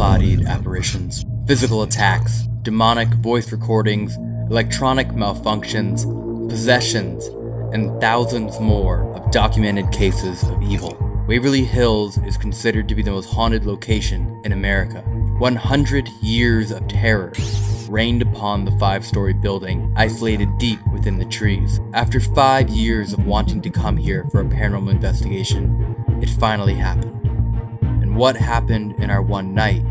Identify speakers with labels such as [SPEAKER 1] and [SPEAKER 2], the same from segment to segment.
[SPEAKER 1] disembodied apparitions, physical attacks, demonic voice recordings, electronic malfunctions, possessions, and thousands more of documented cases of evil. Waverly Hills is considered to be the most haunted location in America. 100 years of terror rained upon the 5-story building, isolated deep within the trees. After 5 years of wanting to come here for a paranormal investigation, it finally happened. And what happened in our one night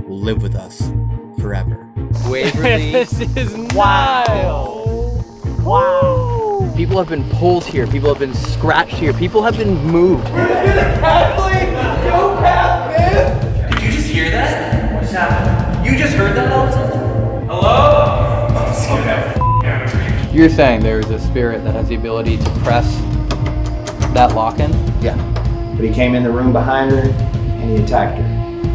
[SPEAKER 1] will live with us forever.
[SPEAKER 2] Waverly.
[SPEAKER 3] This is wild. Wow.
[SPEAKER 2] People have been pulled here. People have been scratched here. People have been moved.
[SPEAKER 4] You're gonna Kathleen! Go Kath, man! Did you just hear that? What's happening? You just heard that all the time? Hello?
[SPEAKER 2] You're saying there is a spirit that has the ability to press that lock-in?
[SPEAKER 5] Yeah. But he came in the room behind her and he attacked her.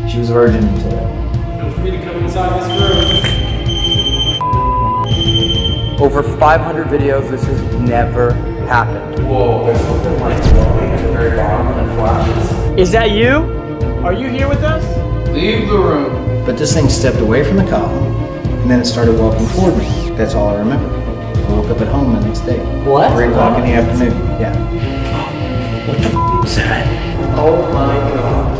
[SPEAKER 5] She was a virgin until that point.
[SPEAKER 4] Feel free to come inside this room.
[SPEAKER 2] Over 500 videos, this has never happened.
[SPEAKER 5] Whoa, there's something like glowing at the very bottom that flashes.
[SPEAKER 3] Is that you? Are you here with us?
[SPEAKER 2] Leave the room.
[SPEAKER 5] But this thing stepped away from the column and then it started walking toward me. That's all I remember. I woke up at home the next day.
[SPEAKER 3] What?
[SPEAKER 5] 3 o'clock in the afternoon. Yeah.
[SPEAKER 4] What the f was that?
[SPEAKER 5] Oh my god.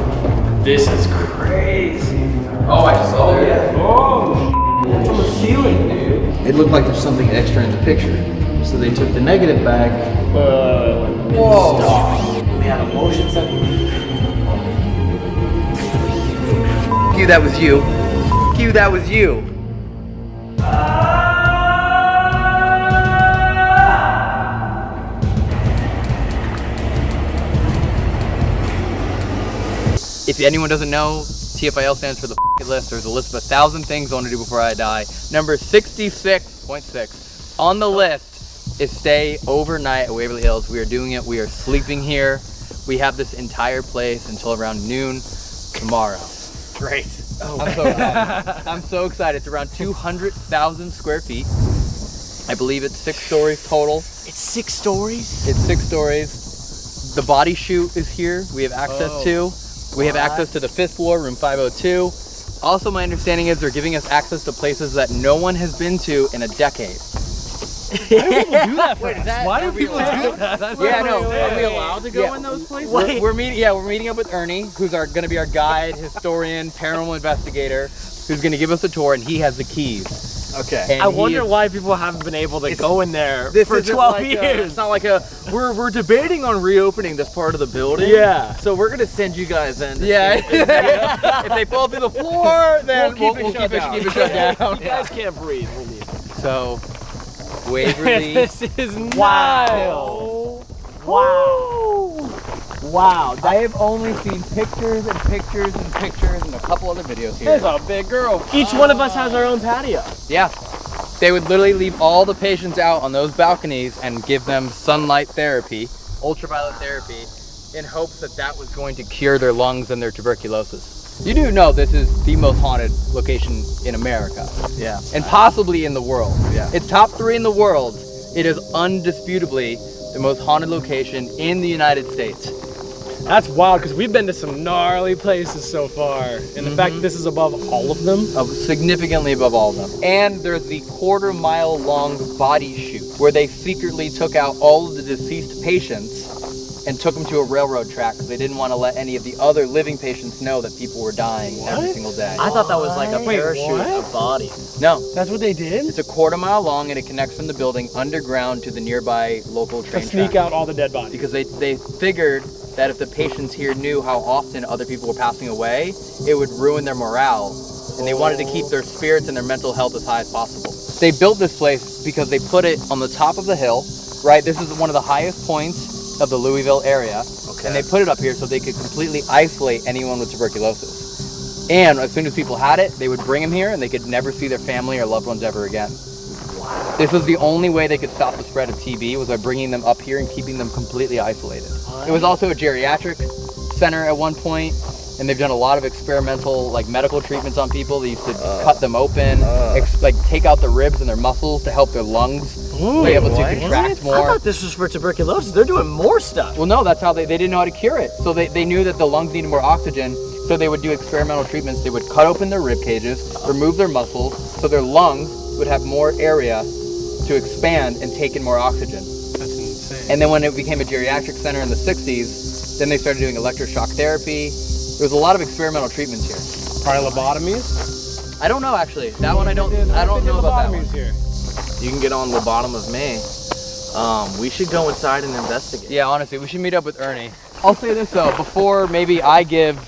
[SPEAKER 4] This is crazy.
[SPEAKER 2] Oh, I saw it. Yeah.
[SPEAKER 4] Oh, that's on the ceiling, dude.
[SPEAKER 5] It looked like there's something extra in the picture. So they took the negative back.
[SPEAKER 2] Whoa.
[SPEAKER 5] Stop. We had a motion sensor.
[SPEAKER 2] You, that was you. You, that was you. If anyone doesn't know, TFIL stands for the list. There's a list of 1,000 things I want to do before I die. Number 66.6 on the list is stay overnight at Waverly Hills. We are doing it. We are sleeping here. We have this entire place until around noon tomorrow.
[SPEAKER 4] Great.
[SPEAKER 2] Oh. I'm so excited. I'm so excited. It's around 200,000 square feet. I believe it's 6 stories total.
[SPEAKER 3] It's 6 stories?
[SPEAKER 2] It's 6 stories. The body chute is here. We have access to. We have access to the 5th floor, room 502. Also, my understanding is they're giving us access to places that no one has been to in a decade.
[SPEAKER 3] Why do people do that for us?
[SPEAKER 4] Why do people do that?
[SPEAKER 2] Yeah, I know.
[SPEAKER 3] Are we allowed to go in those places?
[SPEAKER 2] We're meeting up with Ernie, who's going to be our guide, historian, paranormal investigator, who's going to give us a tour, and he has the keys.
[SPEAKER 3] Okay.
[SPEAKER 2] And
[SPEAKER 3] I wonder why people haven't been able to go in there for
[SPEAKER 2] isn't
[SPEAKER 3] 12
[SPEAKER 2] like
[SPEAKER 3] years.
[SPEAKER 2] It's not like we're debating on reopening this part of the building.
[SPEAKER 3] Yeah.
[SPEAKER 2] So we're gonna send you guys in.
[SPEAKER 3] Yeah.
[SPEAKER 2] If they fall through the floor, then
[SPEAKER 3] we'll keep it shut down.
[SPEAKER 2] You
[SPEAKER 3] guys can't breathe. We'll leave.
[SPEAKER 2] So, Waverly.
[SPEAKER 3] This is wild. Wow.
[SPEAKER 2] I have only seen pictures and pictures and pictures and a couple other videos here.
[SPEAKER 3] There's a big girl. Each one of us has our own patio.
[SPEAKER 2] Yeah. They would literally leave all the patients out on those balconies and give them sunlight therapy, ultraviolet therapy, in hopes that that was going to cure their lungs and their tuberculosis. You do know this is the most haunted location in America.
[SPEAKER 3] Yeah.
[SPEAKER 2] And possibly in the world.
[SPEAKER 3] Yeah.
[SPEAKER 2] It's top 3 in the world. It is undisputably the most haunted location in the United States.
[SPEAKER 3] That's wild because we've been to some gnarly places so far. And the fact that this is above all of them.
[SPEAKER 2] Significantly above all of them. And there's the 1/4-mile long body chute where they secretly took out all of the deceased patients and took them to a railroad track because they didn't want to let any of the other living patients know that people were dying every single day.
[SPEAKER 3] I thought that was like a parachute of bodies.
[SPEAKER 2] No.
[SPEAKER 3] That's what they did?
[SPEAKER 2] It's a 1/4 mile long and it connects from the building underground to the nearby local train
[SPEAKER 3] To sneak
[SPEAKER 2] track.
[SPEAKER 3] out all the dead bodies.
[SPEAKER 2] Because they figured that if the patients here knew how often other people were passing away, it would ruin their morale. And they wanted to keep their spirits and their mental health as high as possible. They built this place because they put it on the top of the hill, right? This is one of the highest points of the Louisville area. Okay. And they put it up here so they could completely isolate anyone with tuberculosis. And as soon as people had it, they would bring them here and they could never see their family or loved ones ever again. Wow. This was the only way they could stop the spread of TB was by bringing them up here and keeping them completely isolated. It was also a geriatric center at one point, and they've done a lot of experimental medical treatments on people. They used to cut them open, take out the ribs and their muscles to help their lungs be able to contract more.
[SPEAKER 3] I thought this was for tuberculosis. They're doing more stuff.
[SPEAKER 2] Well, no, that's how they didn't know how to cure it. So they knew that the lungs needed more oxygen, So they would do experimental treatments. They would cut open their rib cages, remove their muscles, so their lungs would have more area to expand and take in more oxygen.
[SPEAKER 3] That's insane.
[SPEAKER 2] And then when it became a geriatric center in the 60s, then they started doing electroshock therapy. There was a lot of experimental treatments here.
[SPEAKER 3] Probably lobotomies?
[SPEAKER 2] I don't know actually. That one I don't know about that one.
[SPEAKER 3] Here.
[SPEAKER 4] You can get on lobotom of me. We should go inside and investigate.
[SPEAKER 2] Yeah, honestly, we should meet up with Ernie. I'll say this though, before maybe I give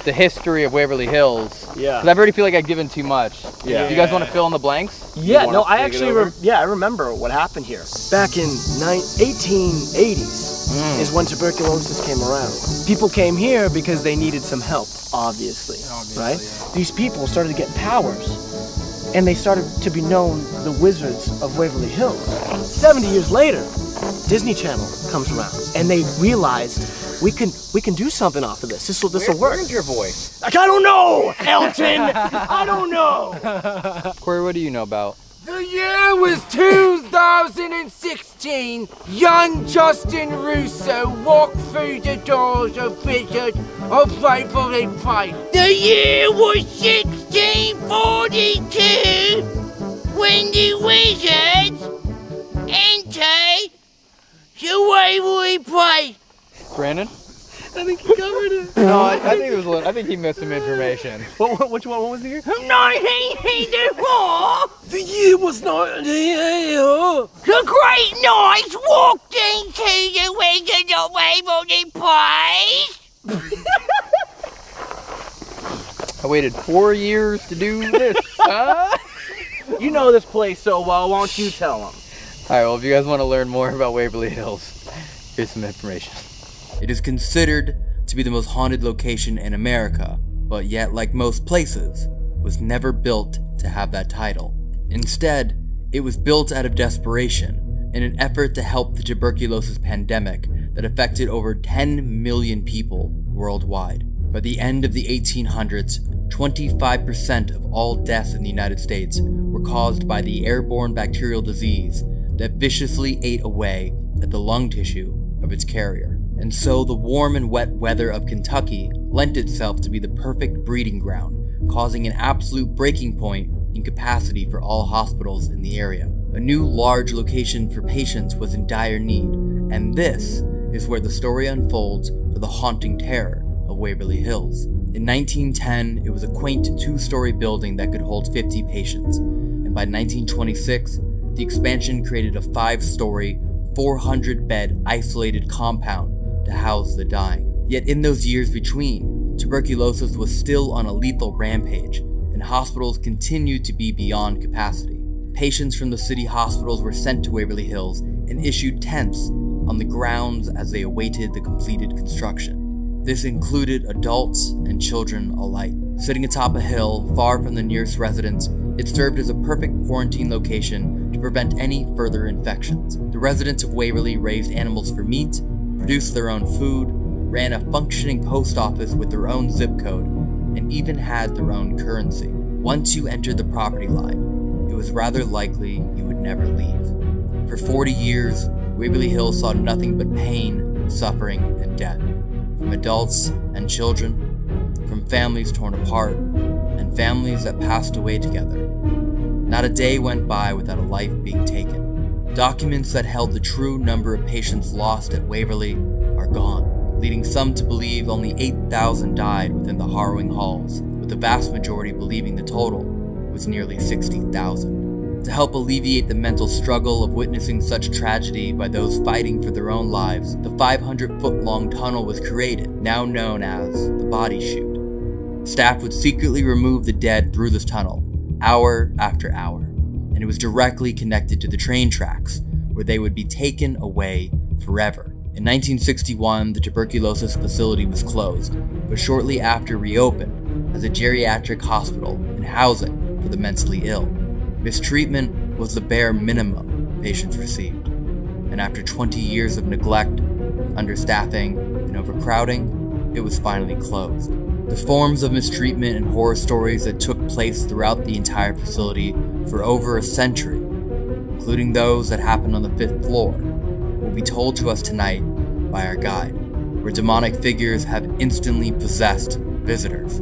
[SPEAKER 2] the history of Waverly Hills,
[SPEAKER 3] Yeah.
[SPEAKER 2] because I already feel like I've given too much.
[SPEAKER 3] Yeah.
[SPEAKER 2] Do you guys want to fill in the blanks?
[SPEAKER 6] Yeah,
[SPEAKER 4] want
[SPEAKER 6] no,
[SPEAKER 4] us to
[SPEAKER 6] I
[SPEAKER 4] take it
[SPEAKER 6] actually,
[SPEAKER 4] over?
[SPEAKER 6] I remember what happened here. Back in 1880s is when tuberculosis came around. People came here because they needed some help, obviously, right?
[SPEAKER 3] yeah.
[SPEAKER 6] These people started to get powers, and they started to be known the Wizards of Waverly Hills. 70 years later, Disney Channel comes around, and they realized we can do something off of this. This will work.
[SPEAKER 2] Where's your voice?
[SPEAKER 6] Like, I don't know, Elton. I don't know.
[SPEAKER 2] Corey, what do you know about?
[SPEAKER 7] The year was 2016. Young Justin Russo walked through the doors of Wizard of Waverly Place. The year was 1642 when the Wizards entered the Waverly Place.
[SPEAKER 2] Brandon?
[SPEAKER 6] I think he covered it.
[SPEAKER 2] No, I think it was. I think he missed some information.
[SPEAKER 6] Which one? What was the year?
[SPEAKER 7] 1984.
[SPEAKER 6] The year was 1984.
[SPEAKER 7] The Great Knights walked into the Wizard of Waverly Place.
[SPEAKER 2] I waited 4 years to do this. Huh?
[SPEAKER 6] You know this place so well. Why don't you tell them?
[SPEAKER 2] All right. Well, if you guys want to learn more about Waverly Hills, here's some information.
[SPEAKER 1] It is considered to be the most haunted location in America, but yet, like most places, was never built to have that title. Instead, it was built out of desperation in an effort to help the tuberculosis pandemic that affected over 10 million people worldwide. By the end of the 1800s, 25% of all deaths in the United States were caused by the airborne bacterial disease that viciously ate away at the lung tissue of its carrier. And so the warm and wet weather of Kentucky lent itself to be the perfect breeding ground, causing an absolute breaking point in capacity for all hospitals in the area. A new large location for patients was in dire need, and this is where the story unfolds for the haunting terror of Waverly Hills. In 1910, it was a quaint 2-story building that could hold 50 patients, and by 1926, the expansion created a 5-story, 400-bed isolated compound to house the dying. Yet in those years between, tuberculosis was still on a lethal rampage, and hospitals continued to be beyond capacity. Patients from the city hospitals were sent to Waverly Hills and issued tents on the grounds as they awaited the completed construction. This included adults and children alike. Sitting atop a hill, far from the nearest residents, it served as a perfect quarantine location to prevent any further infections. The residents of Waverly raised animals for meat, produced their own food, ran a functioning post office with their own zip code, and even had their own currency. Once you entered the property line, it was rather likely you would never leave. For 40 years, Waverly Hills saw nothing but pain, suffering, and death. From adults and children, from families torn apart, and families that passed away together. Not a day went by without a life being taken. Documents that held the true number of patients lost at Waverly are gone, leading some to believe only 8,000 died within the harrowing halls, with the vast majority believing the total was nearly 60,000. To help alleviate the mental struggle of witnessing such tragedy by those fighting for their own lives, the 500-foot-long tunnel was created, now known as the Body Chute. Staff would secretly remove the dead through this tunnel, hour after hour, and it was directly connected to the train tracks, where they would be taken away forever. In 1961, the tuberculosis facility was closed, but shortly after reopened as a geriatric hospital and housing for the mentally ill. Mistreatment was the bare minimum patients received, and after 20 years of neglect, understaffing, and overcrowding, it was finally closed. The forms of mistreatment and horror stories that took place throughout the entire facility for over a century, including those that happened on the 5th floor, will be told to us tonight by our guide, where demonic figures have instantly possessed visitors.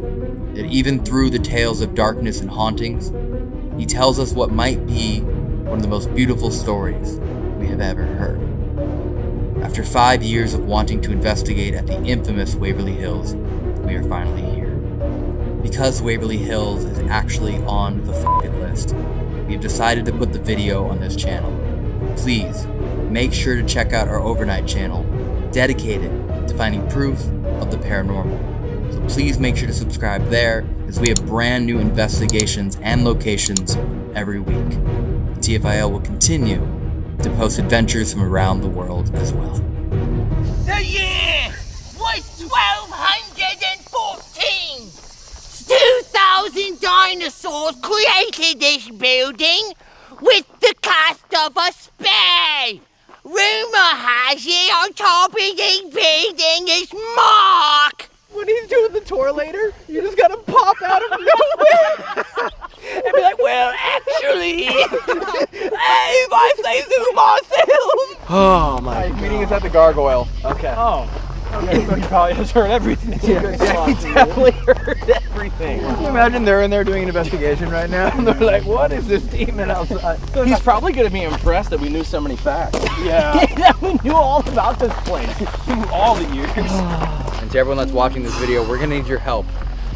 [SPEAKER 1] Yet even through the tales of darkness and hauntings, he tells us what might be one of the most beautiful stories we have ever heard. After 5 years of wanting to investigate at the infamous Waverly Hills, we are finally here. Because Waverly Hills is actually on the f***ing list, we have decided to put the video on this channel. Please, make sure to check out our overnight channel, dedicated to finding proof of the paranormal. So please make sure to subscribe there, as we have brand new investigations and locations every week. TFIL will continue to post adventures from around the world as well.
[SPEAKER 7] The year was 1214. 2,000 dinosaurs created this building with the cast of a spade. Rumor has it on top of this building is Mark.
[SPEAKER 6] When he's doing the tour later, you just gotta pop out of nowhere and be like, well, actually, hey, if I say so myself. Oh my God.
[SPEAKER 2] Meeting is at the Gargoyle.
[SPEAKER 6] Okay.
[SPEAKER 3] Oh. Okay, so he probably has heard everything.
[SPEAKER 6] Yeah, he definitely heard everything.
[SPEAKER 2] Can you imagine they're in there doing an investigation right now? And they're like, what is this demon outside?
[SPEAKER 6] He's probably gonna be impressed that we knew so many facts.
[SPEAKER 3] Yeah.
[SPEAKER 6] That we knew all about this place through all the years.
[SPEAKER 2] And to everyone that's watching this video, we're gonna need your help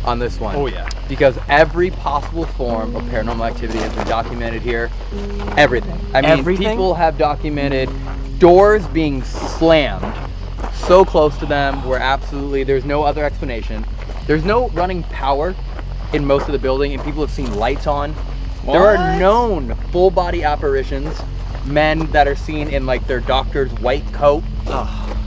[SPEAKER 2] on this one.
[SPEAKER 3] Oh yeah.
[SPEAKER 2] Because every possible form of paranormal activity has been documented here. Everything. I mean,
[SPEAKER 6] Everything?
[SPEAKER 2] people have documented doors being slammed so close to them where absolutely there's no other explanation. There's no running power in most of the building, and people have seen lights on. There are known full body apparitions, men that are seen in like their doctor's white coat.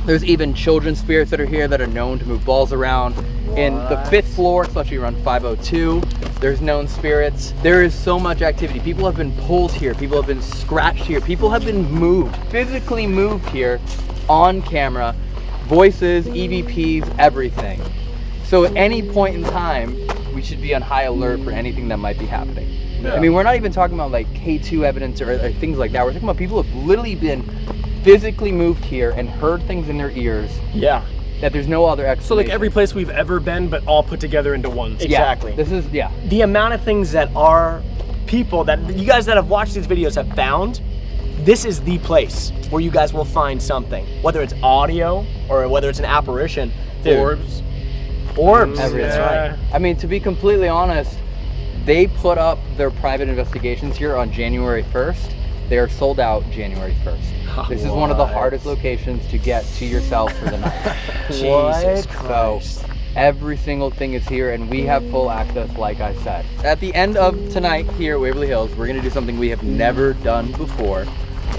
[SPEAKER 2] There's even children's spirits that are here that are known to move balls around. In the 5th floor, especially around 502, there's known spirits. There is so much activity. People have been pulled here. People have been scratched here. People have been moved, physically moved here on camera. Voices, EVPs, everything. So at any point in time, we should be on high alert for anything that might be happening.
[SPEAKER 3] Yeah.
[SPEAKER 2] I mean, we're not even talking about like K2 evidence or things like that. We're talking about people who have literally been physically moved here and heard things in their ears
[SPEAKER 3] Yeah.
[SPEAKER 2] that there's no other explanation.
[SPEAKER 3] So like every place we've ever been, but all put together into one.
[SPEAKER 6] Exactly.
[SPEAKER 2] This is,
[SPEAKER 6] The amount of things that our people, that you guys that have watched these videos have found, this is the place where you guys will find something. Whether it's audio or whether it's an apparition. Dude.
[SPEAKER 3] Orbs.
[SPEAKER 6] Orbs.
[SPEAKER 2] Everything.
[SPEAKER 6] That's right.
[SPEAKER 2] I mean, to be completely honest, they put up their private investigations here on January 1st. They are sold out January 1st. This is one of the hardest locations to get to yourself for the night.
[SPEAKER 6] Jesus
[SPEAKER 2] So
[SPEAKER 6] Christ.
[SPEAKER 2] every single thing is here, and we have full access, like I said. At the end of tonight here at Waverly Hills, we're gonna do something we have never done before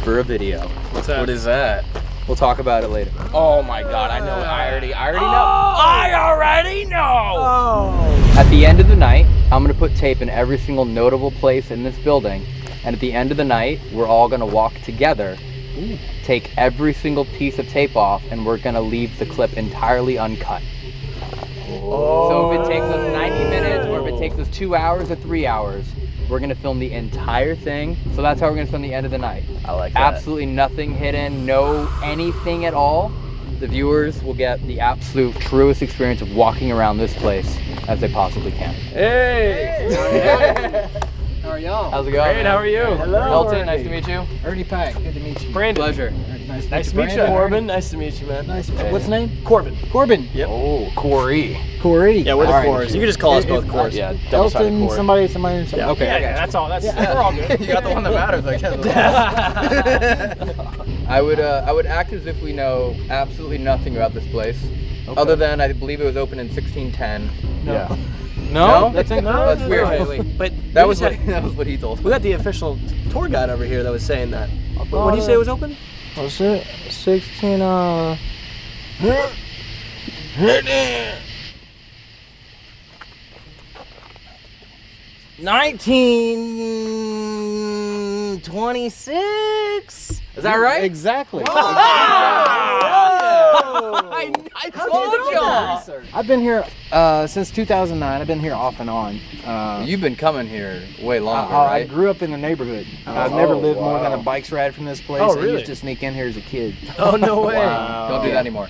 [SPEAKER 2] for a video.
[SPEAKER 3] What's that?
[SPEAKER 6] What is that?
[SPEAKER 2] We'll talk about it later.
[SPEAKER 6] Oh my God, I know. I already know.
[SPEAKER 7] I already know.
[SPEAKER 2] At the end of the night, I'm gonna put tape in every single notable place in this building, and at the end of the night, we're all gonna walk together, take every single piece of tape off, and we're gonna leave the clip entirely uncut. So if it takes us 90 minutes, or if it takes us 2 hours or 3 hours, we're gonna film the entire thing. So that's how we're gonna spend the end of the night.
[SPEAKER 6] I like that.
[SPEAKER 2] Absolutely nothing hidden, no anything at all. The viewers will get the absolute truest experience of walking around this place as they possibly can.
[SPEAKER 3] Hey!
[SPEAKER 6] How are y'all?
[SPEAKER 2] How's it going?
[SPEAKER 3] Great, how are you?
[SPEAKER 6] Hello.
[SPEAKER 2] Elton, nice to meet you.
[SPEAKER 5] Ernie Pack, good to meet you.
[SPEAKER 3] Brandon.
[SPEAKER 2] Pleasure.
[SPEAKER 3] Nice to meet you. Corbin, nice to meet you, man.
[SPEAKER 5] Nice. What's the name?
[SPEAKER 3] Corbin.
[SPEAKER 5] Corbin.
[SPEAKER 3] Yep.
[SPEAKER 2] Oh, Corey.
[SPEAKER 5] Corey.
[SPEAKER 6] Yeah, we're the
[SPEAKER 5] All right.
[SPEAKER 6] cores. You can just call us both cores.
[SPEAKER 2] Yeah, double-sided
[SPEAKER 5] Elton,
[SPEAKER 2] cord.
[SPEAKER 5] somebody.
[SPEAKER 6] Yeah.
[SPEAKER 2] Okay,
[SPEAKER 3] Yeah,
[SPEAKER 2] I got you.
[SPEAKER 3] that's all. We're all good.
[SPEAKER 2] You got the one that matters, I guess. I would act as if we know absolutely nothing about this place, other than I believe it was opened in 1610.
[SPEAKER 6] Yeah.
[SPEAKER 2] No?
[SPEAKER 6] That's
[SPEAKER 2] weird.
[SPEAKER 6] But
[SPEAKER 2] That was what he told
[SPEAKER 6] we
[SPEAKER 2] me.
[SPEAKER 6] got the official tour guide over here that was saying that. What did you say was open?
[SPEAKER 5] What's it? 16.
[SPEAKER 6] 1926.
[SPEAKER 2] Is that right?
[SPEAKER 5] Exactly.
[SPEAKER 6] Oh,
[SPEAKER 2] I told y'all.
[SPEAKER 5] I've been here since 2009. I've been here off and on.
[SPEAKER 2] You've been coming here way longer,
[SPEAKER 5] I
[SPEAKER 2] right?
[SPEAKER 5] grew up in the neighborhood. I've never lived more than a bike's ride from this place.
[SPEAKER 3] Oh,
[SPEAKER 5] I
[SPEAKER 3] really?
[SPEAKER 5] used to sneak in here as a kid.
[SPEAKER 3] Oh, no way.
[SPEAKER 2] Don't do that anymore.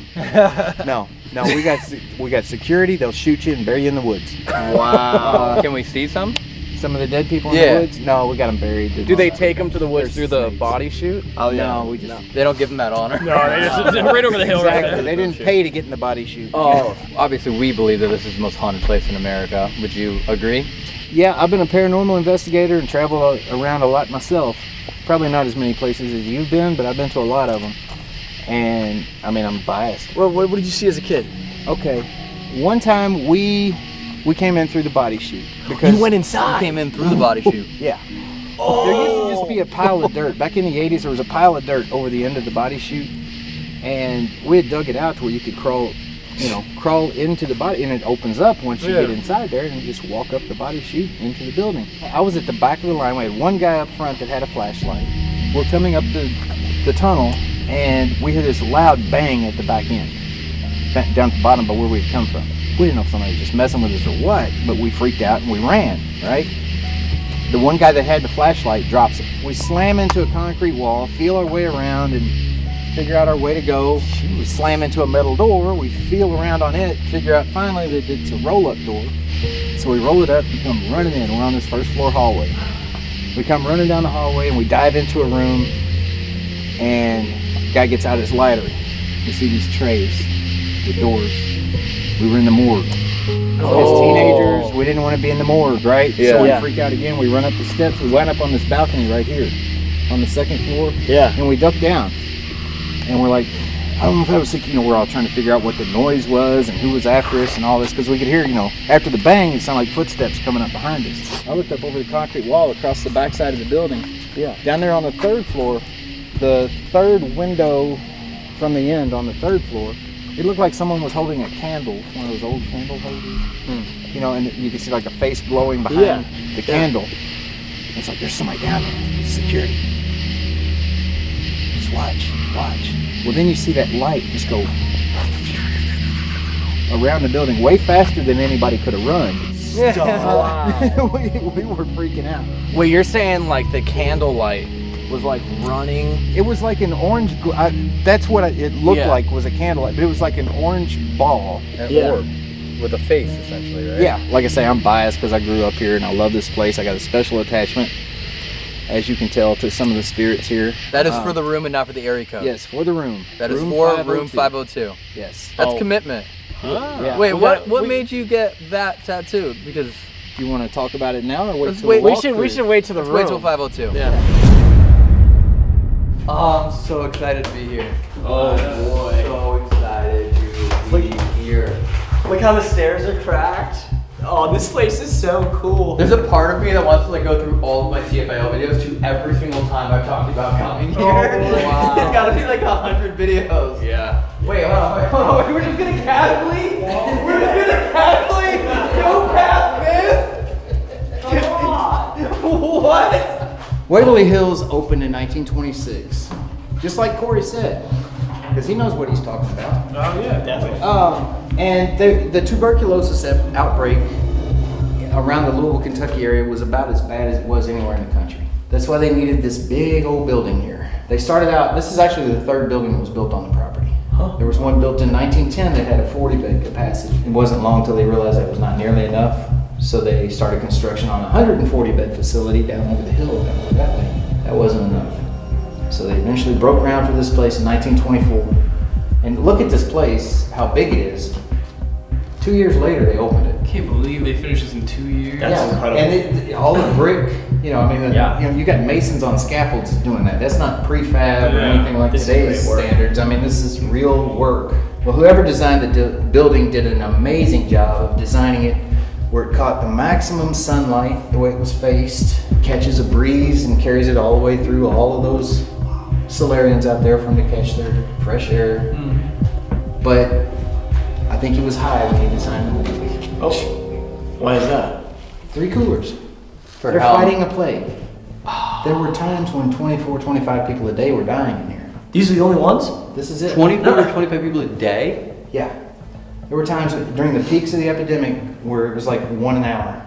[SPEAKER 5] No, we got security. They'll shoot you and bury you in the woods.
[SPEAKER 2] Wow. Can we see some?
[SPEAKER 5] Some of the dead people in
[SPEAKER 2] Yeah.
[SPEAKER 5] the woods? No, we got them buried.
[SPEAKER 3] Do they take them to the woods
[SPEAKER 5] There's
[SPEAKER 3] through the
[SPEAKER 5] snakes.
[SPEAKER 3] body chute?
[SPEAKER 2] Oh
[SPEAKER 5] No, we just
[SPEAKER 2] They don't give them that honor.
[SPEAKER 3] No, they just right over the hill right
[SPEAKER 5] exactly.
[SPEAKER 3] there.
[SPEAKER 5] They didn't pay to get in the body chute.
[SPEAKER 2] Oh, obviously we believe that this is the most haunted place in America. Would you agree?
[SPEAKER 5] Yeah, I've been a paranormal investigator and traveled around a lot myself. Probably not as many places as you've been, but I've been to a lot of them. And I mean, I'm biased.
[SPEAKER 3] What did you see as a kid?
[SPEAKER 5] Okay, one time we came in through the body chute because
[SPEAKER 6] You went
[SPEAKER 2] You
[SPEAKER 6] inside.
[SPEAKER 2] came in through the body chute.
[SPEAKER 5] yeah. There used to just be a pile of dirt. Back in the 80s, there was a pile of dirt over the end of the body chute, and we had dug it out to where you could crawl into the body, and it opens up once you get inside there, and you just walk up the body chute into the building. I was at the back of the line. We had one guy up front that had a flashlight. We're coming up the tunnel, and we hear this loud bang at the back end, down at the bottom by where we had come from. We didn't know if somebody was just messing with us or what, but we freaked out and we ran, right? The one guy that had the flashlight drops it. We slam into a concrete wall, feel our way around, and figure out our way to go. We slam into a metal door, we feel around on it, figure out finally that it's a roll-up door. So we roll it up and come running in. We're on this first floor hallway. We come running down the hallway and we dive into a room, and guy gets out his lighter. We see these trays with doors. We were in the morgue. As teenagers, we didn't want to be in the morgue, right?
[SPEAKER 2] Yeah.
[SPEAKER 5] So we freak out again. We run up the steps. We wind up on this balcony right here on the second floor.
[SPEAKER 3] Yeah.
[SPEAKER 5] And we duck down. And we're like, I don't know if that was, we're all trying to figure out what the noise was and who was after us and all this, because we could hear, after the bang, it sounded like footsteps coming up behind us. I looked up over the concrete wall across the backside of the building.
[SPEAKER 3] Yeah.
[SPEAKER 5] Down there on the third floor, the third window from the end on the third floor, it looked like someone was holding a candle, one of those old candle holders. And you can see like a face glowing behind the candle. And it's like, there's somebody down there. It's security. Just watch. Well, then you see that light just go around the building way faster than anybody could have run. we were freaking out.
[SPEAKER 2] Wait, you're saying like the candlelight was like running?
[SPEAKER 5] It was like an orange. That's what it looked
[SPEAKER 2] Yeah.
[SPEAKER 5] like, was a candlelight, but it was like an orange ball.
[SPEAKER 2] An orb with a face, essentially, right?
[SPEAKER 5] Yeah, like I say, I'm biased because I grew up here and I love this place. I got a special attachment, as you can tell, to some of the spirits here.
[SPEAKER 2] That is for the room and not for the area code.
[SPEAKER 5] Yes, for the room.
[SPEAKER 2] That is
[SPEAKER 5] room
[SPEAKER 2] for
[SPEAKER 5] 502.
[SPEAKER 2] room 502.
[SPEAKER 5] Yes.
[SPEAKER 2] That's commitment.
[SPEAKER 5] Yeah.
[SPEAKER 2] Wait, what made you get that tattooed? Because
[SPEAKER 5] You want to talk about it now or wait
[SPEAKER 2] Let's
[SPEAKER 5] till
[SPEAKER 2] wait-
[SPEAKER 5] the
[SPEAKER 3] We
[SPEAKER 5] walkthrough?
[SPEAKER 3] should wait till the room.
[SPEAKER 2] wait till 502.
[SPEAKER 3] Yeah.
[SPEAKER 2] Oh, I'm so excited to be here. Oh boy. So excited to be here.
[SPEAKER 6] Look how the stairs are cracked. Oh, this place is so cool.
[SPEAKER 2] There's a part of me that wants to like go through all of my TFIL videos to every single time I've talked about coming here.
[SPEAKER 6] wow.
[SPEAKER 2] It's gotta be like 100 videos.
[SPEAKER 3] Yeah.
[SPEAKER 2] Wait, hold on. We're just gonna casually. We're just gonna casually go past this.
[SPEAKER 6] Come on.
[SPEAKER 2] What?
[SPEAKER 5] Waverly Hills opened in 1926, just like Corey said, because he knows what he's talking about.
[SPEAKER 3] Oh yeah, definitely.
[SPEAKER 5] And the tuberculosis outbreak around the Louisville, Kentucky area was about as bad as it was anywhere in the country. That's why they needed this big old building here. They started out, this is actually the third building that was built on the property. There was one built in 1910 that had a 40-bed capacity. It wasn't long until they realized that was not nearly enough, so they started construction on a 140-bed facility down over the hill, down over that way. That wasn't enough. So they eventually broke ground for this place in 1924. And look at this place, how big it is. 2 years later, they opened it.
[SPEAKER 8] Can't believe they finished this in 2 years.
[SPEAKER 3] That's incredible.
[SPEAKER 5] And all the brick, you got masons on scaffolds doing that. That's not prefab or anything like
[SPEAKER 3] This is
[SPEAKER 5] today's
[SPEAKER 3] great work.
[SPEAKER 5] standards. I mean, this is real work. Well, whoever designed the building did an amazing job of designing it where it caught the maximum sunlight the way it was faced, catches a breeze and carries it all the way through all of those solarians out there for them to catch their fresh air. But I think he was high when he designed the movie.
[SPEAKER 3] Oh, why is that?
[SPEAKER 5] 3 coolers.
[SPEAKER 2] For
[SPEAKER 5] They're
[SPEAKER 2] how?
[SPEAKER 5] fighting a plague. There were times when 24, 25 people a day were dying in here.
[SPEAKER 6] These are the only ones?
[SPEAKER 5] This is it.
[SPEAKER 2] 24 to 25 people a day?
[SPEAKER 5] Yeah. There were times during the peaks of the epidemic where it was like 1 an hour.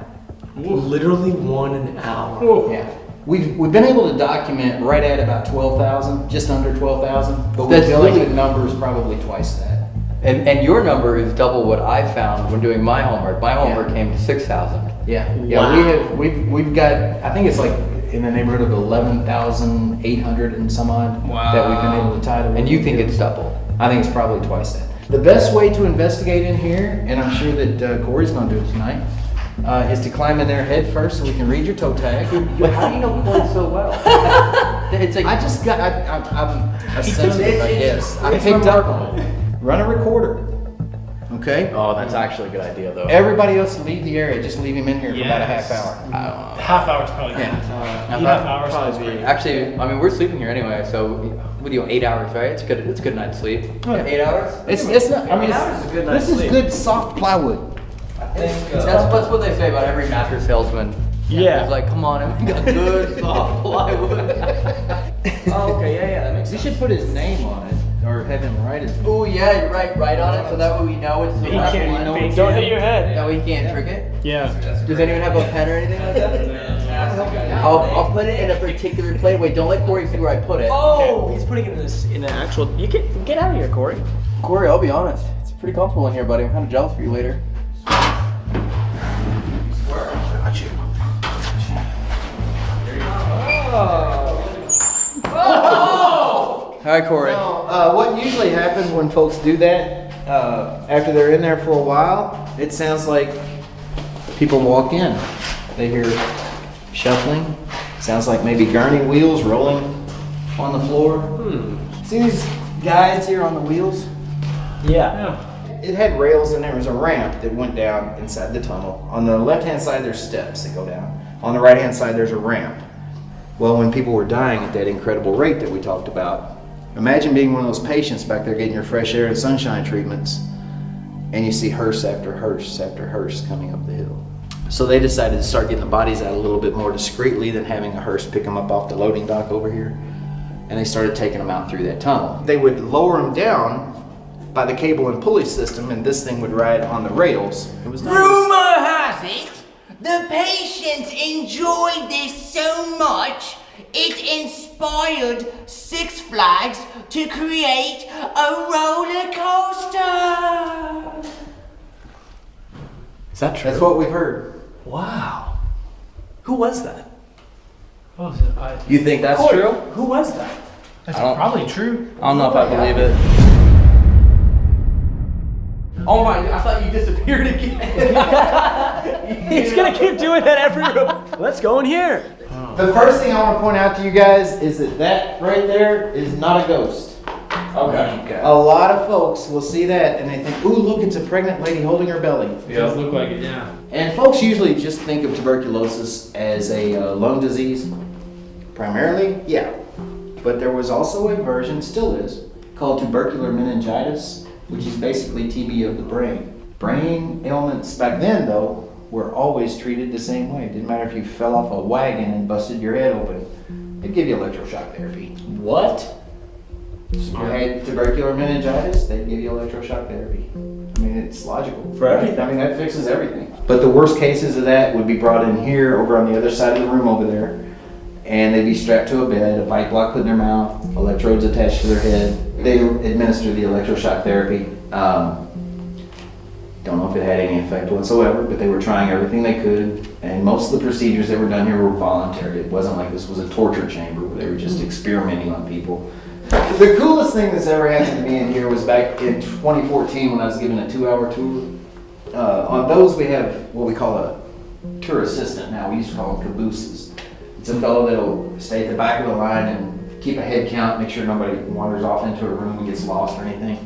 [SPEAKER 6] Literally 1 an hour.
[SPEAKER 5] Yeah. We've been able to document right at about 12,000, just under 12,000, but we
[SPEAKER 2] That's
[SPEAKER 5] feel like
[SPEAKER 2] really-
[SPEAKER 5] the number is probably twice that.
[SPEAKER 2] And your number is double what I found when doing my homework. My homework came to 6,000.
[SPEAKER 5] Yeah. Yeah, we've got, I think it's like in the neighborhood of 11,800 and some odd that we've been able to tie to.
[SPEAKER 2] And you think it's double?
[SPEAKER 5] I think it's probably twice that. The best way to investigate in here, and I'm sure that Corey's going to do it tonight, is to climb in there head first so we can read your toe tag.
[SPEAKER 2] How do you know Corey so well? It's like,
[SPEAKER 5] I'm a sensitive, I guess. I picked up on it. Run a recorder. Okay?
[SPEAKER 2] oh, that's actually a good idea though.
[SPEAKER 5] Everybody else leave the area. Just leave him in here for about a half
[SPEAKER 8] Yes.
[SPEAKER 5] hour.
[SPEAKER 8] Half hour's probably good. Half hour sounds great.
[SPEAKER 2] Actually, I mean, we're sleeping here anyway, so what do you, 8 hours, right? It's good. It's a good night's sleep.
[SPEAKER 5] Yeah.
[SPEAKER 2] 8 hours?
[SPEAKER 5] It's not, I mean, this is good soft plywood.
[SPEAKER 2] That's what they say about every mattress salesman.
[SPEAKER 3] Yeah.
[SPEAKER 2] It's like, come on, we got good soft plywood.
[SPEAKER 6] Oh, okay, yeah, that makes
[SPEAKER 5] You should put his name on it, or have him write his name.
[SPEAKER 2] Oh yeah, you're right on it, so that way we know it's the right one.
[SPEAKER 3] Don't hit your head.
[SPEAKER 2] That way he can't trick it.
[SPEAKER 3] Yeah.
[SPEAKER 2] Does anyone have a pen or anything like that? I'll put it in a particular place. Wait, don't let Corey see where I put it.
[SPEAKER 6] Oh, he's putting it in an actual. You can get out of here, Corey.
[SPEAKER 2] Corey, I'll be honest. It's pretty comfortable in here, buddy. I'm kind of jealous for you later. Hi, Corey.
[SPEAKER 5] What usually happens when folks do that, after they're in there for a while, it sounds like people walk in. They hear shuffling. Sounds like maybe gurney wheels rolling on the floor. See these guides here on the wheels?
[SPEAKER 6] Yeah.
[SPEAKER 5] It had rails and there was a ramp that went down inside the tunnel. On the left-hand side, there's steps that go down. On the right-hand side, there's a ramp. Well, when people were dying at that incredible rate that we talked about, imagine being one of those patients back there getting your fresh air and sunshine treatments, and you see hearse after hearse after hearse coming up the hill. So they decided to start getting the bodies out a little bit more discreetly than having a hearse pick them up off the loading dock over here. And they started taking them out through that tunnel. They would lower them down by the cable and pulley system, and this thing would ride on the rails. It was nice.
[SPEAKER 7] Rumor has it, the patients enjoyed this so much, it inspired Six Flags to create a roller coaster.
[SPEAKER 6] Is that true?
[SPEAKER 5] That's what we've heard.
[SPEAKER 6] Wow. Who was that?
[SPEAKER 8] Oh,
[SPEAKER 2] You think that's
[SPEAKER 6] Corey,
[SPEAKER 2] true?
[SPEAKER 6] Who was that?
[SPEAKER 8] that's
[SPEAKER 2] I don't-
[SPEAKER 8] probably true.
[SPEAKER 2] I don't know if I believe it. Oh my! I thought you disappeared again.
[SPEAKER 6] He's gonna keep doing that every room. Let's go in here.
[SPEAKER 5] The first thing I want to point out to you guys is that right there is not a ghost.
[SPEAKER 2] Okay.
[SPEAKER 5] A lot of folks will see that and they think, ooh, look, it's a pregnant lady holding her belly.
[SPEAKER 8] It does look like it, yeah.
[SPEAKER 5] And folks usually just think of tuberculosis as a lung disease. Primarily, yeah. But there was also a version, still is, called tubercular meningitis, which is basically TB of the brain. Brain ailments back then, though, were always treated the same way. It didn't matter if you fell off a wagon and busted your head open. They'd give you electroshock therapy.
[SPEAKER 6] What?
[SPEAKER 5] If you had tubercular meningitis, they'd give you electroshock therapy. I mean, it's logical.
[SPEAKER 6] For everything.
[SPEAKER 5] I mean, that fixes everything. But the worst cases of that would be brought in here, over on the other side of the room over there, and they'd be strapped to a bed, a bite block put in their mouth, electrodes attached to their head. They administer the electroshock therapy. Don't know if it had any effect whatsoever, but they were trying everything they could, and most of the procedures that were done here were voluntary. It wasn't like this was a torture chamber where they were just experimenting on people. The coolest thing that's ever happened to me in here was back in 2014 when I was given a 2-hour tour. On those we have what we call a tour assistant now. We used to call them cabooses. It's a fellow that'll stay at the back of the line and keep a head count, make sure nobody wanders off into a room and gets lost or anything.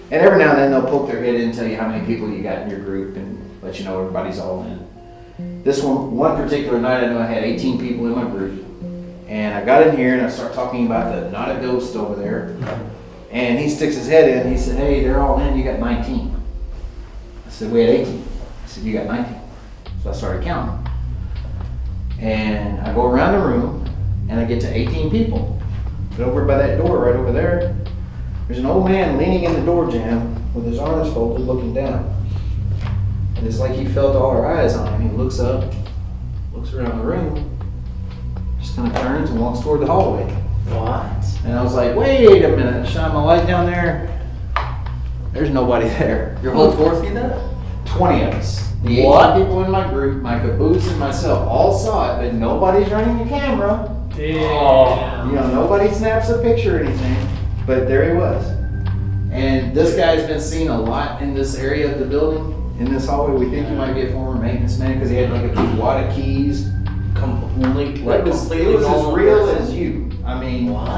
[SPEAKER 5] And every now and then they'll poke their head in and tell you how many people you got in your group and let you know everybody's all in. This one particular night I know I had 18 people in my group. And I got in here and I started talking about the not a ghost over there. And he sticks his head in and he said, hey, they're all in, you got 19. I said, we had 18. I said, you got 19. So I started counting. And I go around the room and I get to 18 people. But over by that door, right over there, there's an old man leaning in the door jamb with his arms folded looking down. And it's like he felt all our eyes on him. He looks up, looks around the room, just kind of turns and walks toward the hallway.
[SPEAKER 6] What?
[SPEAKER 5] And I was like, wait a minute, shine my light down there. There's nobody there.
[SPEAKER 2] Your whole tour see that?
[SPEAKER 5] 20 of us. The 80 people in my group, my caboose and myself, all saw it, but nobody's running the camera.
[SPEAKER 3] Damn.
[SPEAKER 5] You know, nobody snaps a picture or anything, but there he was. And this guy's been seen a lot in this area of the building. In this hallway, we think he might be a former maintenance man because he had like a big wad of keys.
[SPEAKER 6] Completely,
[SPEAKER 5] It was as real as you. I mean,
[SPEAKER 6] What?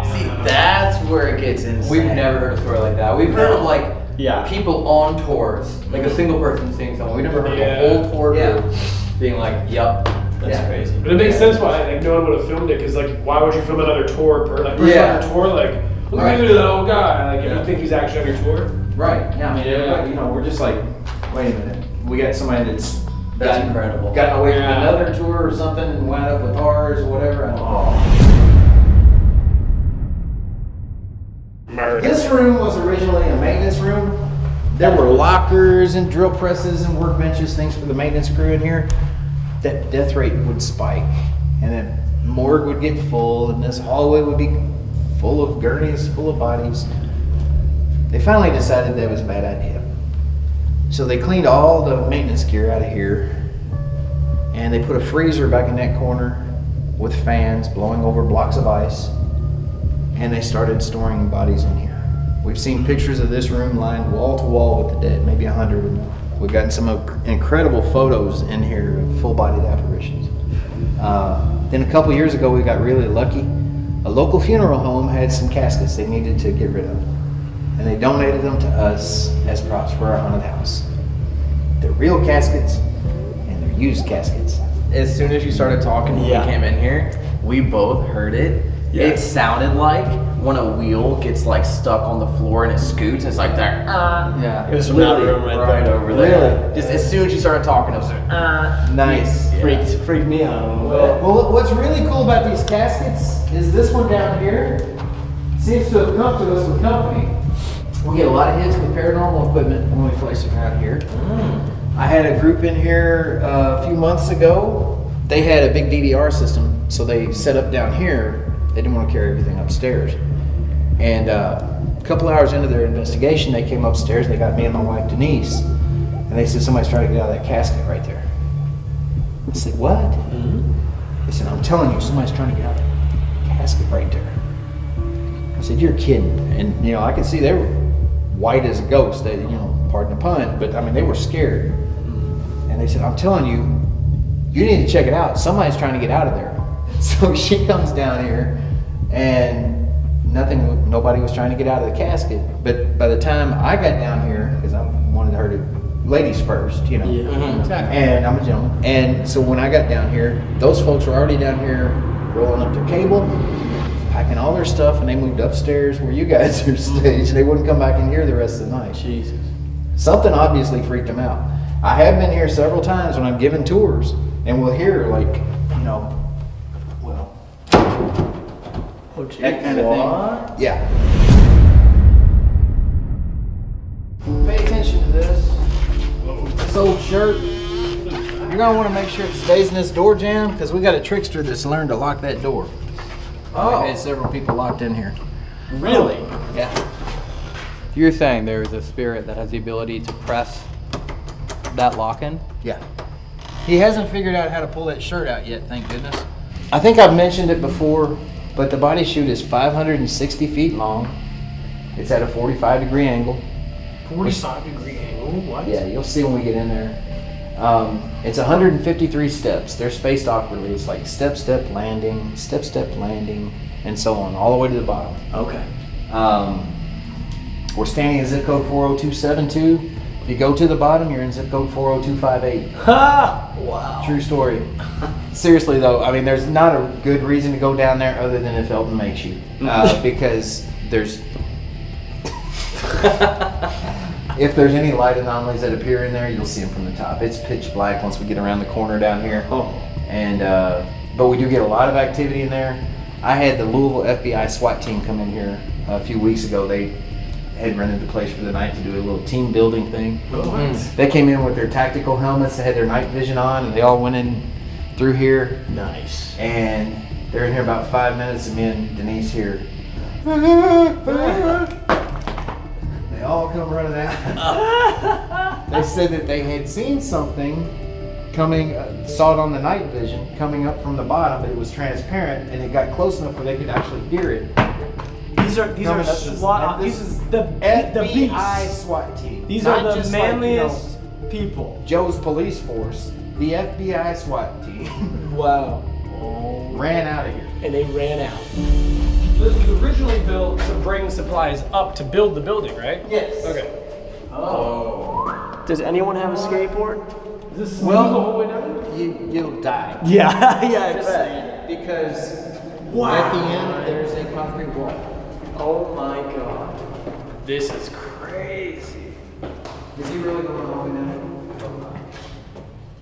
[SPEAKER 2] See,
[SPEAKER 6] That's where it gets insane.
[SPEAKER 2] we've never heard a story like that. We've heard of like
[SPEAKER 3] Yeah.
[SPEAKER 2] people on tours, like a single person seeing someone. We never heard
[SPEAKER 3] Yeah.
[SPEAKER 2] of a whole tour
[SPEAKER 5] Yeah.
[SPEAKER 2] group being like, "Yep."
[SPEAKER 6] That's
[SPEAKER 5] Yeah.
[SPEAKER 6] crazy.
[SPEAKER 3] But it makes sense why like no one would have filmed it because like why would you film another tour like person
[SPEAKER 2] Yeah.
[SPEAKER 3] on a tour like look
[SPEAKER 5] Right.
[SPEAKER 3] at that old guy like if
[SPEAKER 2] Yeah.
[SPEAKER 3] you think he's actually on your tour.
[SPEAKER 5] right. Yeah, I mean,
[SPEAKER 3] Yeah.
[SPEAKER 5] everybody, you know, we're just like, wait a minute. We got somebody that's
[SPEAKER 2] That's incredible.
[SPEAKER 5] gotten away from
[SPEAKER 3] Yeah.
[SPEAKER 5] another tour or something and wound up with ours or whatever. I don't know.
[SPEAKER 3] Murder.
[SPEAKER 5] This room was originally a maintenance room. There were lockers and drill presses and workbenches, things for the maintenance crew in here. That death rate would spike, and then morgue would get full, and this hallway would be full of gurneys, full of bodies. They finally decided that was a bad idea. So they cleaned all the maintenance gear out of here, and they put a freezer back in that corner with fans blowing over blocks of ice. And they started storing bodies in here. We've seen pictures of this room lined wall to wall with the dead, maybe 100 of them. We've gotten some incredible photos in here of full-bodied apparitions. Then a couple years ago, we got really lucky. A local funeral home had some caskets they needed to get rid of. And they donated them to us as props for our haunted house. They're real caskets, and they're used caskets.
[SPEAKER 6] As soon as you started talking when
[SPEAKER 3] Yeah.
[SPEAKER 6] we came in here, we both heard it.
[SPEAKER 3] Yeah.
[SPEAKER 6] It sounded like when a wheel gets like stuck on the floor and it scoots, it's like that.
[SPEAKER 2] Yeah.
[SPEAKER 6] It was
[SPEAKER 3] From that
[SPEAKER 6] literally
[SPEAKER 3] room right there.
[SPEAKER 6] over there.
[SPEAKER 5] Really?
[SPEAKER 6] Just as soon as you started talking, it was like,
[SPEAKER 5] Nice.
[SPEAKER 3] Freaked me out a little bit.
[SPEAKER 5] Well, what's really cool about these caskets is this one down here seems to have come to us with company. We get a lot of hits with paranormal equipment when we place them out here. I had a group in here a few months ago. They had a big DVR system, so they set up down here. They didn't want to carry everything upstairs. And a couple hours into their investigation, they came upstairs. They got me and my wife Denise, and they said somebody's trying to get out of that casket right there. I said, what? They said, I'm telling you, somebody's trying to get out of that casket right there. I said, you're kidding. And, you know, I could see they were white as a ghost. They, you know, pardon the pun, but I mean, they were scared. And they said, I'm telling you, you need to check it out. Somebody's trying to get out of there. So she comes down here and nobody was trying to get out of the casket. But by the time I got down here, because I wanted her to, ladies first, you know.
[SPEAKER 3] Exactly.
[SPEAKER 5] And I'm a gentleman. And so when I got down here, those folks were already down here rolling up their cable, packing all their stuff, and they moved upstairs where you guys are staged. They wouldn't come back in here the rest of the night.
[SPEAKER 3] Jesus.
[SPEAKER 5] Something obviously freaked them out. I have been here several times when I'm giving tours, and we'll hear like, you know, well, that kind of thing. Yeah. Pay attention to this. This old shirt. You're gonna want to make sure it stays in this door jamb because we got a trickster that's learned to lock that door. Oh. We've had several people locked in here.
[SPEAKER 3] Really?
[SPEAKER 5] Yeah.
[SPEAKER 2] You're saying there is a spirit that has the ability to press that lock in?
[SPEAKER 5] Yeah. He hasn't figured out how to pull that shirt out yet, thank goodness. I think I've mentioned it before, but the body chute is 560 feet long. It's at a 45-degree angle.
[SPEAKER 3] 45-degree angle? What?
[SPEAKER 5] Yeah, you'll see when we get in there. It's 153 steps. They're spaced awkwardly. It's like step, step, landing, and so on, all the way to the bottom.
[SPEAKER 3] Okay.
[SPEAKER 5] We're standing in zip code 40272. If you go to the bottom, you're in zip code 40258.
[SPEAKER 3] Ha! Wow.
[SPEAKER 5] True story. Seriously though, I mean, there's not a good reason to go down there other than if Elton makes you, because there's. If there's any light anomalies that appear in there, you'll see them from the top. It's pitch black once we get around the corner down here.
[SPEAKER 3] Oh.
[SPEAKER 5] And but we do get a lot of activity in there. I had the Louisville FBI SWAT team come in here a few weeks ago. They had rented the place for the night to do a little team building thing. They came in with their tactical helmets, they had their night vision on, and they all went in through here.
[SPEAKER 6] Nice.
[SPEAKER 5] And they're in here about 5 minutes, and me and Denise here. They all come running out. They said that they had seen something coming, saw it on the night vision, coming up from the bottom, but it was transparent, and it got close enough where they could actually hear it.
[SPEAKER 6] These are SWAT.
[SPEAKER 5] This is
[SPEAKER 6] the
[SPEAKER 5] FBI
[SPEAKER 6] beasts.
[SPEAKER 5] SWAT team.
[SPEAKER 6] These
[SPEAKER 5] Not
[SPEAKER 6] are the
[SPEAKER 5] just
[SPEAKER 6] manliest people.
[SPEAKER 5] Joe's police force. The FBI SWAT team
[SPEAKER 6] Wow.
[SPEAKER 5] ran out of here.
[SPEAKER 6] And they ran out.
[SPEAKER 3] So this was originally built to bring supplies up to build the building, right?
[SPEAKER 5] Yes.
[SPEAKER 3] Okay.
[SPEAKER 6] Does anyone have a skateboard?
[SPEAKER 3] Is this smooth
[SPEAKER 5] Well,
[SPEAKER 3] the whole way down?
[SPEAKER 5] You'll die.
[SPEAKER 6] Yeah, yeah, I
[SPEAKER 5] Just
[SPEAKER 6] bet.
[SPEAKER 5] saying, because
[SPEAKER 6] Wow.
[SPEAKER 5] at the end there's a concrete wall.
[SPEAKER 6] Oh my god.
[SPEAKER 3] This is crazy.
[SPEAKER 5] Is he really going all the way down?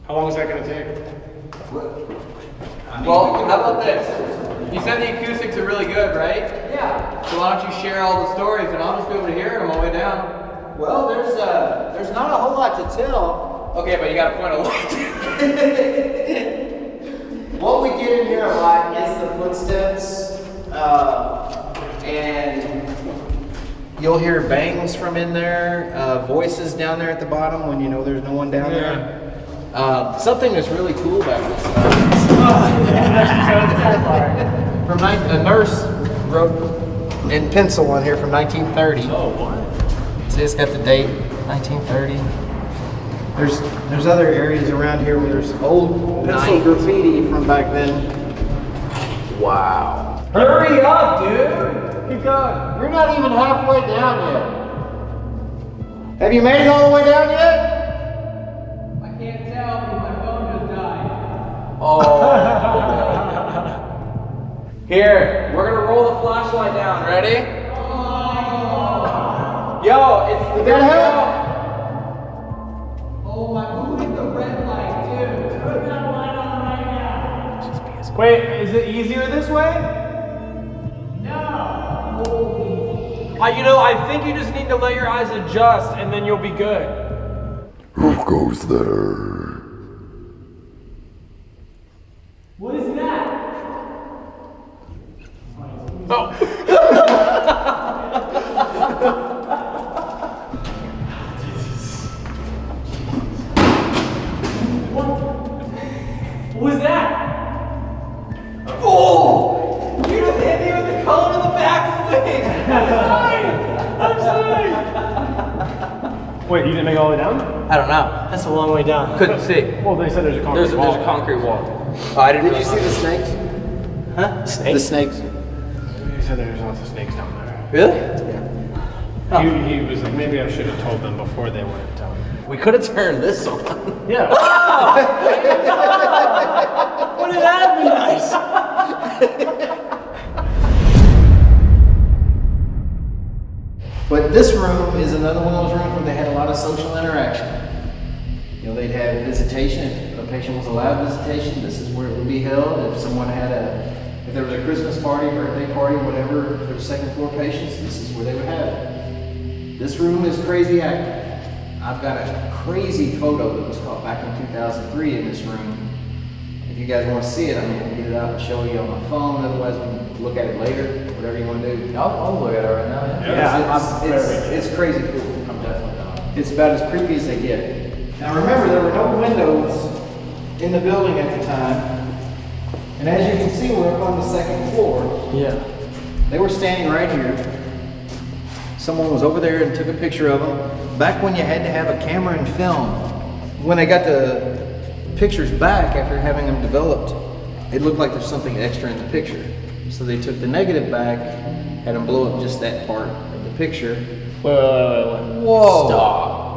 [SPEAKER 3] How long is that gonna take?
[SPEAKER 2] Well, how about this? You said the acoustics are really good, right?
[SPEAKER 5] Yeah.
[SPEAKER 2] So why don't you share all the stories and I'll just be able to hear them all the way down.
[SPEAKER 5] Well, there's not a whole lot to tell.
[SPEAKER 2] Okay, but you got a point of light.
[SPEAKER 5] What we get in here a lot is the footsteps, and you'll hear bangs from in there, voices down there at the bottom when you know there's no one down there. Something that's really cool about this stuff. A nurse wrote in pencil on here from 1930.
[SPEAKER 6] Oh, what?
[SPEAKER 5] See, it's got the date, 1930. There's other areas around here where there's old pencil graffiti from back then. Wow.
[SPEAKER 3] Hurry up, dude! Keep going.
[SPEAKER 5] You're not even halfway down yet. Have you made it all the way down yet?
[SPEAKER 2] I can't tell because my phone just died.
[SPEAKER 5] Oh.
[SPEAKER 2] Here, we're gonna roll the flashlight down. Ready? Yo, it's
[SPEAKER 5] Did that help?
[SPEAKER 2] Oh my, who hit the red light, dude? Turn that light on right now.
[SPEAKER 3] Wait, is it easier this way? You know, I think you just need to let your eyes adjust and then you'll be good.
[SPEAKER 9] Who goes there?
[SPEAKER 3] What is that? Oh. What was that?
[SPEAKER 2] Oh! You just hit me with the cone in the backswing!
[SPEAKER 3] I'm sorry! Wait, you didn't make it all the way down?
[SPEAKER 2] I don't know.
[SPEAKER 6] That's a long way down.
[SPEAKER 2] Couldn't see.
[SPEAKER 3] Well, they said there's a concrete
[SPEAKER 2] There's
[SPEAKER 3] wall.
[SPEAKER 2] a concrete wall. Oh, I didn't
[SPEAKER 5] Did you see the snakes?
[SPEAKER 6] Huh? Snake?
[SPEAKER 5] The snakes.
[SPEAKER 3] He said there's lots of snakes down there.
[SPEAKER 2] Really?
[SPEAKER 3] He was like, maybe I should have told them before they went down.
[SPEAKER 2] We could have turned this on.
[SPEAKER 3] Yeah.
[SPEAKER 6] Wouldn't that have been nice?
[SPEAKER 5] But this room is another one of those rooms where they had a lot of social interaction. You know, they'd have visitation. If a patient was allowed visitation, this is where it would be held. If someone had if there was a Christmas party, birthday party, whatever, if there were second floor patients, this is where they would have it. This room is crazy active. I've got a crazy photo that was caught back in 2003 in this room. If you guys want to see it, I'm going to get it out and show you on my phone. Otherwise, we can look at it later, whatever you want to do.
[SPEAKER 2] I'll look at it right now.
[SPEAKER 5] It's crazy cool.
[SPEAKER 3] I'm definitely not.
[SPEAKER 5] It's about as creepy as they get. Now remember, there were no windows in the building at the time. And as you can see, we're up on the second floor.
[SPEAKER 6] Yeah.
[SPEAKER 5] They were standing right here. Someone was over there and took a picture of them. Back when you had to have a camera and film. When they got the pictures back after having them developed, it looked like there's something extra in the picture. So they took the negative back, had them blow up just that part of the picture.
[SPEAKER 6] Wait.
[SPEAKER 2] Whoa!
[SPEAKER 6] Stop.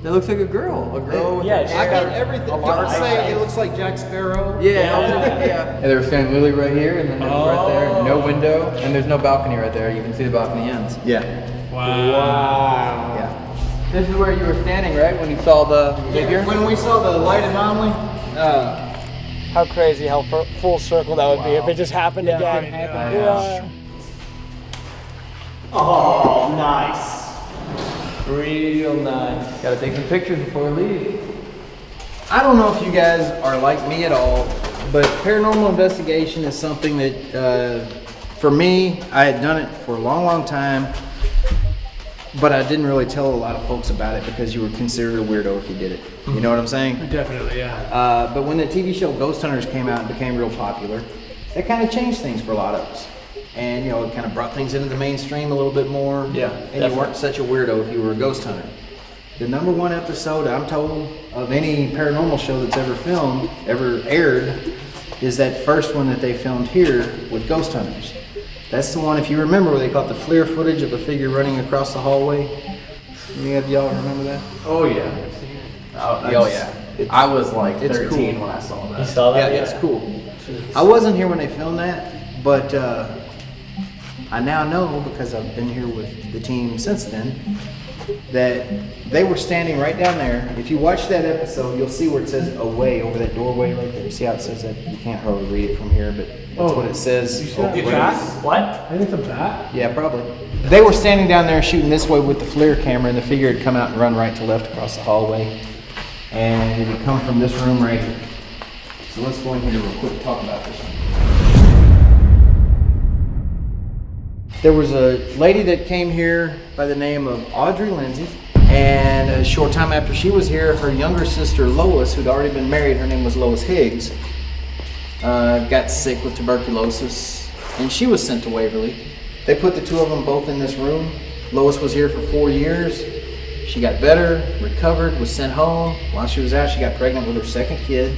[SPEAKER 2] That looks like a girl. A girl with
[SPEAKER 6] Yeah,
[SPEAKER 2] her
[SPEAKER 6] she's
[SPEAKER 5] I
[SPEAKER 2] hair.
[SPEAKER 5] got everything.
[SPEAKER 6] a lot
[SPEAKER 5] Don't
[SPEAKER 6] of
[SPEAKER 5] say
[SPEAKER 6] eyes.
[SPEAKER 5] it looks like Jack Sparrow.
[SPEAKER 2] Yeah. And they were standing literally right here, and then there was right there, no window, and there's no balcony right there. You can see the balcony ends.
[SPEAKER 5] Yeah.
[SPEAKER 3] Wow.
[SPEAKER 5] Yeah.
[SPEAKER 2] This is where you were standing, right, when you saw the figure?
[SPEAKER 5] When we saw the light anomaly,
[SPEAKER 3] How crazy, how full circle that would be if it just happened again. Yeah.
[SPEAKER 8] Oh, nice.
[SPEAKER 5] Real nice. Gotta take some pictures before we leave. I don't know if you guys are like me at all, but paranormal investigation is something that, for me, I had done it for a long, long time, but I didn't really tell a lot of folks about it because you were considered a weirdo if you did it. You know what I'm saying?
[SPEAKER 3] Definitely, yeah.
[SPEAKER 5] But when the TV show Ghost Hunters came out and became real popular, that kind of changed things for a lot of us. And, you know, it kind of brought things into the mainstream a little bit more.
[SPEAKER 3] Yeah,
[SPEAKER 5] And
[SPEAKER 3] definitely.
[SPEAKER 5] you weren't such a weirdo if you were a ghost hunter. The #1 episode, I'm told, of any paranormal show that's ever aired, is that first one that they filmed here with Ghost Hunters. That's the one, if you remember, where they caught the FLIR footage of a figure running across the hallway. Any of y'all remember that?
[SPEAKER 10] Oh yeah. Oh yeah. I was like 13 when I saw that.
[SPEAKER 3] You saw that?
[SPEAKER 5] Yeah, it's cool. I wasn't here when they filmed that, but I now know, because I've been here with the team since then, that they were standing right down there. If you watch that episode, you'll see where it says away over that doorway right there. You see how it says that? You can't hardly read it from here, but that's what it says.
[SPEAKER 3] What? I think it's a bat.
[SPEAKER 5] Yeah, probably. They were standing down there shooting this way with the FLIR camera, and the figure had come out and run right to left across the hallway. And it had come from this room right here. So let's go in here real quick and talk about this one. There was a lady that came here by the name of Audrey Lindsay, and a short time after she was here, her younger sister Lois, who'd already been married, her name was Lois Higgs, got sick with tuberculosis, and she was sent to Waverly. They put the two of them both in this room. Lois was here for 4 years. She got better, recovered, was sent home. While she was out, she got pregnant with her second kid,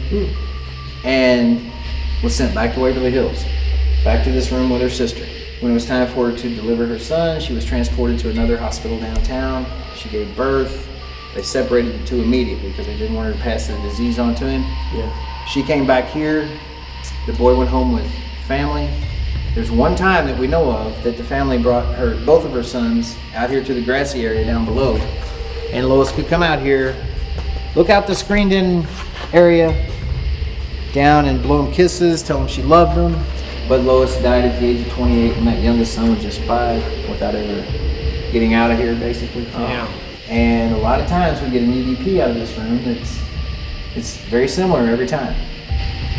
[SPEAKER 5] and was sent back to Waverly Hills, back to this room with her sister. When it was time for her to deliver her son, she was transported to another hospital downtown. She gave birth. They separated the two immediately because they didn't want her to pass the disease on to him.
[SPEAKER 3] Yeah.
[SPEAKER 5] She came back here. The boy went home with family. There's one time that we know of that the family brought both of her sons out here to the grassy area down below. And Lois could come out here, look out the screened-in area, down and blow them kisses, tell them she loved them. But Lois died at the age of 28, and that youngest son was just 5 without ever getting out of here, basically.
[SPEAKER 3] Yeah.
[SPEAKER 5] And a lot of times we get an EVP out of this room it's very similar every time.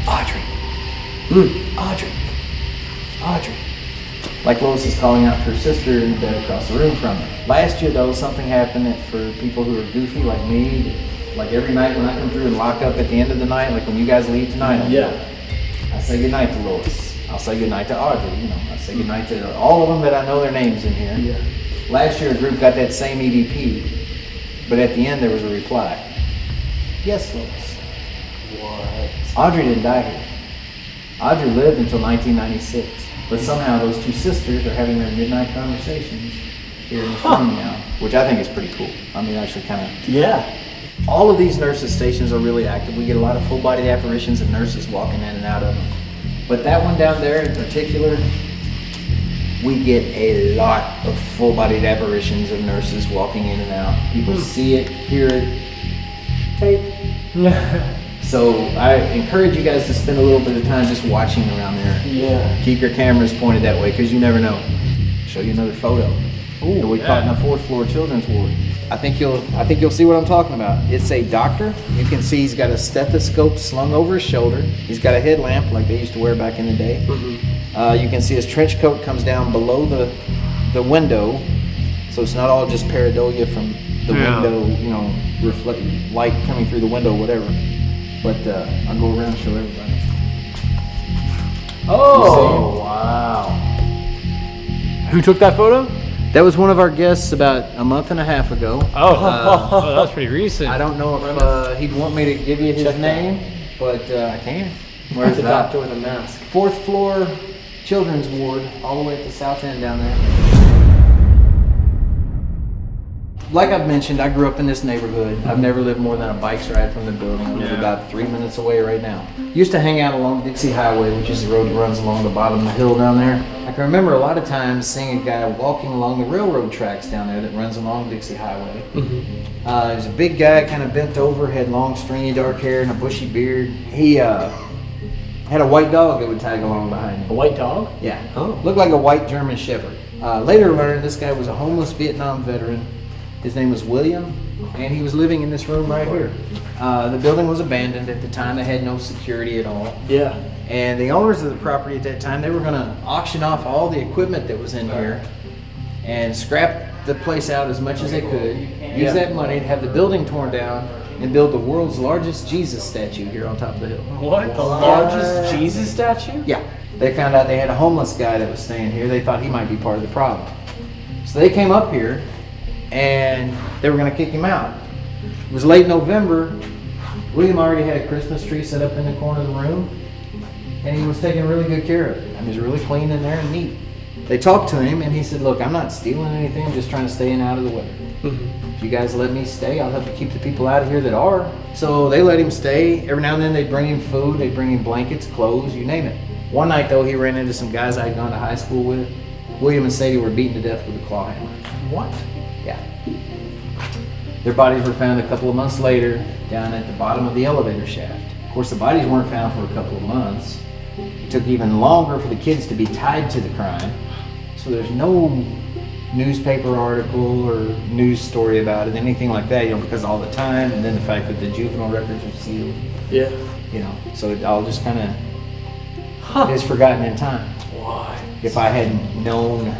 [SPEAKER 5] Audrey. Audrey. Audrey. Like Lois is calling out to her sister in the bed across the room from her. Last year, though, something happened that for people who are goofy like me, like every night when I come through and lock up at the end of the night, like when you guys leave tonight, I say goodnight to Lois. I'll say goodnight to Audrey, I say goodnight to all of them that I know their names in here.
[SPEAKER 3] Yeah.
[SPEAKER 5] Last year a group got that same EVP, but at the end there was a reply. Yes, Lois.
[SPEAKER 3] What?
[SPEAKER 5] Audrey didn't die here. Audrey lived until 1996, but somehow those two sisters are having their midnight conversations here in this room now, which I think is pretty cool. I mean, actually kind of.
[SPEAKER 3] Yeah.
[SPEAKER 5] All of these nurses' stations are really active. We get a lot of full-body apparitions of nurses walking in and out of them. But that one down there in particular, we get a lot of full-bodied apparitions of nurses walking in and out. People see it, hear it, tape. So I encourage you guys to spend a little bit of time just watching around there.
[SPEAKER 3] Yeah.
[SPEAKER 5] Keep your cameras pointed that way because you never know. Show you another photo that we caught in a 4th floor children's ward. I think you'll see what I'm talking about. It's a doctor. You can see he's got a stethoscope slung over his shoulder. He's got a headlamp like they used to wear back in the day. You can see his trench coat comes down below the window, so it's not all just pareidolia from the window, reflect light coming through the window, whatever. But I'll go around and show everybody.
[SPEAKER 3] Oh, wow. Who took that photo?
[SPEAKER 5] That was one of our guests about a month and a half ago.
[SPEAKER 3] Oh, that was pretty recent.
[SPEAKER 5] I don't know if he'd want me to give you his name, but I can.
[SPEAKER 3] Where's the doctor with a mask?
[SPEAKER 5] 4th floor children's ward, all the way at the south end down there. Like I've mentioned, I grew up in this neighborhood. I've never lived more than a bike's ride from the building. I live about 3 minutes away right now. Used to hang out along Dixie Highway, which is the road that runs along the bottom of the hill down there. I can remember a lot of times seeing a guy walking along the railroad tracks down there that runs along Dixie Highway. He was a big guy, kind of bent over, had long, stringy, dark hair and a bushy beard. He Had a white dog that would tag along behind him.
[SPEAKER 3] A white dog?
[SPEAKER 5] Yeah.
[SPEAKER 3] Oh.
[SPEAKER 5] Looked like a white German Shepherd. Later learned this guy was a homeless Vietnam veteran. His name was William, and he was living in this room right here. The building was abandoned at the time. They had no security at all.
[SPEAKER 3] Yeah.
[SPEAKER 5] And the owners of the property at that time, they were going to auction off all the equipment that was in here and scrap the place out as much as they could. Use that money to have the building torn down and build the world's largest Jesus statue here on top of the hill.
[SPEAKER 3] What? The largest Jesus statue?
[SPEAKER 5] Yeah. They found out they had a homeless guy that was staying here. They thought he might be part of the problem. So they came up here and they were going to kick him out. It was late November. William already had a Christmas tree set up in the corner of the room, and he was taking really good care of it. I mean, it was really clean in there and neat. They talked to him, and he said, look, I'm not stealing anything. I'm just trying to stay in out of the weather. If you guys let me stay, I'll help you keep the people out of here that are. So they let him stay. Every now and then they'd bring him food. They'd bring him blankets, clothes, you name it. One night, though, he ran into some guys I'd gone to high school with. William and Sadie were beaten to death with a claw hammer.
[SPEAKER 3] What?
[SPEAKER 5] Yeah. Their bodies were found a couple of months later down at the bottom of the elevator shaft. Of course, the bodies weren't found for a couple of months. It took even longer for the kids to be tied to the crime. So there's no newspaper article or news story about it, anything like that, because all the time, and then the fact that the juvenile records are sealed.
[SPEAKER 3] Yeah.
[SPEAKER 5] So it all just kind of is forgotten in time.
[SPEAKER 3] Why?
[SPEAKER 5] If I hadn't known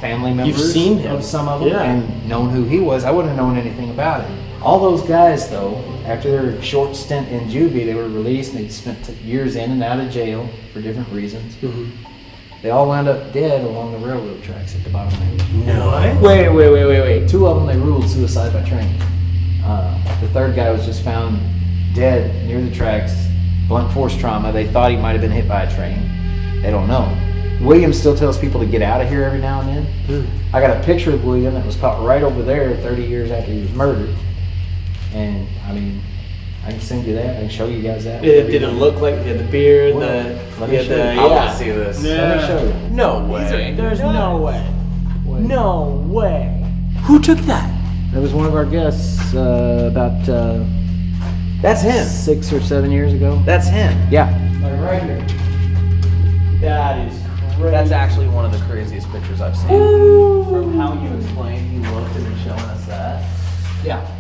[SPEAKER 5] family members
[SPEAKER 3] seen him.
[SPEAKER 5] of some of them
[SPEAKER 3] Yeah.
[SPEAKER 5] and known who he was, I wouldn't have known anything about it. All those guys, though, after their short stint in juvie, they were released and they spent years in and out of jail for different reasons. They all wound up dead along the railroad tracks at the bottom of the hill.
[SPEAKER 3] No.
[SPEAKER 5] Wait. Two of them, they ruled suicide by train. The third guy was just found dead near the tracks, blunt force trauma. They thought he might have been hit by a train. They don't know. William still tells people to get out of here every now and then. I got a picture of William that was caught right over there 30 years after he was murdered. And I mean, I can send you that. I can show you guys that.
[SPEAKER 3] Did it look like he had the beard?
[SPEAKER 5] Let me show you.
[SPEAKER 10] I want to see this.
[SPEAKER 5] Let me show you.
[SPEAKER 10] No way.
[SPEAKER 3] There's no way. No way. Who took that?
[SPEAKER 5] That was one of our guests about
[SPEAKER 10] That's him.
[SPEAKER 5] 6 or 7 years ago.
[SPEAKER 10] That's him.
[SPEAKER 5] Yeah. Like right here.
[SPEAKER 3] That is crazy.
[SPEAKER 10] That's actually one of the craziest pictures I've seen. From how you explained he looked and then showing us that.
[SPEAKER 5] Yeah.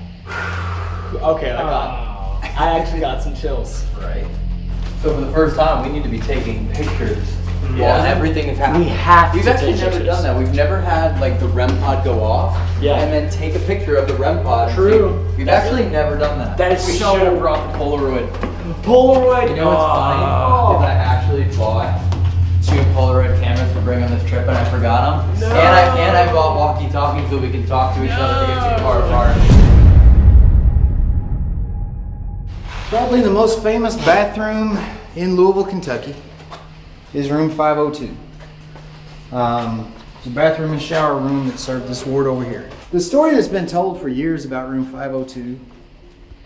[SPEAKER 3] Okay, I actually got some chills.
[SPEAKER 10] Right.
[SPEAKER 2] So for the first time, we need to be taking pictures while everything is happening.
[SPEAKER 3] We have
[SPEAKER 2] We've
[SPEAKER 3] to
[SPEAKER 2] actually
[SPEAKER 3] take
[SPEAKER 2] never
[SPEAKER 3] pictures.
[SPEAKER 2] done that. We've never had like the REM pod go off and then take a picture of the REM pod.
[SPEAKER 3] True.
[SPEAKER 2] We've actually never done that.
[SPEAKER 3] That is
[SPEAKER 2] we
[SPEAKER 3] so-
[SPEAKER 2] should have brought the Polaroid.
[SPEAKER 3] Polaroid.
[SPEAKER 2] You know what's funny? Is I actually bought 2 Polaroid cameras to bring on this trip and I forgot them.
[SPEAKER 3] No.
[SPEAKER 2] And I bought walkie-talkies so we can talk to each other to get too far apart.
[SPEAKER 5] Probably the most famous bathroom in Louisville, Kentucky is room 502. It's a bathroom and shower room that served this ward over here. The story that's been told for years about room 502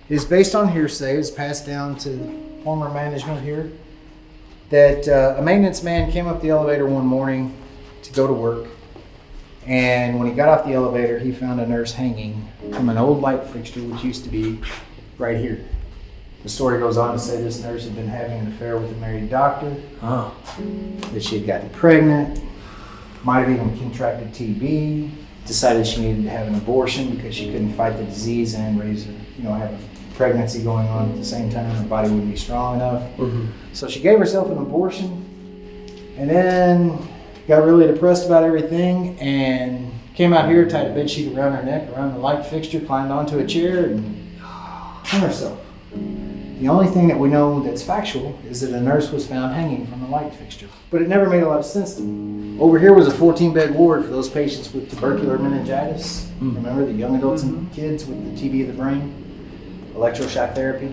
[SPEAKER 5] is based on hearsay. It's passed down to former management here that a maintenance man came up the elevator one morning to go to work, and when he got off the elevator he found a nurse hanging from an old light fixture which used to be right here. The story goes on to say this nurse had been having an affair with a married doctor, that she had gotten pregnant, might have even contracted TB, decided she needed to have an abortion because she couldn't fight the disease and raise a, have a pregnancy going on at the same time. Her body wouldn't be strong enough. So she gave herself an abortion and then got really depressed about everything and came out here, tied a bed sheet around her neck, around the light fixture, climbed onto a chair and hung herself. The only thing that we know that's factual is that a nurse was found hanging from the light fixture. But it never made a lot of sense to me. Over here was a 14-bed ward for those patients with tubercular meningitis. Remember, the young adults and kids with the TB of the brain? Electroshock therapy.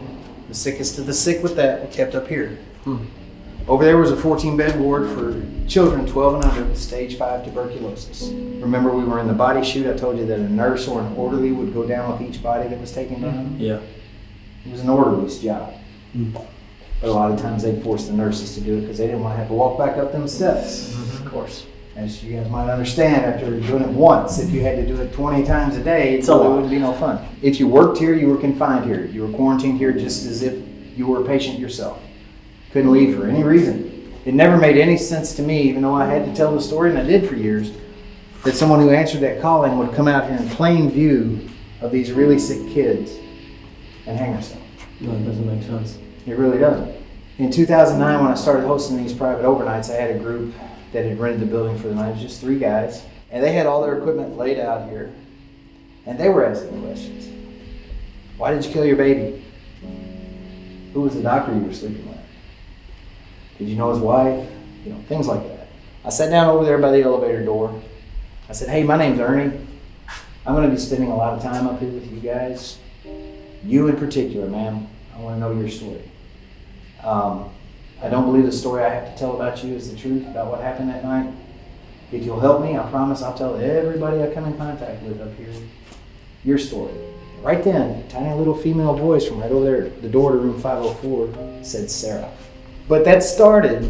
[SPEAKER 5] The sickest of the sick with that were kept up here. Over there was a 14-bed ward for children 12 and under with stage 5 tuberculosis. Remember, we were in the body chute. I told you that a nurse or an orderly would go down with each body that was taken down.
[SPEAKER 3] Yeah.
[SPEAKER 5] It was an orderly's job. But a lot of times they'd force the nurses to do it because they didn't want to have to walk back up them steps.
[SPEAKER 3] Of course.
[SPEAKER 5] As you guys might understand, after doing it once, if you had to do it 20 times a day, it
[SPEAKER 3] lot.
[SPEAKER 5] wouldn't be no fun. If you worked here, you were confined here. You were quarantined here just as if you were a patient yourself. Couldn't leave for any reason. It never made any sense to me, even though I had to tell the story, and I did for years, that someone who answered that calling would come out here in plain view of these really sick kids and hang herself.
[SPEAKER 10] No, it doesn't make sense.
[SPEAKER 5] It really doesn't. In 2009, when I started hosting these private overnights, I had a group that had rented the building for the night. It was just 3 guys. And they had all their equipment laid out here. And they were asking questions. Why did you kill your baby? Who was the doctor you were sleeping with? Did you know his wife? You know, things like that. I sat down over there by the elevator door. I said, hey, my name's Ernie. I'm going to be spending a lot of time up here with you guys. You in particular, ma'am. I want to know your story. I don't believe the story I have to tell about you is the truth about what happened that night. If you'll help me, I promise I'll tell everybody I come in contact with up here your story. Right then, a tiny little female voice from right over there, the door to room 504, said Sarah. But that started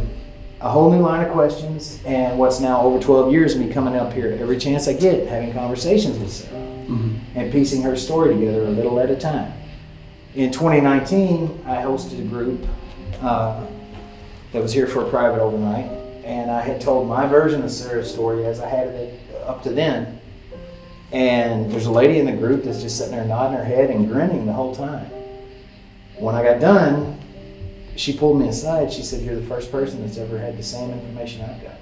[SPEAKER 5] a whole new line of questions, and what's now over 12 years of me coming up here every chance I get, having conversations with Sarah, and piecing her story together a little at a time. In 2019, I hosted a group that was here for a private overnight, and I had told my version of Sarah's story as I had it up to then. And there's a lady in the group that's just sitting there nodding her head and grinning the whole time. When I got done, she pulled me aside. She said, you're the first person that's ever had the same information I've got.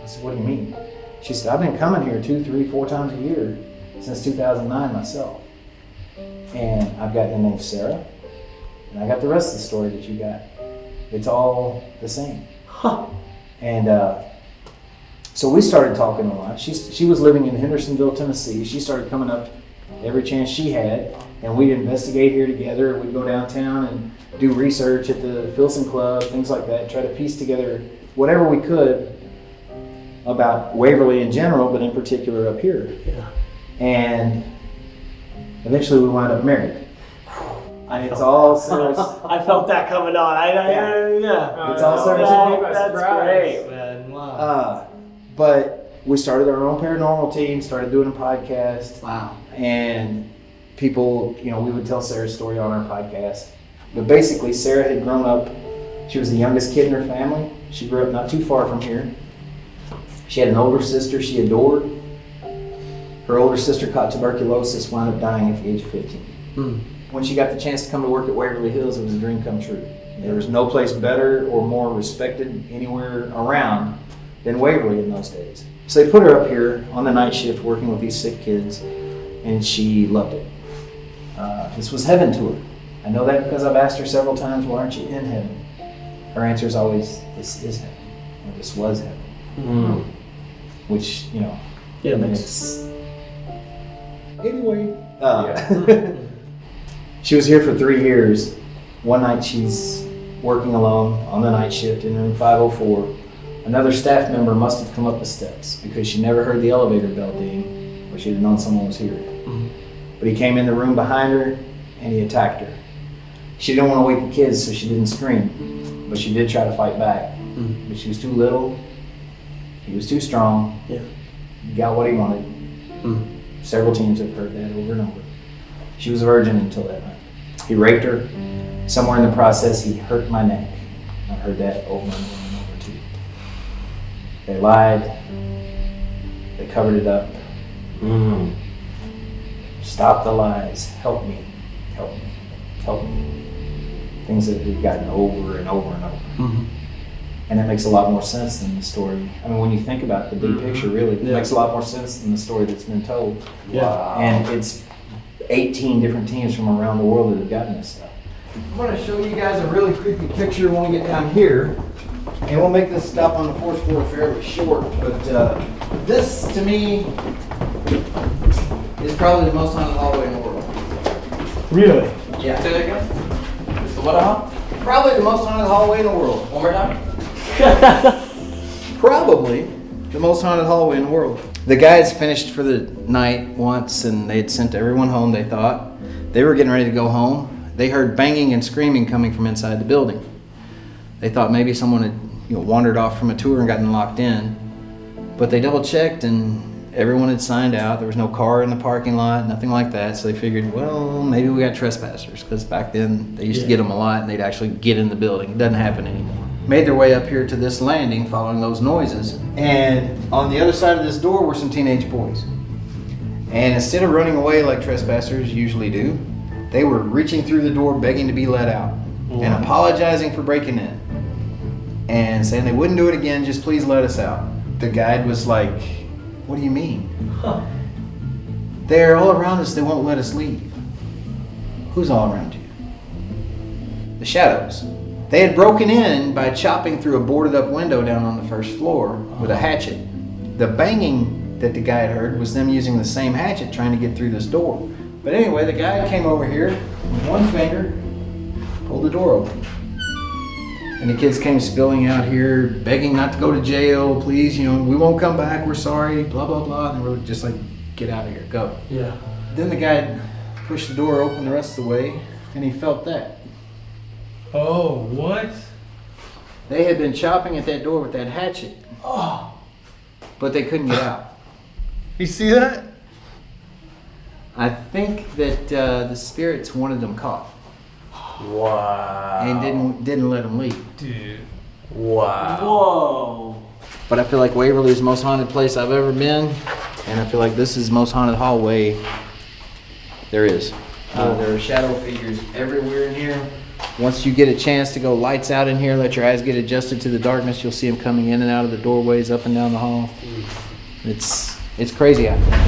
[SPEAKER 5] I said, what do you mean? She said, I've been coming here 2, 3, 4 times a year since 2009 myself. And I've got the name Sarah, and I got the rest of the story that you got. It's all the same.
[SPEAKER 6] Huh.
[SPEAKER 5] And so we started talking a lot. She was living in Hendersonville, Tennessee. She started coming up every chance she had, and we'd investigate here together. We'd go downtown and do research at the Filson Club, things like that, try to piece together whatever we could about Waverly in general, but in particular up here.
[SPEAKER 6] Yeah.
[SPEAKER 5] And eventually we wound up married. It's all Sarah's.
[SPEAKER 6] I felt that coming on. Yeah.
[SPEAKER 5] It's all Sarah's.
[SPEAKER 6] That's great, man. Wow.
[SPEAKER 5] But we started our own paranormal team, started doing a podcast.
[SPEAKER 6] Wow.
[SPEAKER 5] And people, we would tell Sarah's story on our podcast. But basically, Sarah had grown up, she was the youngest kid in her family. She grew up not too far from here. She had an older sister she adored. Her older sister caught tuberculosis, wound up dying at the age of 15. When she got the chance to come to work at Waverly Hills, it was a dream come true. There was no place better or more respected anywhere around than Waverly in those days. So they put her up here on the night shift working with these sick kids, and she loved it. This was heaven to her. I know that because I've asked her several times, why aren't you in heaven? Her answer is always, this is heaven, or this was heaven. Which,
[SPEAKER 6] Yeah, makes
[SPEAKER 5] Anyway. She was here for 3 years. One night she's working alone on the night shift in room 504. Another staff member must have come up the steps because she never heard the elevator bell ding, or she'd have known someone was here. But he came in the room behind her and he attacked her. She didn't want to wake the kids, so she didn't scream, but she did try to fight back. But she was too little, he was too strong.
[SPEAKER 6] Yeah.
[SPEAKER 5] He got what he wanted. Several teams have heard that over and over. She was a virgin until that night. He raped her. Somewhere in the process, he hurt my neck. I've heard that over and over and over too. They lied. They covered it up. Stop the lies. Help me. Help me. Help me. Things that we've gotten over and over and over. And it makes a lot more sense than the story. I mean, when you think about the big picture, really, it makes a lot more sense than the story that's been told.
[SPEAKER 6] Yeah.
[SPEAKER 5] And it's 18 different teams from around the world that have gotten this stuff. I'm going to show you guys a really creepy picture when we get down here. And we'll make this stop on the 4th floor fairly short. But this, to me, is probably the most haunted hallway in the world.
[SPEAKER 6] Really?
[SPEAKER 2] Yeah. Say that again? It's the what?
[SPEAKER 5] Probably the most haunted hallway in the world.
[SPEAKER 2] One more time?
[SPEAKER 5] Probably the most haunted hallway in the world. The guys finished for the night once, and they'd sent everyone home, they thought. They were getting ready to go home. They heard banging and screaming coming from inside the building. They thought maybe someone had wandered off from a tour and gotten locked in. But they double checked, and everyone had signed out. There was no car in the parking lot, nothing like that. So they figured, well, maybe we got trespassers, because back then they used to get them a lot, and they'd actually get in the building. It doesn't happen anymore. made their way up here to this landing following those noises. And on the other side of this door were some teenage boys. And instead of running away like trespassers usually do, they were reaching through the door begging to be let out and apologizing for breaking in and saying they wouldn't do it again, just please let us out. The guide was like, what do you mean? They're all around us, they won't let us leave. Who's all around you? The shadows. They had broken in by chopping through a boarded up window down on the first floor with a hatchet. The banging that the guy had heard was them using the same hatchet trying to get through this door. But anyway, the guy came over here with one finger, pulled the door open. And the kids came spilling out here, begging not to go to jail, please, we won't come back, we're sorry, blah, blah, blah. And they were just like, get out of here, go.
[SPEAKER 3] Yeah.
[SPEAKER 5] Then the guy pushed the door open the rest of the way, and he felt that.
[SPEAKER 3] Oh, what?
[SPEAKER 5] They had been chopping at that door with that hatchet. Oh. But they couldn't get out.
[SPEAKER 3] You see that?
[SPEAKER 5] I think that the spirits wanted them caught.
[SPEAKER 3] Wow.
[SPEAKER 5] And didn't let them leave.
[SPEAKER 3] Dude. Wow.
[SPEAKER 6] Whoa.
[SPEAKER 5] But I feel like Waverly is the most haunted place I've ever been, and I feel like this is the most haunted hallway there is. There are shadow figures everywhere in here. Once you get a chance to go lights out in here, let your eyes get adjusted to the darkness, you'll see them coming in and out of the doorways, up and down the hall. It's crazy out there.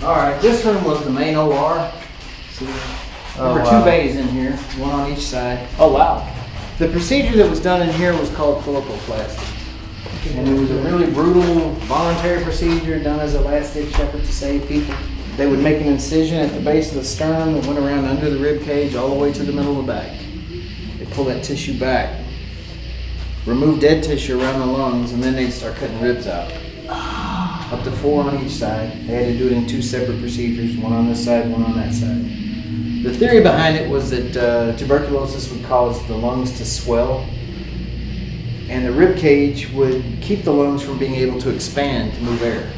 [SPEAKER 5] All right, this room was the main OR. See, there were two bays in here, one on each side.
[SPEAKER 6] Oh, wow.
[SPEAKER 5] The procedure that was done in here was called philippoplasty. And it was a really brutal, voluntary procedure done as a last-ditch effort to save people. They would make an incision at the base of the sternum that went around under the rib cage all the way to the middle of the back. They'd pull that tissue back, remove dead tissue around the lungs, and then they'd start cutting ribs out. Up to 4 on each side. They had to do it in 2 separate procedures, one on this side, one on that side. The theory behind it was that tuberculosis would cause the lungs to swell, and the rib cage would keep the lungs from being able to expand to move air.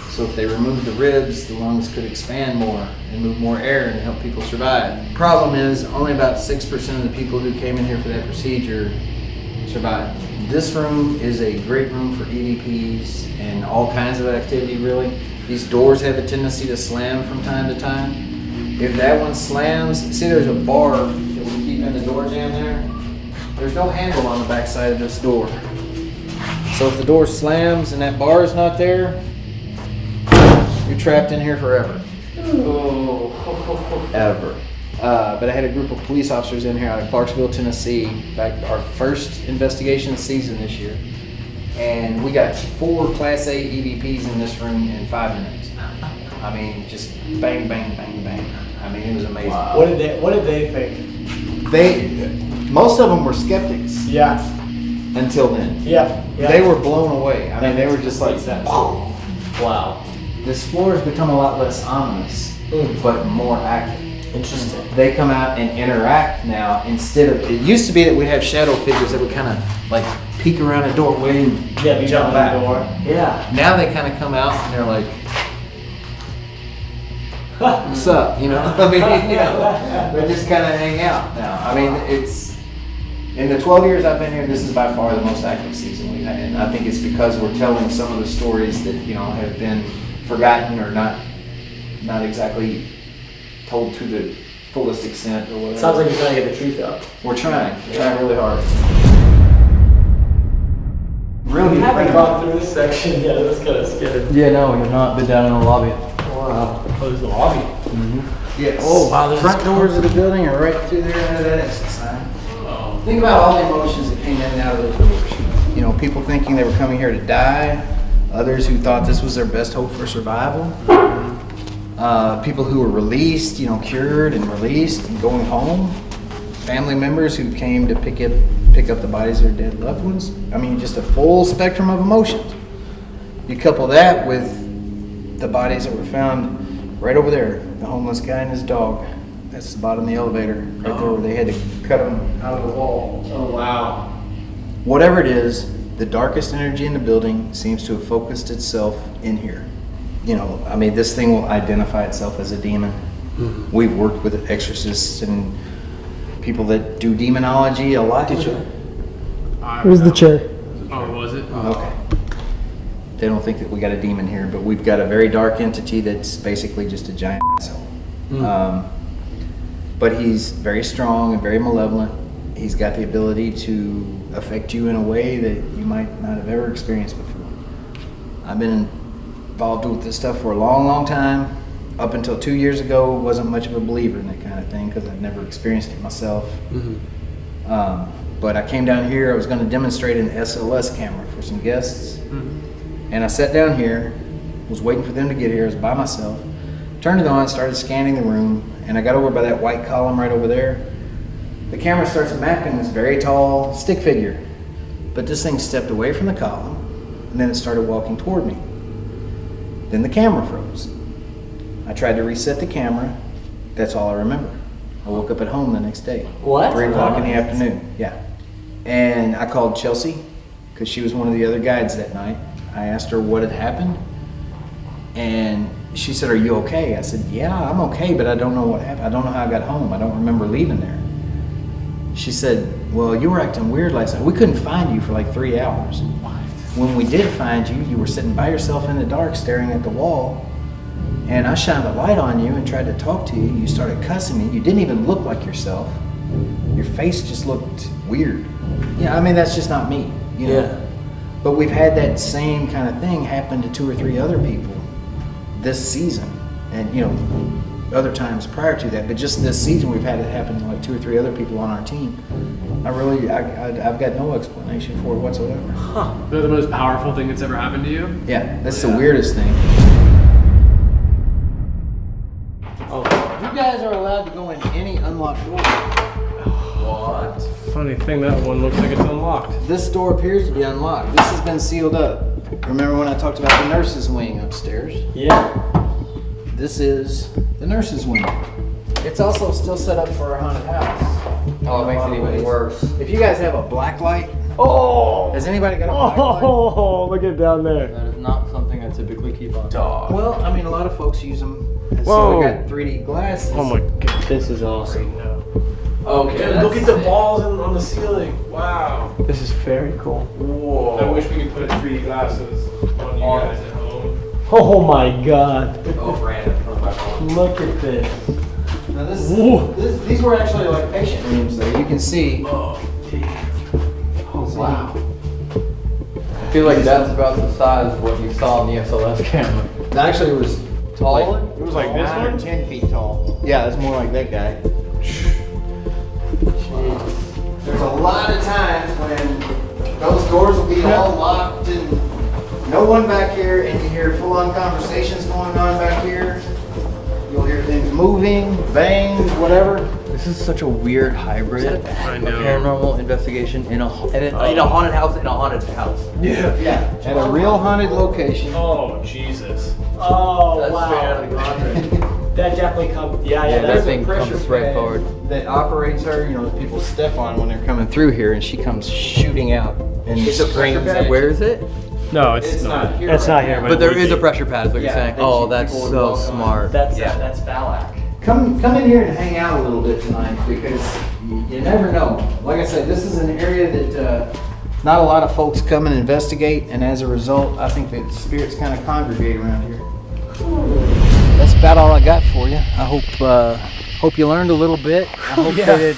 [SPEAKER 5] So if they removed the ribs, the lungs could expand more and move more air and help people survive. Problem is, only about 6% of the people who came in here for that procedure survived. This room is a great room for EVPs and all kinds of activity, really. These doors have a tendency to slam from time to time. If that one slams, see there's a bar that we keep in the door jamb there? There's no handle on the back side of this door. So if the door slams and that bar is not there, you're trapped in here forever. Ever. But I had a group of police officers in here out of Clarksville, Tennessee, back our first investigation season this year. And we got 4 Class A EVPs in this room in 5 minutes. I mean, just bang, bang, bang, bang. I mean, it was amazing.
[SPEAKER 6] Wow. What did they think?
[SPEAKER 5] Most of them were skeptics.
[SPEAKER 6] Yeah.
[SPEAKER 5] Until then.
[SPEAKER 6] Yeah.
[SPEAKER 5] They were blown away. I mean, they were just like,
[SPEAKER 6] wow.
[SPEAKER 5] This floor has become a lot less ominous, but more active.
[SPEAKER 6] Interesting.
[SPEAKER 5] They come out and interact now instead of, it used to be that we'd have shadow figures that would kind of like peek around a doorway and
[SPEAKER 6] be
[SPEAKER 5] jump back.
[SPEAKER 6] The door. Yeah.
[SPEAKER 5] Now they kind of come out and they're like, what's up? I mean, they just kind of hang out now. I mean, it's, in the 12 years I've been here, this is by far the most active season we've had. And I think it's because we're telling some of the stories that, have been forgotten or not exactly told to the fullest extent or whatever.
[SPEAKER 6] Sounds like you're trying to get the truth out.
[SPEAKER 5] We're trying really hard.
[SPEAKER 6] We haven't gone through this section yet. That's kind of scary.
[SPEAKER 2] Yeah, no, you've not been down in the lobby.
[SPEAKER 6] Wow. Oh, there's the lobby.
[SPEAKER 5] Mm-hmm. Yes.
[SPEAKER 6] Oh, wow.
[SPEAKER 5] The front doors of the building are right through there under that exit sign. Think about all the emotions that came in and out of those doors. People thinking they were coming here to die. Others who thought this was their best hope for survival. People who were released, cured and released and going home. Family members who came to pick up the bodies of their dead loved ones. I mean, just a full spectrum of emotions. You couple that with the bodies that were found right over there, the homeless guy and his dog. That's the bottom of the elevator, right there where they had to cut them out of the wall.
[SPEAKER 6] Oh, wow.
[SPEAKER 5] Whatever it is, the darkest energy in the building seems to have focused itself in here. This thing will identify itself as a demon. Mm-hmm. We've worked with exorcists and people that do demonology a lot. Did you?
[SPEAKER 3] Where's the chair?
[SPEAKER 8] Oh, was it?
[SPEAKER 5] Okay. They don't think that we got a demon here, but we've got a very dark entity that's basically just a giant asshole. But he's very strong and very malevolent. He's got the ability to affect you in a way that you might not have ever experienced before. I've been involved with this stuff for a long, long time. Up until 2 years ago, wasn't much of a believer in that kind of thing because I'd never experienced it myself. But I came down here, I was going to demonstrate an SLS camera for some guests. And I sat down here, was waiting for them to get here, I was by myself, turned it on, started scanning the room, and I got over by that white column right over there. The camera starts mapping this very tall stick figure. But this thing stepped away from the column, and then it started walking toward me. Then the camera froze. I tried to reset the camera. That's all I remember. I woke up at home the next day.
[SPEAKER 6] What?
[SPEAKER 5] 3 o'clock in the afternoon, yeah. And I called Chelsea, because she was one of the other guides that night. I asked her what had happened, and she said, "Are you okay?" I said, "Yeah, I'm okay, but I don't know what happened. I don't know how I got home. I don't remember leaving there." She said, "Well, you were acting weird last night. We couldn't find you for like 3 hours. When we did find you, you were sitting by yourself in the dark staring at the wall, and I shined a light on you and tried to talk to you. You started cussing me. You didn't even look like yourself. Your face just looked weird." Yeah, I mean, that's just not me, you know?
[SPEAKER 6] Yeah.
[SPEAKER 5] But we've had that same kind of thing happen to 2 or 3 other people this season, and you know, other times prior to that. But just this season, we've had it happen to like 2 or 3 other people on our team. I've got no explanation for it whatsoever.
[SPEAKER 8] Huh. They're the most powerful thing that's ever happened to you?
[SPEAKER 5] Yeah, that's the weirdest thing. Oh, you guys are allowed to go in any unlocked door.
[SPEAKER 10] What?
[SPEAKER 3] Funny thing, that one looks like it's unlocked.
[SPEAKER 5] This door appears to be unlocked. This has been sealed up. Remember when I talked about the nurse's wing upstairs?
[SPEAKER 6] Yeah.
[SPEAKER 5] This is the nurse's wing. It's also still set up for a haunted house.
[SPEAKER 2] Oh, it makes it even worse.
[SPEAKER 5] If you guys have a black light,
[SPEAKER 3] Oh!
[SPEAKER 5] has anybody got a black light?
[SPEAKER 3] Oh, look at down there.
[SPEAKER 2] That is not something I typically keep on.
[SPEAKER 5] Well, I mean, a lot of folks use them. So
[SPEAKER 3] Whoa.
[SPEAKER 5] we got 3D glasses.
[SPEAKER 3] Oh my god.
[SPEAKER 6] This is awesome.
[SPEAKER 10] Okay,
[SPEAKER 8] Look at the balls on the ceiling. Wow.
[SPEAKER 6] This is very cool.
[SPEAKER 8] Whoa. I wish we could put 3D glasses on you guys at home.
[SPEAKER 6] Oh my god.
[SPEAKER 10] Oh, Brandon, from my phone.
[SPEAKER 6] Look at this.
[SPEAKER 5] Now these were actually like patient rooms though. You can see.
[SPEAKER 10] Oh,
[SPEAKER 6] Oh wow.
[SPEAKER 2] I feel like that's about the size of what you saw on the SLS camera.
[SPEAKER 5] That actually was
[SPEAKER 2] Taller?
[SPEAKER 5] It was
[SPEAKER 3] Like this
[SPEAKER 5] 9 or
[SPEAKER 3] one?
[SPEAKER 5] 10 feet tall. Yeah, it's more like that guy. There's a lot of times when those doors will be all locked and no one back here, and you hear full-on conversations going on back here. You'll hear things moving, bangs, whatever.
[SPEAKER 2] This is such a weird hybrid of paranormal investigation in a haunted house in a haunted house.
[SPEAKER 8] Yeah.
[SPEAKER 5] Yeah, at a real haunted location.
[SPEAKER 8] Oh, Jesus.
[SPEAKER 6] Oh
[SPEAKER 2] That's straight out
[SPEAKER 6] wow.
[SPEAKER 2] of the Conjuring.
[SPEAKER 6] That definitely comes. Yeah,
[SPEAKER 2] Yeah,
[SPEAKER 6] that's
[SPEAKER 2] that thing comes right forward.
[SPEAKER 5] That operates her, you know, that people step on when they're coming through here, and she comes shooting out and screams.
[SPEAKER 2] Where is it?
[SPEAKER 3] No, it's,
[SPEAKER 5] It's not here.
[SPEAKER 6] It's not here,
[SPEAKER 2] But there is a pressure pad, is what you're
[SPEAKER 5] Yeah,
[SPEAKER 2] saying.
[SPEAKER 5] that
[SPEAKER 2] Oh,
[SPEAKER 5] you-
[SPEAKER 2] that's
[SPEAKER 5] people would
[SPEAKER 2] so
[SPEAKER 5] walk on.
[SPEAKER 2] smart.
[SPEAKER 6] That's Valak.
[SPEAKER 5] Come in here and hang out a little bit tonight because you never know. Like I said, this is an area that not a lot of folks come and investigate, and as a result, I think that spirits kind of congregate around here. That's about all I got for you. I hope you learned a little bit. I hope that it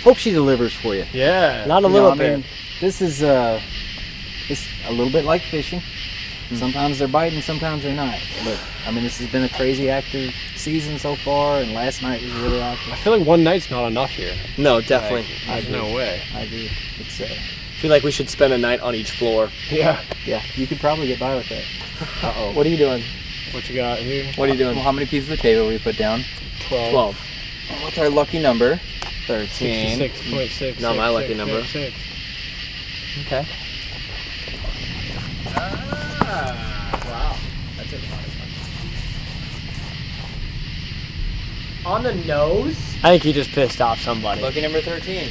[SPEAKER 5] hope she delivers for you.
[SPEAKER 3] Yeah.
[SPEAKER 6] Not a
[SPEAKER 5] You know,
[SPEAKER 6] little
[SPEAKER 5] I
[SPEAKER 6] bit.
[SPEAKER 5] mean, this is it's a little bit like fishing. Sometimes they're biting, sometimes they're not. But I mean, this has been a crazy active season so far, and last night was really active.
[SPEAKER 3] I feel like one night's not enough here.
[SPEAKER 6] No, definitely.
[SPEAKER 3] There's no way.
[SPEAKER 5] I agree. It's
[SPEAKER 6] I feel like we should spend a night on each floor.
[SPEAKER 3] Yeah.
[SPEAKER 5] yeah, you could probably get by with that.
[SPEAKER 6] What are you doing?
[SPEAKER 3] What you got here?
[SPEAKER 6] What are you doing?
[SPEAKER 2] Well, how many pieces of table we put down?
[SPEAKER 6] 12.
[SPEAKER 2] What's our lucky number? 13.
[SPEAKER 3] 66.6.
[SPEAKER 6] Not my lucky number.
[SPEAKER 2] Okay.
[SPEAKER 6] Wow. That's on the nose? I think he just pissed off somebody.
[SPEAKER 2] Lucky number 13.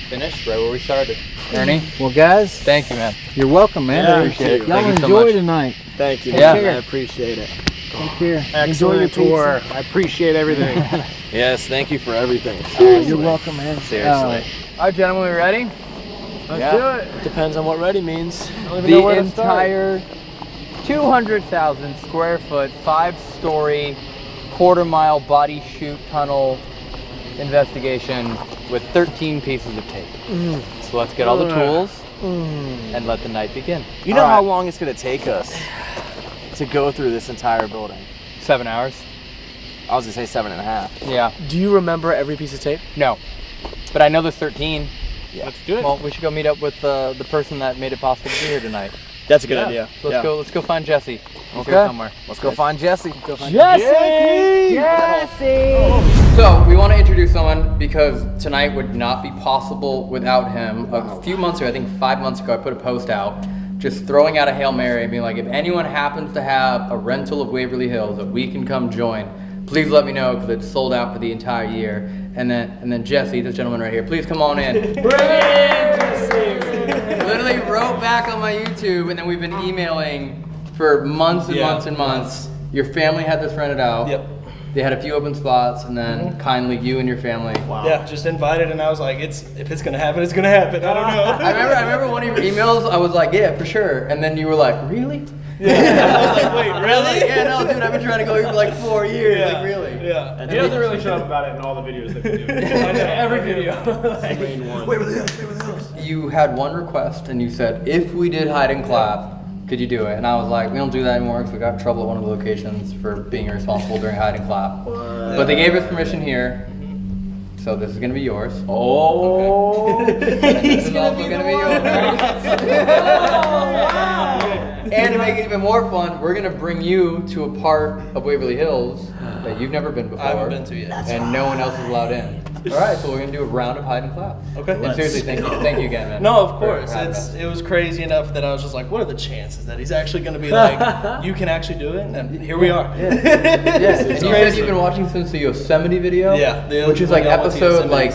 [SPEAKER 2] Finished right where we started. Ernie,
[SPEAKER 5] Well, guys,
[SPEAKER 2] thank you, man.
[SPEAKER 5] you're welcome, man.
[SPEAKER 6] Yeah,
[SPEAKER 5] I
[SPEAKER 6] appreciate
[SPEAKER 5] appreciate
[SPEAKER 6] it.
[SPEAKER 5] it. Y'all
[SPEAKER 2] Thank you so
[SPEAKER 5] enjoy
[SPEAKER 2] much.
[SPEAKER 5] tonight.
[SPEAKER 6] Thank you.
[SPEAKER 2] Yeah.
[SPEAKER 6] I appreciate it.
[SPEAKER 5] Take care. Enjoy your
[SPEAKER 3] Excellent
[SPEAKER 5] pizza.
[SPEAKER 3] tour. I appreciate everything.
[SPEAKER 10] Yes, thank you for everything.
[SPEAKER 6] You're welcome, man.
[SPEAKER 10] Seriously.
[SPEAKER 2] All right, gentlemen, we ready?
[SPEAKER 3] Let's do it.
[SPEAKER 6] Depends on what ready means.
[SPEAKER 3] I don't even know
[SPEAKER 2] The
[SPEAKER 3] where to start.
[SPEAKER 2] entire 200,000 square foot, 5-story, quarter-mile body chute tunnel investigation with 13 pieces of tape. So let's get all the tools and let the night begin.
[SPEAKER 10] You know how long it's gonna take us to go through this entire building?
[SPEAKER 2] 7 hours.
[SPEAKER 10] I was gonna say 7.5.
[SPEAKER 2] Yeah.
[SPEAKER 6] Do you remember every piece of tape?
[SPEAKER 2] No. But I know there's 13.
[SPEAKER 3] Let's do it.
[SPEAKER 2] Well, we should go meet up with the person that made it possible to be here tonight.
[SPEAKER 6] That's a good idea.
[SPEAKER 2] So let's go find Jesse. He's here
[SPEAKER 10] Okay.
[SPEAKER 2] somewhere.
[SPEAKER 10] Let's go find Jesse.
[SPEAKER 6] Jesse!
[SPEAKER 2] So we want to introduce someone because tonight would not be possible without him. A few months ago, I think 5 months ago, I put a post out just throwing out a Hail Mary and being like, if anyone happens to have a rental of Waverly Hills that we can come join, please let me know because it's sold out for the entire year. And then Jesse, this gentleman right here, please come on in. Literally wrote back on my YouTube, and then we've been emailing for months and months and months. Your family had this rented out.
[SPEAKER 8] Yep.
[SPEAKER 2] They had a few open spots, and then kindly you and your family.
[SPEAKER 8] Wow. Yeah, just invited, and I was like, if it's gonna happen, it's gonna happen. I don't know.
[SPEAKER 2] I remember one of your emails. I was like, yeah, for sure. And then you were like, really?
[SPEAKER 8] Yeah. I was like, wait,
[SPEAKER 2] I was
[SPEAKER 8] really?
[SPEAKER 2] like, yeah, no, dude, I've been trying to go here for like 4 years.
[SPEAKER 8] Yeah.
[SPEAKER 2] Like, really?
[SPEAKER 8] Yeah.
[SPEAKER 3] He doesn't really shut up about it in all the videos that we do. Every video. That's the main one.
[SPEAKER 2] You had one request, and you said, if we did hide and clap, could you do it? And I was like, we don't do that anymore because we got in trouble at one of the locations for being irresponsible during hide and clap. But they gave us permission here, so this is gonna be yours.
[SPEAKER 3] Oh.
[SPEAKER 2] This is also gonna be yours. And to make it even more fun, we're gonna bring you to a part of Waverly Hills that you've never been before.
[SPEAKER 8] I haven't been to yet.
[SPEAKER 2] And no one else is allowed in. All right, so we're gonna do a round of hide and clap.
[SPEAKER 8] Okay.
[SPEAKER 2] And seriously, thank you again, man.
[SPEAKER 8] No, of
[SPEAKER 2] for
[SPEAKER 8] course.
[SPEAKER 2] having us.
[SPEAKER 8] It was crazy enough that I was just like, what are the chances that he's actually going to be like, you can actually do it? And here we are.
[SPEAKER 2] Yeah. And you said you've been watching since the Yosemite video?
[SPEAKER 8] Yeah.
[SPEAKER 2] Which is like
[SPEAKER 8] I went to
[SPEAKER 2] episode
[SPEAKER 8] Yosemite.
[SPEAKER 2] like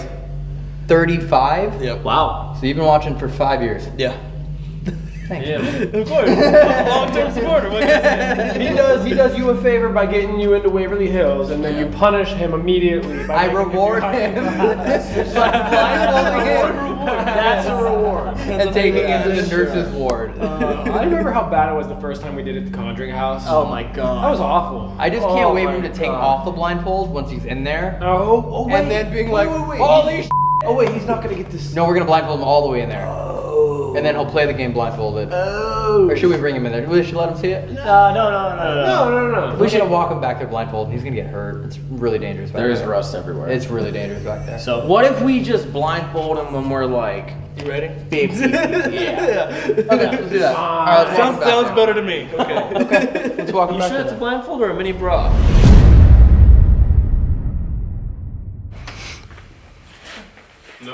[SPEAKER 2] 35?
[SPEAKER 8] Yep.
[SPEAKER 3] Wow.
[SPEAKER 2] So you've been watching for 5 years.
[SPEAKER 8] Yeah.
[SPEAKER 2] Thanks.
[SPEAKER 3] Yeah.
[SPEAKER 8] Of course. Long-term supporter. What can I say?
[SPEAKER 3] He does you a favor by getting you into Waverly Hills, and then you punish him immediately. By
[SPEAKER 2] I
[SPEAKER 3] making
[SPEAKER 2] reward
[SPEAKER 3] do
[SPEAKER 2] him.
[SPEAKER 3] That's a reward.
[SPEAKER 2] And taking him to the nurse's ward.
[SPEAKER 3] I remember how bad it was the first time we did it at the Conjuring House.
[SPEAKER 6] Oh my god.
[SPEAKER 3] That was awful.
[SPEAKER 2] I just can't wait for him
[SPEAKER 3] my
[SPEAKER 2] to take
[SPEAKER 3] God.
[SPEAKER 2] off the blindfold once he's in there.
[SPEAKER 3] Oh, wait.
[SPEAKER 2] And then being like,
[SPEAKER 3] wait.
[SPEAKER 2] holy sh**.
[SPEAKER 3] Oh wait, he's not gonna get this.
[SPEAKER 2] No, we're gonna blindfold him all the way in there.
[SPEAKER 3] Oh.
[SPEAKER 2] And then he'll play the game blindfolded.
[SPEAKER 3] Oh.
[SPEAKER 2] Or should we bring him in there? We should let him see it?
[SPEAKER 3] No.
[SPEAKER 2] We should walk him back there blindfolded. He's gonna get hurt. It's really dangerous back there.
[SPEAKER 10] There's rust everywhere.
[SPEAKER 2] It's really dangerous back there.
[SPEAKER 10] So what if we just blindfold him when we're like,
[SPEAKER 8] You ready?
[SPEAKER 10] 50?
[SPEAKER 8] Yeah.
[SPEAKER 2] Okay, let's do that. All right, let's walk him back
[SPEAKER 8] Sounds
[SPEAKER 2] there.
[SPEAKER 8] better to me. Okay.
[SPEAKER 2] Okay, let's walk him
[SPEAKER 10] You
[SPEAKER 2] back
[SPEAKER 10] sure it's a
[SPEAKER 2] there.
[SPEAKER 10] blindfold or a mini bra?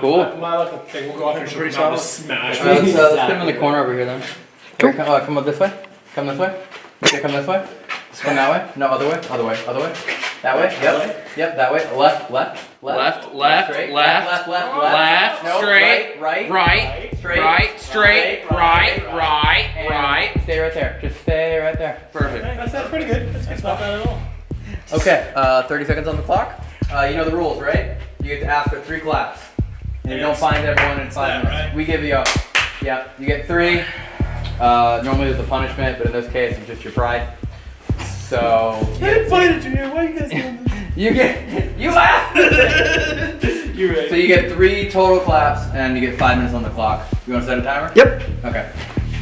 [SPEAKER 2] Cool.
[SPEAKER 3] My thing will go off and pretty solid. Smash.
[SPEAKER 2] All right, let's put him in the corner over here then. Here, come up this way. Come this way. Okay, come this way. Let's come that way. No, other way. Other way. Other way. That way. Yep. That way. Left. Straight. Left. No,
[SPEAKER 4] straight,
[SPEAKER 2] right. Straight. And stay right there. Just stay right there.
[SPEAKER 4] Perfect.
[SPEAKER 8] That's pretty good. That's not bad at all.
[SPEAKER 2] Okay, 30 seconds on the clock. You know the rules, right? You get to ask for 3 claps. And you don't find everyone in 5 minutes.
[SPEAKER 8] right?
[SPEAKER 2] We give you you get 3. Normally there's a punishment, but in this case it's just your pride. So
[SPEAKER 8] I invited you here. Why are you guys doing this?
[SPEAKER 2] you asked.
[SPEAKER 8] You're right.
[SPEAKER 2] So you get 3 total claps and you get 5 minutes on the clock. You want to set a timer?
[SPEAKER 6] Yep.
[SPEAKER 2] Okay.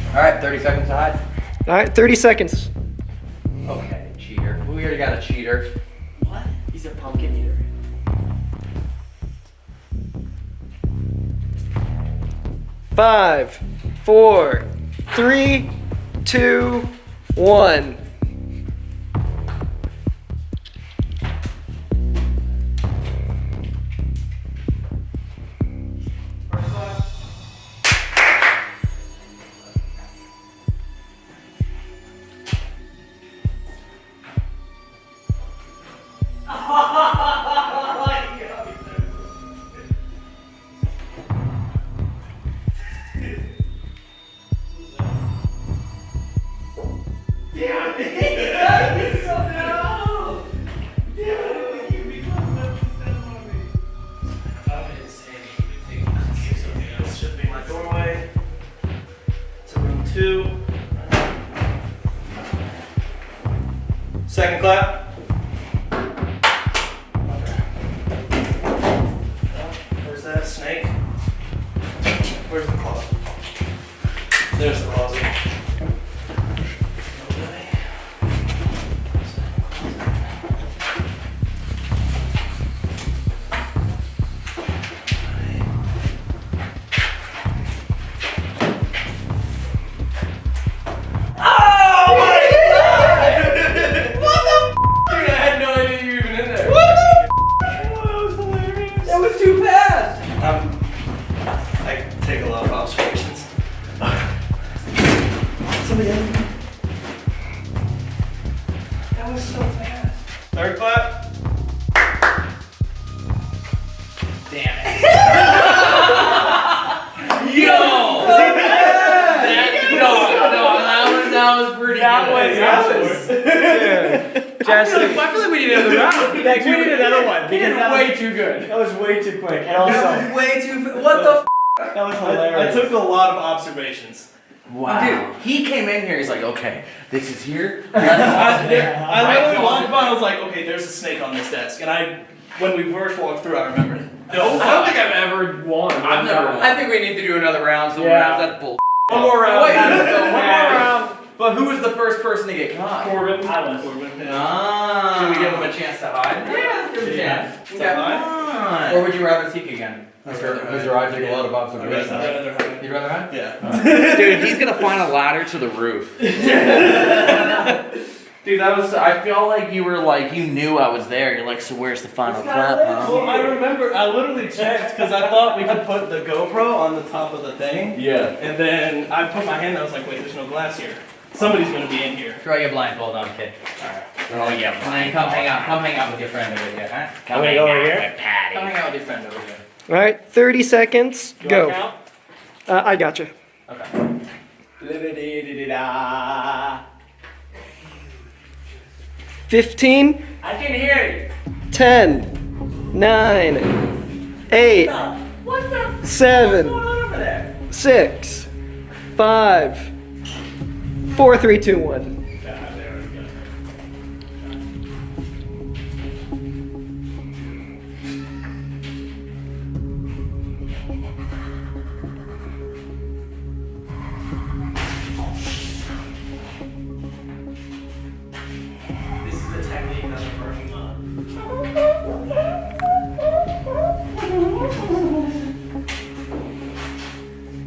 [SPEAKER 2] All right, 30 seconds to hide.
[SPEAKER 6] All right, 30 seconds.
[SPEAKER 2] Okay, cheater. We already got a cheater.
[SPEAKER 6] What? He's a pumpkin eater. 5, 4, 3, 2, 1.
[SPEAKER 8] Yeah. 2. Second clap. Where's that snake? Where's the closet? There's the closet. I take a lot of observations. Somebody else. That was so fast. Third clap. Damn it. Yo! That was pretty good.
[SPEAKER 3] Jesse.
[SPEAKER 8] I feel like we need another round.
[SPEAKER 3] We need another one.
[SPEAKER 8] Because that was way too good.
[SPEAKER 3] That was way too quick. And
[SPEAKER 8] That
[SPEAKER 3] also,
[SPEAKER 8] was way too. What the?
[SPEAKER 3] that was
[SPEAKER 8] I
[SPEAKER 3] hilarious.
[SPEAKER 8] took a lot of observations.
[SPEAKER 10] Wow. Dude, he came in here, he's like, okay, this is here.
[SPEAKER 8] I literally walked by and I was like, okay, there's a snake on this desk. And when we first walked through, I remembered it.
[SPEAKER 3] No, I don't think I've ever won.
[SPEAKER 10] I've never won. I think we need to do another round. So
[SPEAKER 3] Yeah.
[SPEAKER 10] that's bull.
[SPEAKER 3] One more round.
[SPEAKER 10] Wait,
[SPEAKER 3] One
[SPEAKER 10] one
[SPEAKER 3] more round.
[SPEAKER 10] But who was the first person to get caught?
[SPEAKER 3] Corbin. I was.
[SPEAKER 10] Ah. Should we give him a chance to hide? Yeah, let's give him a chance.
[SPEAKER 8] Yeah.
[SPEAKER 10] Or would you rather seek again? Mr. I take a lot of observations. You'd rather hide?
[SPEAKER 8] Yeah.
[SPEAKER 10] Dude, he's gonna find a ladder to the roof. Dude, that was. I feel like you were like you knew I was there. You're like, so where's the final clap, huh?
[SPEAKER 8] Well, I remember I literally checked because I thought we could put the GoPro on the top of the thing.
[SPEAKER 10] Yeah.
[SPEAKER 8] And then I put my hand and I was like, wait, there's no glass here. Somebody's gonna be in here.
[SPEAKER 2] Throw your blindfold on, kid. Alright. Oh yeah, fine. Come hang out with your friend over here, huh? Come
[SPEAKER 3] gonna
[SPEAKER 2] hang
[SPEAKER 3] go
[SPEAKER 2] out
[SPEAKER 3] over here?
[SPEAKER 2] with Patty. Come hang out with your friend over here.
[SPEAKER 3] All right, 30 seconds.
[SPEAKER 8] Do
[SPEAKER 3] Go.
[SPEAKER 8] I count?
[SPEAKER 3] I got you.
[SPEAKER 2] Okay.
[SPEAKER 3] 15,
[SPEAKER 8] I can hear
[SPEAKER 3] 10, 9, 8, 7, 6, 5, 4, 3, 2, 1.
[SPEAKER 8] This is the technique that we're working on.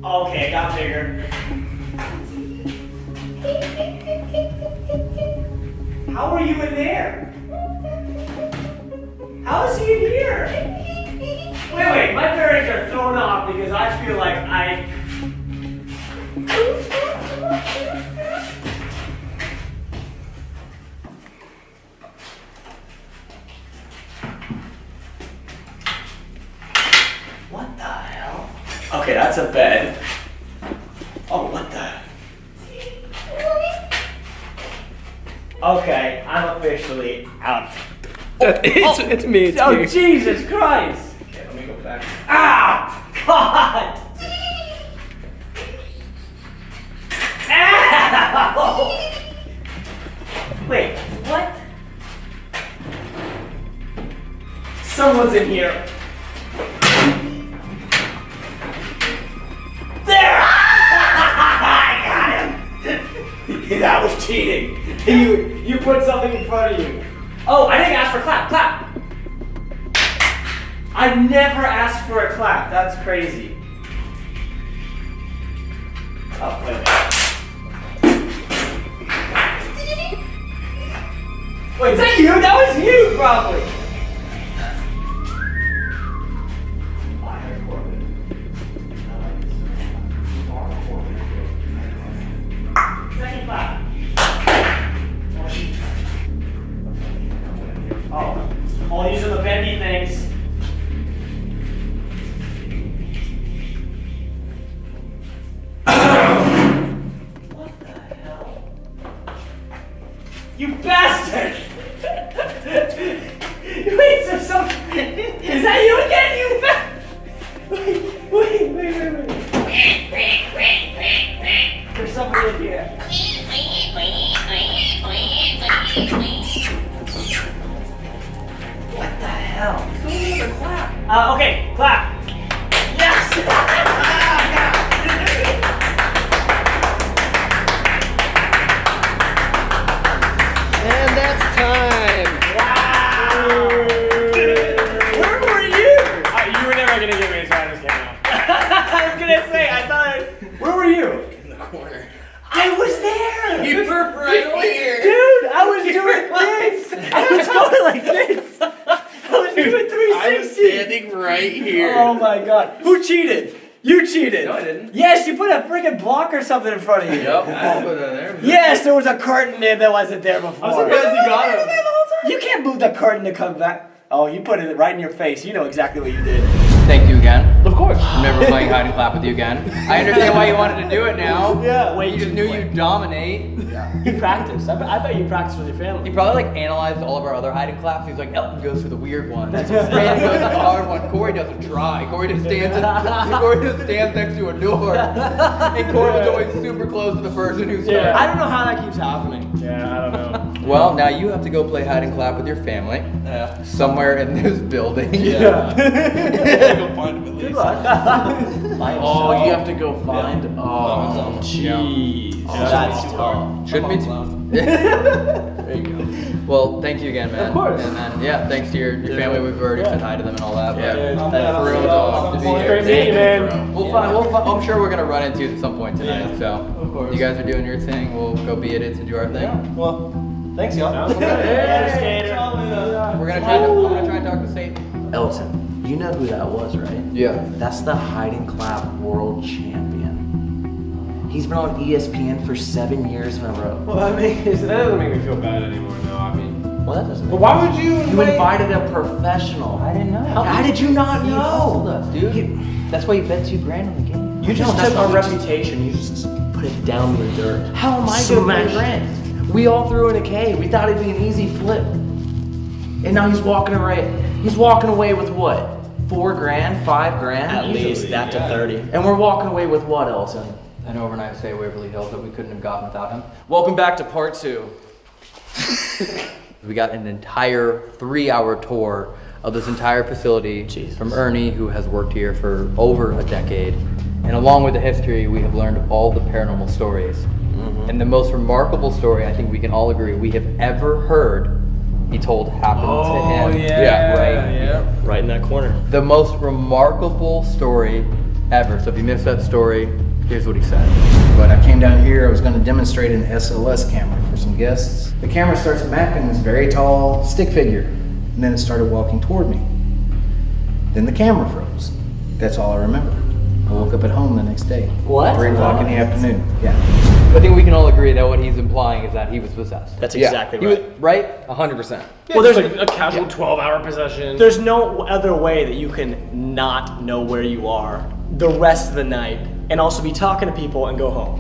[SPEAKER 8] Okay, got bigger. How are you in there? How is he in here? Wait, my parents are thrown off because I feel like I... What the hell? Okay, that's a bed. Oh, what the? Okay, I'm officially out.
[SPEAKER 3] It's me. It's
[SPEAKER 8] Oh,
[SPEAKER 3] me.
[SPEAKER 8] Jesus Christ! Okay, let me go back. Ah! God! Ow! Wait, what? Someone's in here. There! I got him! That was cheating. You put something in front of you. Oh, I didn't ask for a clap. Clap! I never asked for a clap. That's crazy. Oh, wait a minute. Wait, is that you? That was you, probably. Second clap. Oh, these are the bendy things. What the hell? You bastard! Clap. Yes.
[SPEAKER 2] And that's time.
[SPEAKER 8] Where were you?
[SPEAKER 3] You were never gonna give me a time to get out.
[SPEAKER 8] I was gonna say, I thought. Where were you?
[SPEAKER 10] In the corner.
[SPEAKER 8] I was there.
[SPEAKER 10] You were right here.
[SPEAKER 8] Dude, I was doing this. I was going like this. I was doing 360.
[SPEAKER 10] I was standing right here.
[SPEAKER 8] Oh my god. Who cheated? You cheated.
[SPEAKER 10] No, I didn't.
[SPEAKER 8] Yes, you put a freaking block or something in front of you.
[SPEAKER 10] Yep, I put it there.
[SPEAKER 8] Yes, there was a curtain there that wasn't there before.
[SPEAKER 10] I'm surprised you got it.
[SPEAKER 8] You can't move the curtain to come back. Oh, you put it right in your face. You know exactly what you did.
[SPEAKER 2] Thank you again.
[SPEAKER 3] Of course.
[SPEAKER 2] I'm never playing hide and clap with you again. I understand why you wanted to do it now.
[SPEAKER 8] Yeah.
[SPEAKER 2] Wait, you just knew you'd dominate.
[SPEAKER 6] You practiced. I bet you practiced with your
[SPEAKER 2] He
[SPEAKER 6] family.
[SPEAKER 2] probably like analyzed all of our other hide and claps. He's like, Elton goes for the weird one. Brandon goes for the hard one. Corey doesn't try. Corey just stands next to a door. And Corey was always super close to the person who started.
[SPEAKER 6] I don't know how that keeps happening.
[SPEAKER 3] Yeah, I don't know.
[SPEAKER 2] Well, now you have to go play hide and clap with your family.
[SPEAKER 10] Yeah.
[SPEAKER 2] Somewhere in this building.
[SPEAKER 10] Yeah. Go find him at least. Oh, you have to go find. Oh,
[SPEAKER 6] Jeez.
[SPEAKER 10] Oh,
[SPEAKER 6] That's
[SPEAKER 10] too
[SPEAKER 6] tough.
[SPEAKER 10] hard.
[SPEAKER 2] Shouldn't be.
[SPEAKER 10] There you go.
[SPEAKER 2] Well, thank you again, man.
[SPEAKER 6] Of course.
[SPEAKER 2] And then, yeah, thanks to your family. We've already said hi to them and all that.
[SPEAKER 10] Yeah.
[SPEAKER 2] But
[SPEAKER 10] That's
[SPEAKER 2] thrilled to be here.
[SPEAKER 3] Great meeting you, man.
[SPEAKER 2] We'll find. I'm sure we're gonna run into you at some point tonight.
[SPEAKER 10] Yeah,
[SPEAKER 2] So,
[SPEAKER 10] of course.
[SPEAKER 2] you guys are doing your thing. We'll go be idiots and do our thing.
[SPEAKER 10] Well, thanks, y'all.
[SPEAKER 2] We're gonna try. I'm gonna try and talk to Satan.
[SPEAKER 10] Elton, you know who that was, right?
[SPEAKER 2] Yeah.
[SPEAKER 10] That's the hide and clap world champion. He's been on ESPN for 7 years in a row.
[SPEAKER 3] Well, I mean, that doesn't make me feel bad anymore. No, I mean.
[SPEAKER 10] Well, that doesn't.
[SPEAKER 3] But why would you?
[SPEAKER 10] You invited a professional.
[SPEAKER 2] I didn't know.
[SPEAKER 10] How did you not
[SPEAKER 2] He hustled
[SPEAKER 10] know?
[SPEAKER 2] us, dude. That's why you bet $2,000 on the game.
[SPEAKER 6] You just took our reputation. You just put it down in the dirt.
[SPEAKER 10] How am I gonna
[SPEAKER 6] Smash.
[SPEAKER 10] pay rent? We all threw in a K. We thought it'd be an easy flip. And now he's walking away. He's walking away with what? $4,000, $5,000?
[SPEAKER 6] At least that to 30.
[SPEAKER 10] And we're walking away with what, Elton?
[SPEAKER 2] An overnight stay at Waverly Hills that we couldn't have gotten without him.
[SPEAKER 10] Welcome back to part 2.
[SPEAKER 2] We got an entire 3-hour tour of this entire facility from Ernie, who has worked here for over a decade. And along with the history, we have learned all the paranormal stories. And the most remarkable story, I think we can all agree, we have ever heard he told happened to him.
[SPEAKER 6] Right in that corner.
[SPEAKER 2] The most remarkable story ever. So if you missed that story, here's what he said.
[SPEAKER 5] But I came down here, I was gonna demonstrate an SLS camera for some guests. The camera starts mapping this very tall stick figure, and then it started walking toward me. Then the camera froze. That's all I remember. I woke up at home the next day.
[SPEAKER 6] What?
[SPEAKER 5] 3 o'clock in the afternoon. Yeah.
[SPEAKER 2] I think we can all agree that what he's implying is that he was possessed.
[SPEAKER 6] That's exactly
[SPEAKER 2] He
[SPEAKER 6] right.
[SPEAKER 2] was, right? 100%.
[SPEAKER 3] Well, there's like a casual 12-hour possession.
[SPEAKER 6] There's no other way that you can not know where you are the rest of the night and also be talking to people and go home.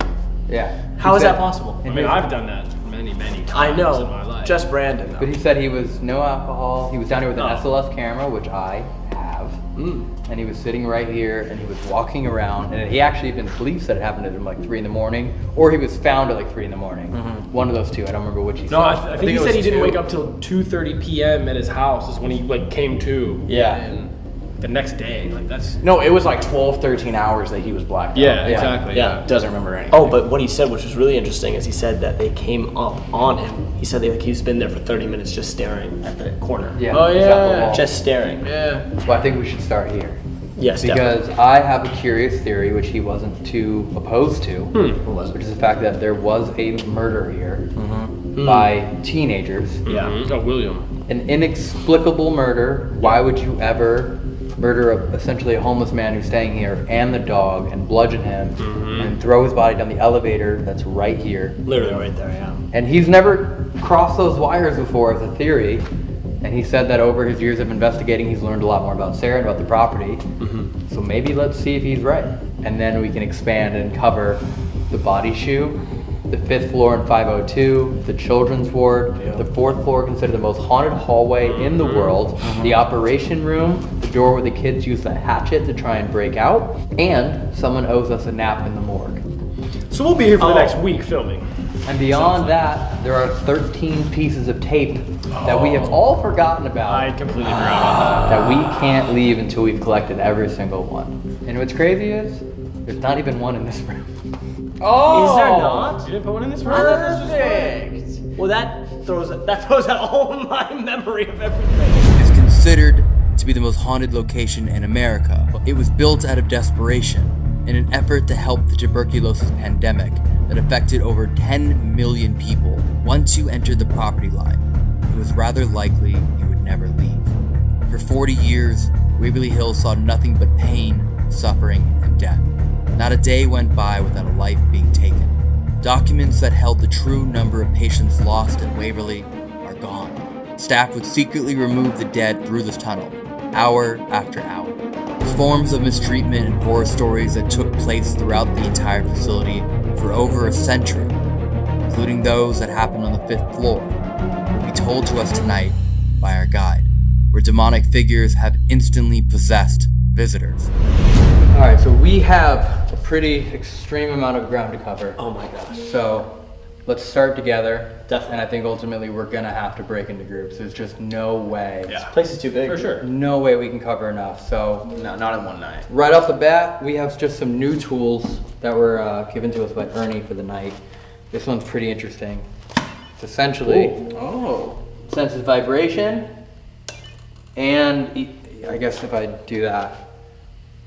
[SPEAKER 2] Yeah.
[SPEAKER 6] How is that possible?
[SPEAKER 3] I mean, I've done that many times
[SPEAKER 6] I
[SPEAKER 3] in my
[SPEAKER 6] know.
[SPEAKER 3] life.
[SPEAKER 6] Just Brandon,
[SPEAKER 2] But
[SPEAKER 6] though.
[SPEAKER 2] he said he was no alcohol. He was down here with an
[SPEAKER 3] Oh.
[SPEAKER 2] SLS camera, which I have. And he was sitting right here and he was walking around. And he actually even believes that it happened at him like 3 in the morning, or he was found at like 3 in the morning. One of those two. I don't remember which he said.
[SPEAKER 3] No, I think he
[SPEAKER 10] it
[SPEAKER 3] said
[SPEAKER 10] was
[SPEAKER 3] he didn't
[SPEAKER 10] 2.
[SPEAKER 3] wake up till 2:30 p.m. at his house is when he like came to.
[SPEAKER 6] Yeah.
[SPEAKER 3] And the next day, like that's.
[SPEAKER 10] No, it was like 12, 13 hours that he was blacked out.
[SPEAKER 3] Yeah, exactly.
[SPEAKER 6] Yeah.
[SPEAKER 10] Doesn't remember anything.
[SPEAKER 6] Oh, but what he said, which was really interesting, is he said that they came up on him. He said that, like, he's been there for 30 minutes just staring at the corner.
[SPEAKER 2] Yeah.
[SPEAKER 3] Oh,
[SPEAKER 2] he's at the
[SPEAKER 3] yeah.
[SPEAKER 2] wall.
[SPEAKER 6] Just staring.
[SPEAKER 3] Yeah.
[SPEAKER 2] Well, I think we should start here.
[SPEAKER 6] Yes,
[SPEAKER 2] Because I have a curious theory, which he wasn't too opposed to, which is the fact that there was a murder here by teenagers.
[SPEAKER 6] Yeah.
[SPEAKER 3] Oh, William.
[SPEAKER 2] An inexplicable murder. Why would you ever murder essentially a homeless man who's staying here and the dog and bludgeon him and throw his body down the elevator that's right here?
[SPEAKER 6] Literally right there, yeah.
[SPEAKER 2] And he's never crossed those wires before as a theory. And he said that over his years of investigating, he's learned a lot more about Sarah and about the property. So maybe let's see if he's right. And then we can expand and cover the body shoe, the 5th floor in 502, the children's ward, the 4th floor considered the most haunted hallway in the world, the operation room, the door where the kids use the hatchet to try and break out, and someone owes us a nap in the morgue.
[SPEAKER 3] So we'll be here for the
[SPEAKER 6] Oh.
[SPEAKER 3] next week filming.
[SPEAKER 2] And beyond that, there are 13 pieces of tape that we have all forgotten about.
[SPEAKER 3] I completely forgot about
[SPEAKER 2] that we can't leave until we've collected every single one. And what's crazy is, there's not even one in this room.
[SPEAKER 3] Oh!
[SPEAKER 6] Is there not?
[SPEAKER 3] You didn't put one in this room?
[SPEAKER 6] Perfect. Well, that throws out all my memory of everything.
[SPEAKER 1] It's considered to be the most haunted location in America. It was built out of desperation in an effort to help the tuberculosis pandemic that affected over 10 million people. Once you entered the property line, it was rather likely you would never leave. For 40 years, Waverly Hills saw nothing but pain, suffering, and death. Not a day went by without a life being taken. Documents that held the true number of patients lost at Waverly are gone. Staff would secretly remove the dead through this tunnel, hour after hour. The forms of mistreatment and horror stories that took place throughout the entire facility for over a century, including those that happened on the 5th floor, will be told to us tonight by our guide, where demonic figures have instantly possessed visitors.
[SPEAKER 2] Alright, so we have a pretty extreme amount of ground to cover.
[SPEAKER 6] Oh my gosh.
[SPEAKER 2] So let's start together.
[SPEAKER 6] Definitely.
[SPEAKER 2] And I think ultimately we're gonna have to break into groups. There's just no way.
[SPEAKER 3] Yeah.
[SPEAKER 6] This place is too big.
[SPEAKER 3] For sure.
[SPEAKER 2] No way we can cover enough. So
[SPEAKER 6] No, not in one night.
[SPEAKER 2] right off the bat, we have just some new tools that were given to us by Ernie for the night. This one's pretty interesting. It's essentially senses vibration, and I guess if I do that,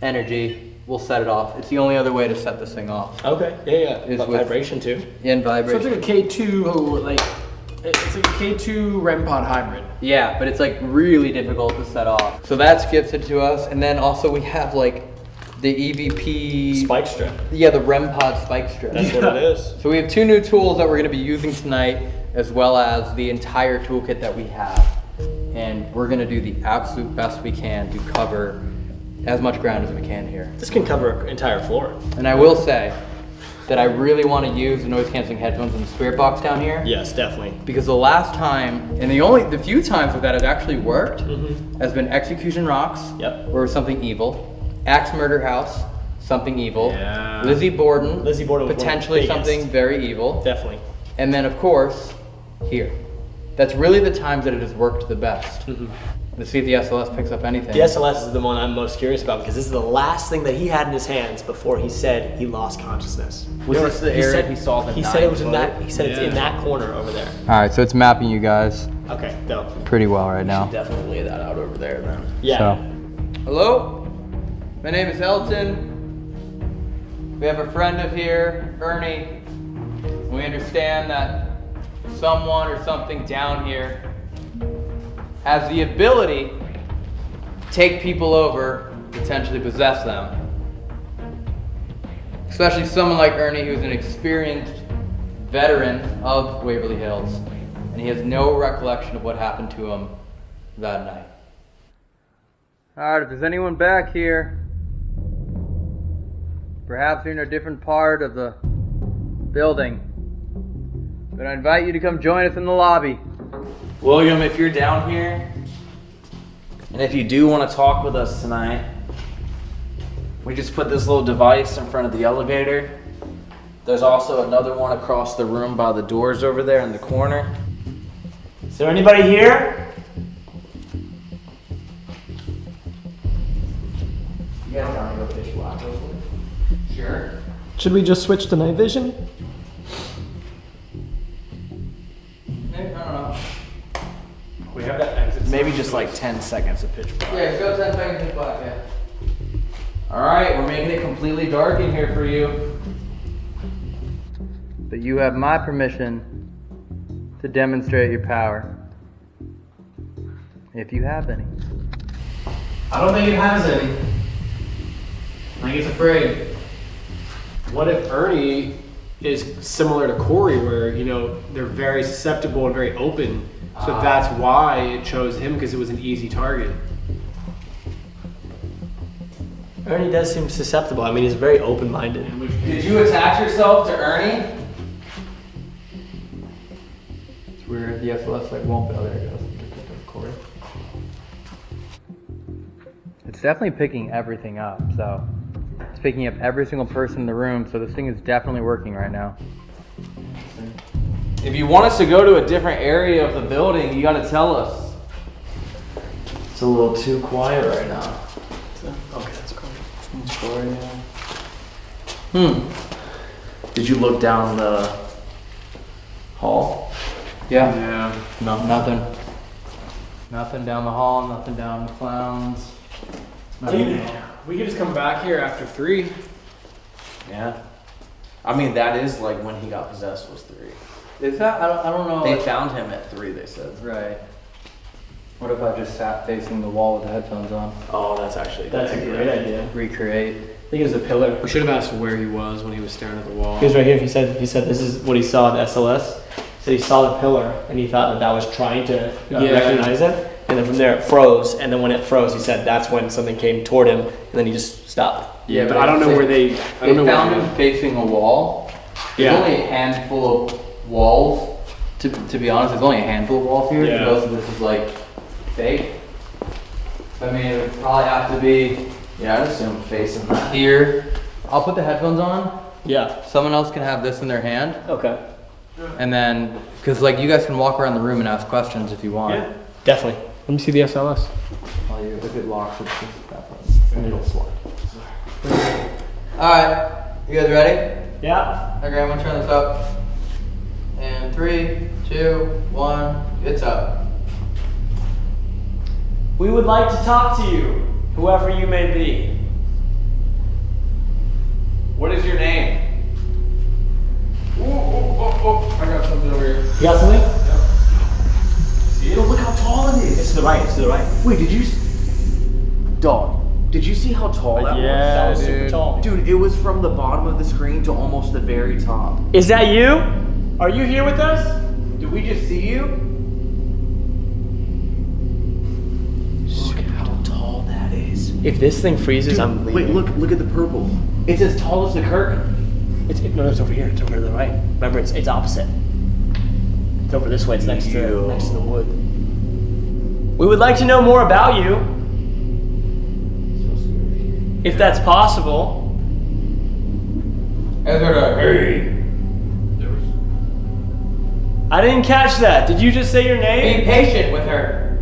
[SPEAKER 2] energy will set it off. It's the only other way to set this thing off.
[SPEAKER 3] Okay, yeah.
[SPEAKER 2] Is
[SPEAKER 3] But
[SPEAKER 2] with-
[SPEAKER 3] vibration too.
[SPEAKER 2] In
[SPEAKER 3] So
[SPEAKER 2] vibration.
[SPEAKER 3] it's like a K2, it's like a K2 REM pod hybrid.
[SPEAKER 2] Yeah, but it's like really difficult to set off. So that's gifted to us, and then also we have like the EVP
[SPEAKER 3] Spike strip.
[SPEAKER 2] Yeah, the REM pod spike strip.
[SPEAKER 3] That's what it is.
[SPEAKER 2] So we have 2 new tools that we're going to be using tonight, as well as the entire toolkit that we have, and we're going to do the absolute best we can to cover as much ground as we can here.
[SPEAKER 3] This can cover an entire floor.
[SPEAKER 2] And I will say that I really want to use the noise canceling headphones in the spirit box down here.
[SPEAKER 3] Yes, definitely.
[SPEAKER 2] Because the last time, and the few times that it actually worked, has been Execution Rocks,
[SPEAKER 3] Yep.
[SPEAKER 2] or something evil, Axe Murder House, something evil,
[SPEAKER 3] Yeah.
[SPEAKER 2] Lizzie Borden,
[SPEAKER 3] Lizzie Borden was one of the
[SPEAKER 2] potentially
[SPEAKER 3] biggest.
[SPEAKER 2] something very evil,
[SPEAKER 3] Definitely.
[SPEAKER 2] and then of course, here. That's really the times that it has worked the best. Let's see if the SLS picks up anything.
[SPEAKER 3] The SLS is the one I'm most curious about because this is the last thing that he had in his hands before he said he lost consciousness.
[SPEAKER 2] Was this the area he saw the
[SPEAKER 3] He said it was in
[SPEAKER 2] 9
[SPEAKER 3] that.
[SPEAKER 2] foot?
[SPEAKER 3] He said it's in that corner over there.
[SPEAKER 2] Alright, so it's mapping you guys
[SPEAKER 3] Okay, dope.
[SPEAKER 2] pretty well right now.
[SPEAKER 6] Definitely lay that out over there then.
[SPEAKER 3] Yeah.
[SPEAKER 2] So, hello, my name is Elton. We have a friend of here, Ernie. We understand that someone or something down here has the ability to take people over, potentially possess them. Especially someone like Ernie, who's an experienced veteran of Waverly Hills, and he has no recollection of what happened to him that night. Alright, if there's anyone back here, perhaps you're in a different part of the building, but I invite you to come join us in the lobby.
[SPEAKER 10] William, if you're down here, and if you do want to talk with us tonight, we just put this little device in front of the elevator. There's also another one across the room by the doors over there in the corner.
[SPEAKER 8] Is there anybody here?
[SPEAKER 2] You guys want to go fish walk real quick? Sure.
[SPEAKER 3] Should we just switch to night vision?
[SPEAKER 2] I don't know.
[SPEAKER 3] We have that exit.
[SPEAKER 10] Maybe just like 10 seconds of pitch black.
[SPEAKER 2] Yeah, go 10 seconds black, yeah.
[SPEAKER 10] Alright, we're making it completely dark in here for you.
[SPEAKER 2] But you have my permission to demonstrate your power. If you have any.
[SPEAKER 10] I don't think it has any. I think it's afraid.
[SPEAKER 3] What if Ernie is similar to Corey, where, you know, they're very susceptible and very open, so that's why it chose him, because it was an easy target.
[SPEAKER 8] Ernie does seem susceptible. I mean, he's very open-minded.
[SPEAKER 10] Did you attach yourself to Ernie?
[SPEAKER 2] It's weird, the SLS like won't, oh there it goes. Corey. It's definitely picking everything up, so it's picking up every single person in the room, so this thing is definitely working right now.
[SPEAKER 10] If you want us to go to a different area of the building, you gotta tell us. It's a little too quiet right now.
[SPEAKER 3] Okay, that's cool.
[SPEAKER 10] Did you look down the hall?
[SPEAKER 2] Yeah.
[SPEAKER 3] Yeah.
[SPEAKER 2] No, nothing. Nothing down the hall, nothing down the clowns.
[SPEAKER 3] Dude, we could just come back here after 3.
[SPEAKER 10] Yeah. I mean, that is like when he got possessed was 3.
[SPEAKER 2] Is that? I don't know.
[SPEAKER 10] They found him at 3, they said.
[SPEAKER 2] Right. What if I just sat facing the wall with the headphones on?
[SPEAKER 10] Oh, that's actually a good
[SPEAKER 11] That's a great idea.
[SPEAKER 2] Recreate.
[SPEAKER 11] I think it was a pillar.
[SPEAKER 3] We should have asked where he was when he was staring at the wall.
[SPEAKER 11] He was right here. He said this is what he saw at SLS. He said he saw the pillar and he thought that was trying to recognize him. And then from there it froze. And then when it froze, he said that's when something came toward him. And then he just stopped.
[SPEAKER 3] Yeah, but I don't know where they. I don't know
[SPEAKER 2] found
[SPEAKER 3] where
[SPEAKER 2] him facing a wall. There's only a handful of walls. To be honest, there's only a handful of walls here.
[SPEAKER 3] Yeah.
[SPEAKER 2] Most of this is like fake. I mean, it would probably have to be
[SPEAKER 10] Yeah, I'd assume facing that.
[SPEAKER 2] here. I'll put the headphones on.
[SPEAKER 11] Yeah.
[SPEAKER 2] Someone else can have this in their hand.
[SPEAKER 11] Okay.
[SPEAKER 2] And then, because like you guys can walk around the room and ask questions if you want.
[SPEAKER 11] Yeah. Definitely. Let me see the SLS.
[SPEAKER 2] While you're if it locks, it's just that button.
[SPEAKER 10] And it'll slide.
[SPEAKER 2] Alright, you guys ready?
[SPEAKER 11] Yeah.
[SPEAKER 2] Okay, I'm gonna turn this up. And 3, 2, 1, it's up.
[SPEAKER 11] We would like to talk to you, whoever you may be.
[SPEAKER 10] What is your name?
[SPEAKER 3] I got something over here.
[SPEAKER 11] You got something?
[SPEAKER 10] See it? Look how tall it is.
[SPEAKER 11] It's to the right. It's to the right.
[SPEAKER 10] Wait, did you? Dog, did you see how tall that was?
[SPEAKER 11] That was super tall.
[SPEAKER 10] Dude, it was from the bottom of the screen to almost the very top.
[SPEAKER 11] Is that you? Are you here with us?
[SPEAKER 10] Did we just see you? Look at how tall that is.
[SPEAKER 11] If this thing freezes, I'm leaving.
[SPEAKER 10] Wait, look at the purple. It's as tall as the curtain.
[SPEAKER 11] No, it's over here. It's over to the right. Remember, it's opposite. It's over this way. It's next to the wood. We would like to know more about you, if that's possible.
[SPEAKER 2] Hey.
[SPEAKER 11] I didn't catch that. Did you just say your
[SPEAKER 2] Be
[SPEAKER 11] name?
[SPEAKER 2] patient with her.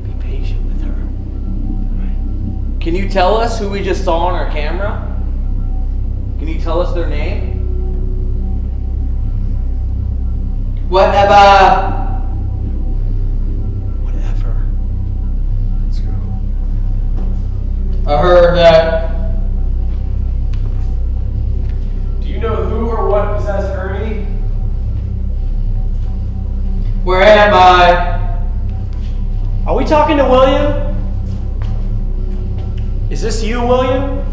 [SPEAKER 11] Be patient with her.
[SPEAKER 10] Can you tell us who we just saw on our camera? Can you tell us their name?
[SPEAKER 2] Whatever.
[SPEAKER 11] Let's go.
[SPEAKER 2] I heard that.
[SPEAKER 3] Do you know who or what possessed Ernie?
[SPEAKER 2] Where am I?
[SPEAKER 11] Are we talking to William? Is this you, William?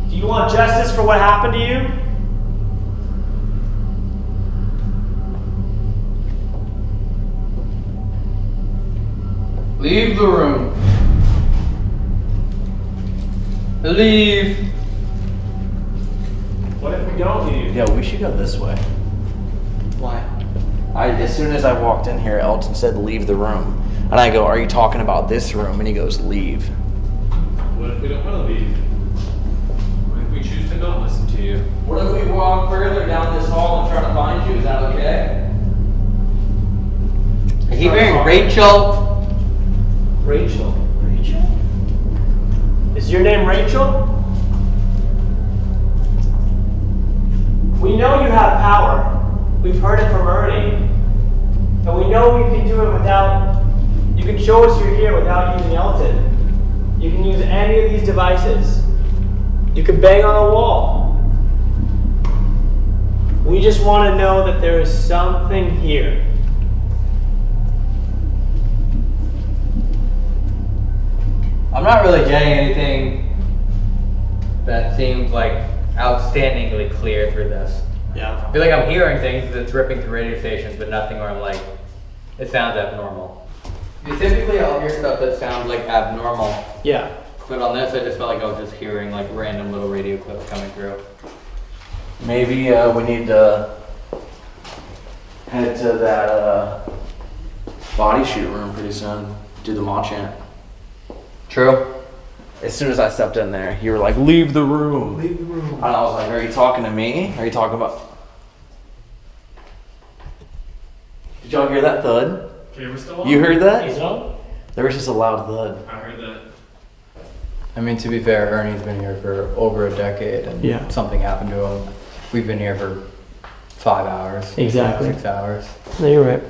[SPEAKER 11] Do you want justice for what happened to you?
[SPEAKER 2] Leave the room. Leave.
[SPEAKER 3] What if we don't leave?
[SPEAKER 10] Yeah, we should go this way.
[SPEAKER 2] Why?
[SPEAKER 10] As soon as I walked in here, Elton said, "Leave the room," and I go, "Are you talking about this room?" And he goes, "Leave."
[SPEAKER 3] What if we don't want to leave? What if we choose to not listen to you?
[SPEAKER 10] What if we walk further down this hall and try to find you? Is that okay?
[SPEAKER 2] Are you hearing Rachel?
[SPEAKER 11] Rachel. Rachel? Is your name Rachel? We know you have power. We've heard it from Ernie. And we know you can do it without... You can show us you're here without using Elton. You can use any of these devices. You can bang on a wall. We just want to know that there is something here.
[SPEAKER 2] I'm not really getting anything that seems like outstandingly clear through this.
[SPEAKER 11] Yeah.
[SPEAKER 2] I feel like I'm hearing things that's ripping through radio stations, but nothing where I'm like, it sounds abnormal. Typically, I'll hear stuff that sounds like abnormal,
[SPEAKER 11] Yeah.
[SPEAKER 2] but on this, I just felt like I was just hearing like random little radio clips coming through.
[SPEAKER 10] Maybe we need to head to that body shoot room pretty soon. Do the mock chant.
[SPEAKER 2] True.
[SPEAKER 10] as soon as I stepped in there, you were like, leave the room.
[SPEAKER 11] Leave the room.
[SPEAKER 10] And I was like, are you talking to me? Are you talking about... Did y'all hear that thud?
[SPEAKER 3] Camera's still on?
[SPEAKER 10] You heard that?
[SPEAKER 11] Is it on?
[SPEAKER 10] There was just a loud thud.
[SPEAKER 3] I heard that.
[SPEAKER 2] I mean, to be fair, Ernie's been here for over a decade, and
[SPEAKER 11] Yeah.
[SPEAKER 2] something happened to him. We've been here for 5 hours.
[SPEAKER 11] Exactly.
[SPEAKER 2] 6 hours.
[SPEAKER 11] No, you're right.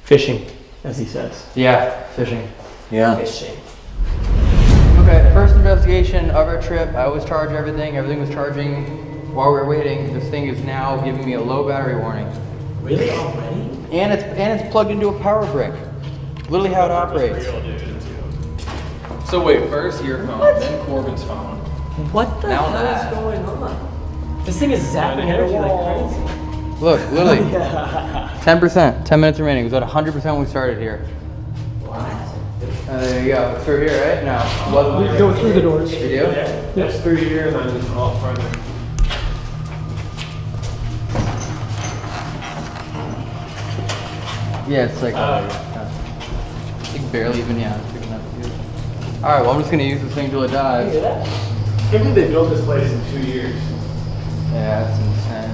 [SPEAKER 11] Fishing, as he says.
[SPEAKER 2] Yeah, fishing.
[SPEAKER 10] Yeah.
[SPEAKER 11] Fishing.
[SPEAKER 2] Okay, first investigation of our trip. I always charge everything. Everything was charging while we were waiting. This thing is now giving me a low battery warning.
[SPEAKER 11] Really? Already?
[SPEAKER 2] And it's plugged into a power brick. Literally how it operates.
[SPEAKER 10] So wait, first your phone, then Corbin's phone.
[SPEAKER 11] What the
[SPEAKER 10] Now
[SPEAKER 11] hell
[SPEAKER 10] that.
[SPEAKER 11] is going on? This thing is zapping energy like crazy.
[SPEAKER 2] Look, literally,
[SPEAKER 11] Yeah.
[SPEAKER 2] 10%, 10 minutes remaining. It was at 100% when we started here.
[SPEAKER 11] What?
[SPEAKER 2] There you go. It's through here, right? No.
[SPEAKER 11] We go through the doors.
[SPEAKER 2] We do?
[SPEAKER 3] That's through here and then just off further.
[SPEAKER 2] Yeah, it's like, barely even, yeah. It's big enough to use. All right, well, I'm just gonna use this thing till it dies.
[SPEAKER 11] You hear that?
[SPEAKER 3] I can't believe they built this place in 2 years.
[SPEAKER 2] Yeah, it's insane.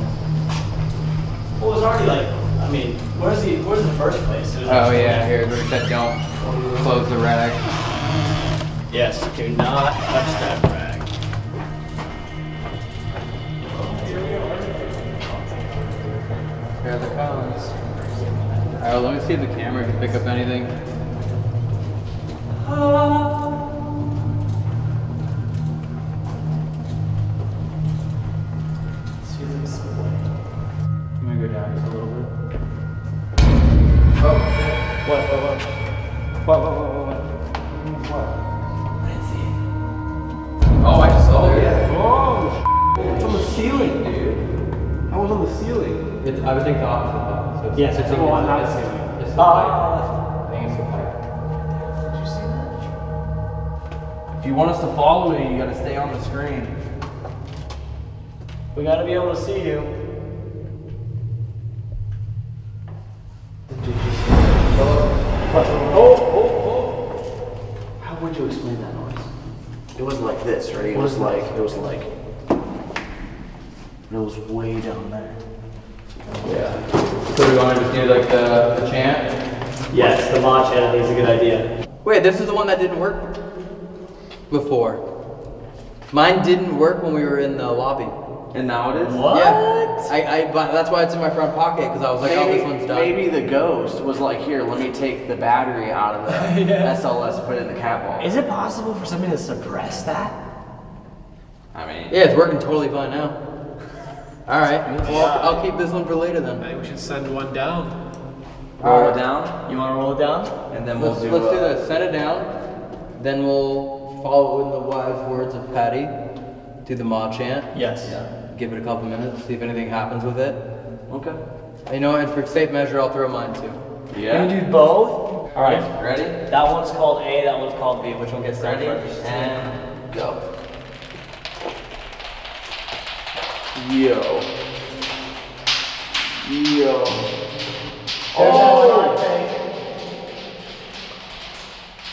[SPEAKER 11] Well, it was already like, I mean, where's the first place? It was
[SPEAKER 2] Oh
[SPEAKER 11] like-
[SPEAKER 2] yeah, here, they said don't close the rack.
[SPEAKER 11] Yes, do not touch that rag.
[SPEAKER 2] Here it comes. All right, well, let me see if the camera can pick up anything. I'm gonna go down just a little bit. Oh, oh, I just saw it.
[SPEAKER 3] Oh, it's on the ceiling, dude. I was on the ceiling.
[SPEAKER 2] It's, I would think the opposite though. So it's,
[SPEAKER 11] Yes,
[SPEAKER 2] it's,
[SPEAKER 11] it's
[SPEAKER 2] it's,
[SPEAKER 3] on that
[SPEAKER 2] it's,
[SPEAKER 3] ceiling.
[SPEAKER 2] it's the pipe. I think it's the pipe.
[SPEAKER 10] If you want us to follow you, you gotta stay on the screen.
[SPEAKER 11] We gotta be able to see you.
[SPEAKER 10] How would you explain that noise? It was like this, right? It was like, it was way down there.
[SPEAKER 2] Yeah. So we want to just do like the chant?
[SPEAKER 11] Yes, the mod channel is a good idea.
[SPEAKER 2] Wait, this is the one that didn't work before. Mine didn't work when we were in the lobby.
[SPEAKER 10] And now it is?
[SPEAKER 11] What?
[SPEAKER 2] Yeah. But that's why it's in my front pocket, because I was like, oh, this one's done.
[SPEAKER 10] Maybe the ghost was like, here, let me take the battery out of the SLS, put it in the cat ball.
[SPEAKER 11] Is it possible for something to suppress that?
[SPEAKER 10] I mean,
[SPEAKER 2] Yeah, it's working totally fine now. All right. Well, I'll keep this one for later
[SPEAKER 3] I
[SPEAKER 2] then.
[SPEAKER 3] think we should send one down.
[SPEAKER 10] roll it down,
[SPEAKER 11] You wanna roll it down?
[SPEAKER 10] and then we'll
[SPEAKER 2] Let's
[SPEAKER 10] do.
[SPEAKER 2] do this. Send it down. Then we'll follow in the wise words of Patty. Do the mod chant.
[SPEAKER 11] Yes.
[SPEAKER 2] Give it a couple minutes. See if anything happens with it.
[SPEAKER 10] Okay.
[SPEAKER 2] You know, and for safe measure, I'll throw mine too.
[SPEAKER 10] Yeah.
[SPEAKER 11] You do both? Alright.
[SPEAKER 10] Ready?
[SPEAKER 11] That one's called A, that one's called B. Which one gets done
[SPEAKER 10] Ready?
[SPEAKER 11] first?
[SPEAKER 10] And go. Yo. Yo. Oh!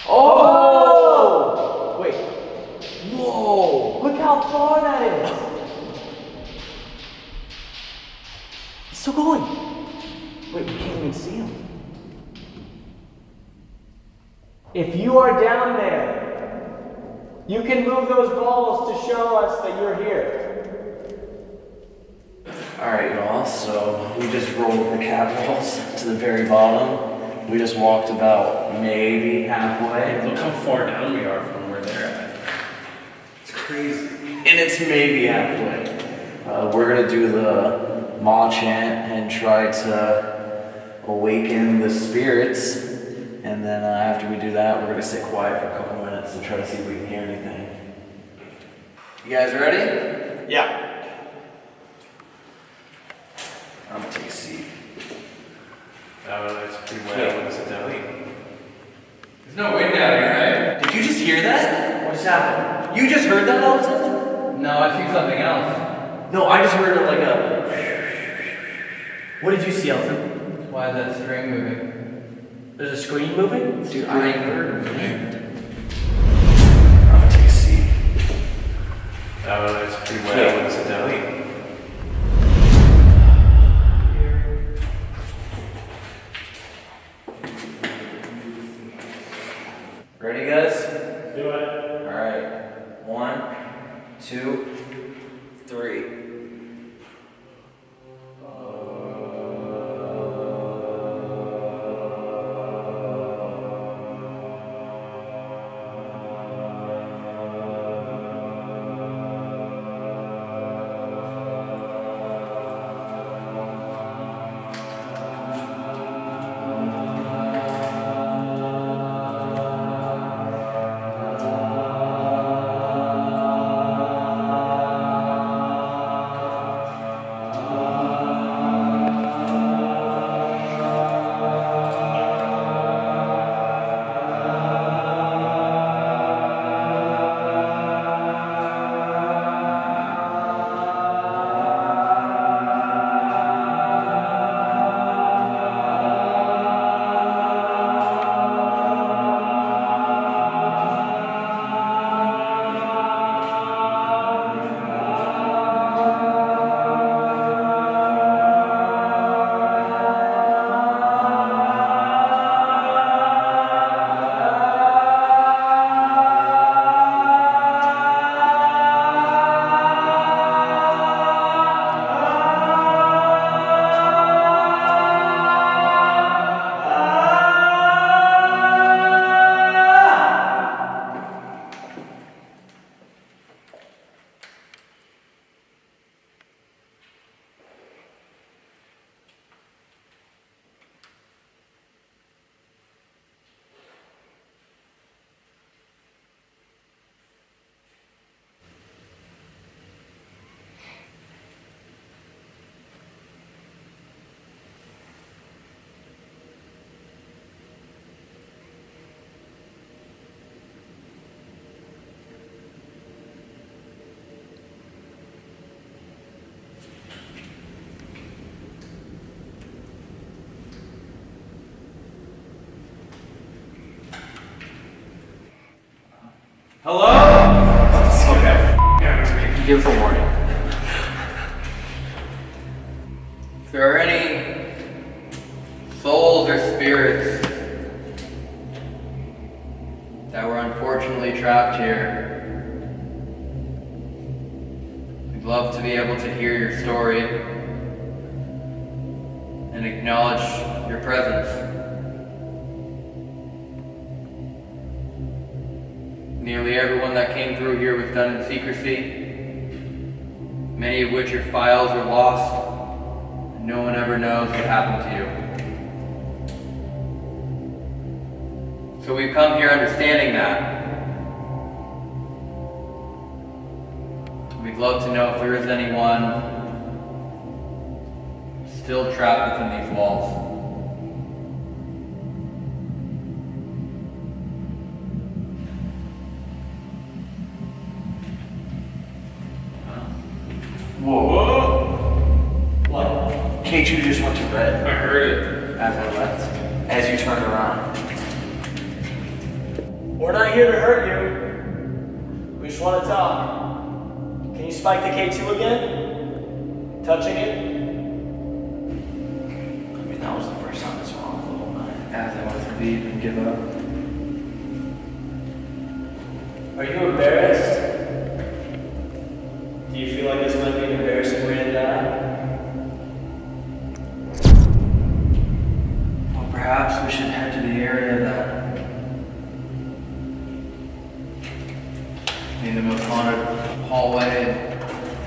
[SPEAKER 10] Oh! Wait. Whoa!
[SPEAKER 11] Look how far that is! He's still going.
[SPEAKER 10] Wait, we can't even see him.
[SPEAKER 11] If you are down there, you can move those balls to show us that you're here.
[SPEAKER 10] Alright, y'all, so we just rolled the cat balls to the very bottom. We just walked about maybe halfway.
[SPEAKER 3] Look how far down we are from where they're at. It's crazy.
[SPEAKER 10] And it's maybe halfway. We're gonna do the Ma chant and try to awaken the spirits. And then after we do that, we're gonna sit quiet for a couple minutes and try to see if we can hear anything. You guys ready?
[SPEAKER 11] Yeah.
[SPEAKER 10] I'm gonna take a seat.
[SPEAKER 3] That's pretty wet. I want to sit down.
[SPEAKER 10] There's no wind out here, right? Did you just hear that?
[SPEAKER 11] What just happened?
[SPEAKER 10] You just heard that, Elton?
[SPEAKER 2] No, I see something else.
[SPEAKER 10] No, I just heard it like a...
[SPEAKER 11] What did you see, Elton?
[SPEAKER 2] Why is that string moving?
[SPEAKER 11] There's a screen moving?
[SPEAKER 10] Dude, I ain't heard it. I'm gonna take a seat. Ready, guys?
[SPEAKER 11] Do it.
[SPEAKER 10] All right. 1, 2, 3. Hello?
[SPEAKER 2] Okay. Give us a warning. If there are any souls or spirits that were unfortunately trapped here, we'd love to be able to hear your story and acknowledge your presence. Nearly everyone that came through here was done in secrecy, many of which your files were lost, and no one ever knows what happened to you. So we've come here understanding that. We'd love to know if there is anyone still trapped within these walls.
[SPEAKER 10] Whoa. What? K2 just went to red.
[SPEAKER 3] I heard it.
[SPEAKER 10] As I left. As you turned around.
[SPEAKER 11] We're not here to hurt you. We just want to talk. Can you spike the K2 again? Touching it?
[SPEAKER 10] I mean, that was the first time this went off the whole night.
[SPEAKER 2] As I want to leave and give up.
[SPEAKER 11] Are you embarrassed? Do you feel like this might be an embarrassing way to die?
[SPEAKER 2] Well, perhaps we should head to the area that in the most haunted hallway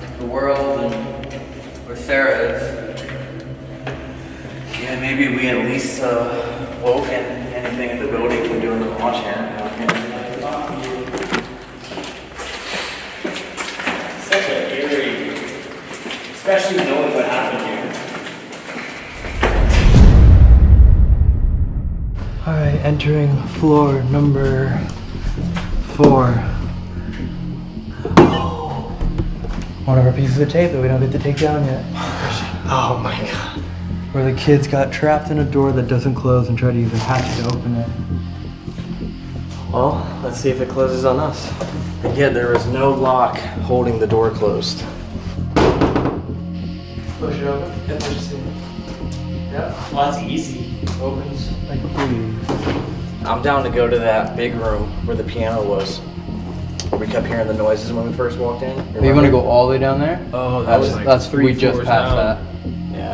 [SPEAKER 2] in the world, and where Sarah is.
[SPEAKER 10] Yeah, maybe we at least woke and anything in the building from doing the launch here.
[SPEAKER 11] Such an eerie, especially knowing what happened here.
[SPEAKER 6] Alright, entering floor number 4. One of our pieces of tape that we don't get to take down yet. Oh my god. Where the kids got trapped in a door that doesn't close and try to use a hatchet to open it.
[SPEAKER 11] Well, let's see if it closes on us.
[SPEAKER 5] And yet there is no lock holding the door closed.
[SPEAKER 6] Push it open? Yeah, push it. Yep.
[SPEAKER 11] Well, that's easy.
[SPEAKER 6] Opens like please.
[SPEAKER 10] I'm down to go to that big room where the piano was. We kept hearing the noises when we first walked in.
[SPEAKER 2] You want to go all the way down there?
[SPEAKER 3] Oh,
[SPEAKER 2] That's we just passed that.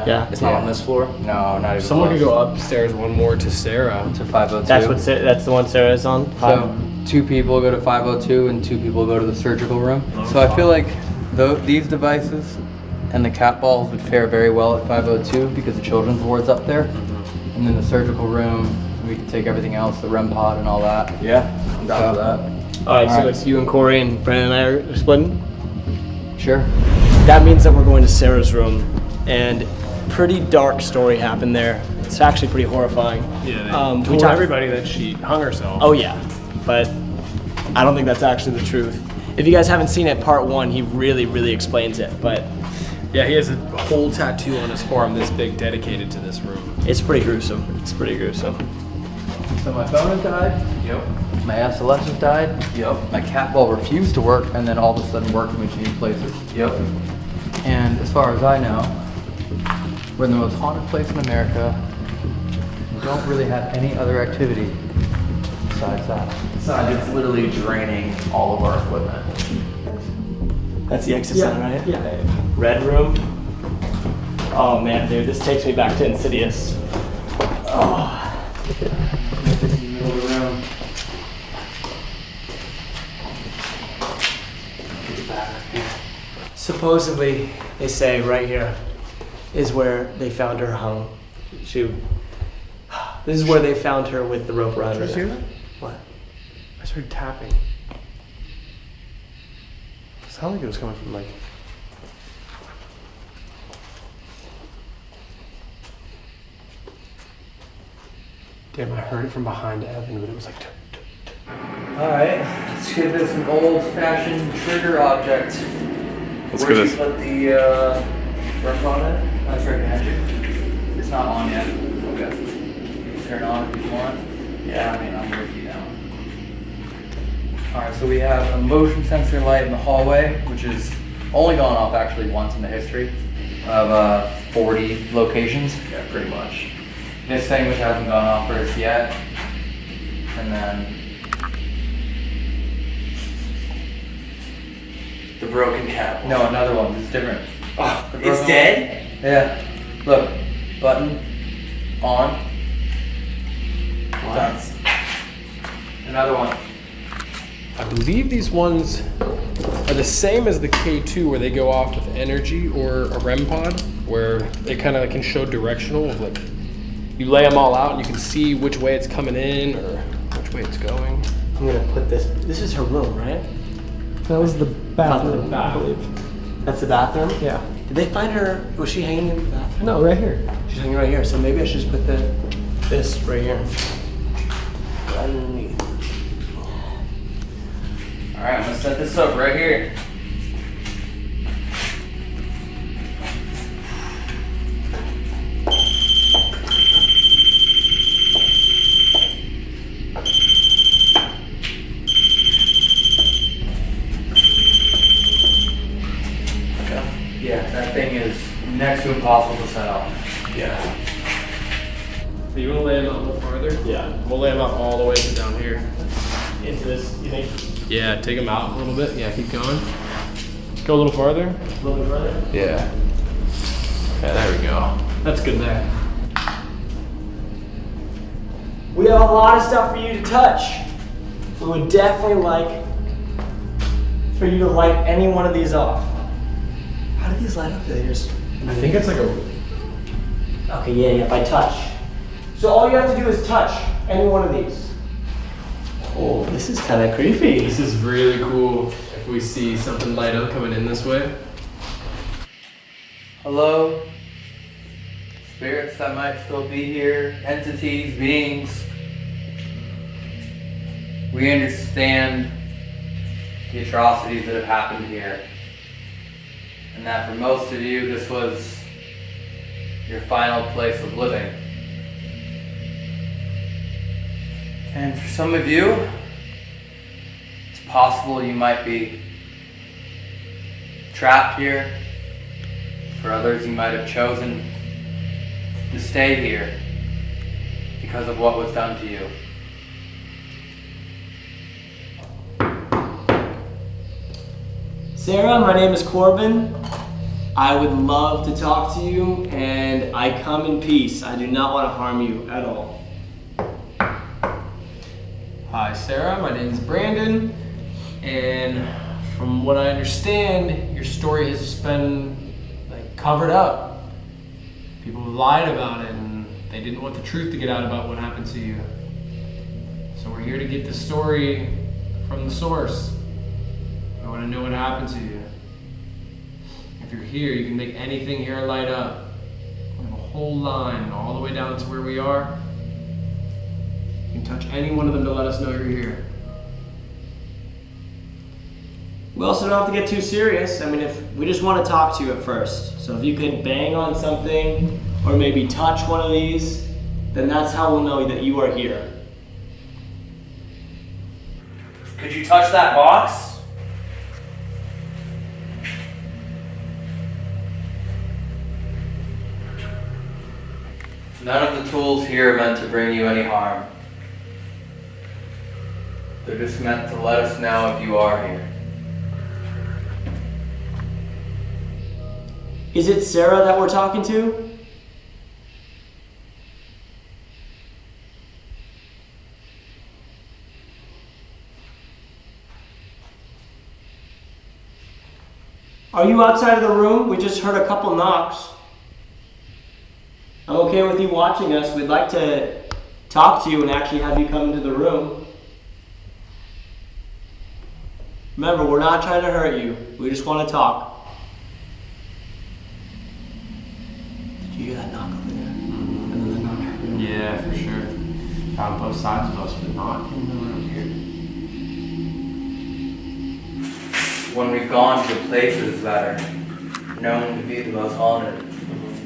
[SPEAKER 10] Yeah. It's not on this floor?
[SPEAKER 2] No, not even
[SPEAKER 3] Someone
[SPEAKER 2] close.
[SPEAKER 3] could go upstairs one more to Sarah.
[SPEAKER 2] To 502.
[SPEAKER 11] That's the one Sarah's on.
[SPEAKER 2] So 2 people go to 502 and 2 people go to the surgical room. So I feel like these devices and the cat balls would fare very well at 502 because the children's ward's up there. And then the surgical room, we can take everything else, the REM pod and all that.
[SPEAKER 10] Yeah, I'm down for that.
[SPEAKER 11] Alright, so it's you and Corey and Brandon and I are splitting?
[SPEAKER 2] Sure.
[SPEAKER 11] That means that we're going to Sarah's room, and pretty dark story happened there. It's actually pretty horrifying.
[SPEAKER 3] Yeah, they
[SPEAKER 11] we
[SPEAKER 3] told
[SPEAKER 11] talked-
[SPEAKER 3] everybody that she hung herself.
[SPEAKER 11] Oh yeah, but I don't think that's actually the truth. If you guys haven't seen it, part 1, he really explains it, but
[SPEAKER 3] Yeah, he has a whole tattoo on his forearm this big dedicated to this room.
[SPEAKER 11] it's pretty gruesome. It's pretty gruesome.
[SPEAKER 2] So my phone has died. Yep. My SLS has died. Yep. My cat ball refused to work and then all of a sudden worked when we changed places. Yep. And as far as I know, we're in the most haunted place in America. We don't really have any other activity besides that.
[SPEAKER 10] It's literally draining all of our equipment.
[SPEAKER 11] That's the exit sign, right? Yeah. Red room. Oh man, dude, this takes me back to Insidious. Oh.
[SPEAKER 2] Middle of the room.
[SPEAKER 11] Supposedly, they say right here is where they found her hung. This is where they found her with the rope around her.
[SPEAKER 3] Did you hear that?
[SPEAKER 11] What?
[SPEAKER 3] I just heard tapping. It sounded like it was coming from like. Damn, I heard it from behind Evan, but it was like.
[SPEAKER 2] Alright, let's give this an old-fashioned trigger object.
[SPEAKER 3] Let's
[SPEAKER 2] Where'd
[SPEAKER 3] go
[SPEAKER 2] you
[SPEAKER 3] this.
[SPEAKER 2] put the rep on it? That's right behind you. It's not on yet. Okay. Turn on if you want. Yeah, I mean, I'm with you now. Alright, so we have a motion sensor light in the hallway, which is only gone off actually once in the history of 40 locations.
[SPEAKER 3] Yeah, pretty much.
[SPEAKER 2] This thing, which hasn't gone off for us yet. And then the broken cat. No, another one. It's different.
[SPEAKER 8] Oh,
[SPEAKER 2] The
[SPEAKER 8] it's
[SPEAKER 2] broken
[SPEAKER 8] dead?
[SPEAKER 2] one. Yeah. Look. Button. On. Done. Another one.
[SPEAKER 3] I believe these ones are the same as the K2 where they go off with energy or a REM pod where they kind of can show directional of like you lay them all out and you can see which way it's coming in or which way it's going.
[SPEAKER 11] I'm gonna put this. This is her room, right?
[SPEAKER 6] That was the bathroom, I believe.
[SPEAKER 11] That's the bathroom?
[SPEAKER 6] Yeah.
[SPEAKER 11] Did they find her? Was she hanging in the bathroom?
[SPEAKER 6] No, right here.
[SPEAKER 11] She's hanging right here. So maybe I should just put this right here. Right underneath.
[SPEAKER 2] Alright, I'm gonna set this up right here. Yeah, that thing is next to impossible to set up.
[SPEAKER 3] Yeah. So you want to lay them out a little farther? Yeah. We'll lay them out all the way to down here.
[SPEAKER 11] Into this, you think?
[SPEAKER 3] Yeah, take them out a little bit. Yeah, keep going. Go a little farther.
[SPEAKER 11] A little bit further?
[SPEAKER 3] Yeah. Okay, there we go. That's good there.
[SPEAKER 11] We have a lot of stuff for you to touch. We would definitely like for you to light any one of these off. How do these light up? They just.
[SPEAKER 3] I think it's like a.
[SPEAKER 11] Okay, yeah, by touch. So all you have to do is touch any one of these. Oh, this is kind of creepy.
[SPEAKER 3] This is really cool if we see something light up coming in this way.
[SPEAKER 2] Hello? Spirits that might still be here, entities, beings. We understand the atrocities that have happened here. And that for most of you, this was your final place of living. And for some of you, it's possible you might be trapped here. For others, you might have chosen to stay here because of what was done to you.
[SPEAKER 11] Sarah, my name is Corbin. I would love to talk to you, and I come in peace. I do not want to harm you at all.
[SPEAKER 3] Hi, Sarah. My name is Brandon, and from what I understand, your story has just been covered up. People have lied about it, and they didn't want the truth to get out about what happened to you. So we're here to get the story from the source. I want to know what happened to you. If you're here, you can make anything here light up. We have a whole line all the way down to where we are. You can touch any one of them to let us know you're here.
[SPEAKER 11] We also don't have to get too serious. I mean, if we just want to talk to you at first. So if you could bang on something or maybe touch one of these, then that's how we'll know that you are here.
[SPEAKER 10] Could you touch that box?
[SPEAKER 2] None of the tools here are meant to bring you any harm. They're just meant to let us know if you are here.
[SPEAKER 11] Is it Sarah that we're talking to? Are you outside of the room? We just heard a couple knocks. I'm okay with you watching us. We'd like to talk to you and actually have you come into the room. Remember, we're not trying to hurt you. We just want to talk. Did you hear that knock over there? And then the knock.
[SPEAKER 3] Yeah, for sure. On both sides of us, but not in the room here.
[SPEAKER 2] When we've gone to places that are known to be the most haunted,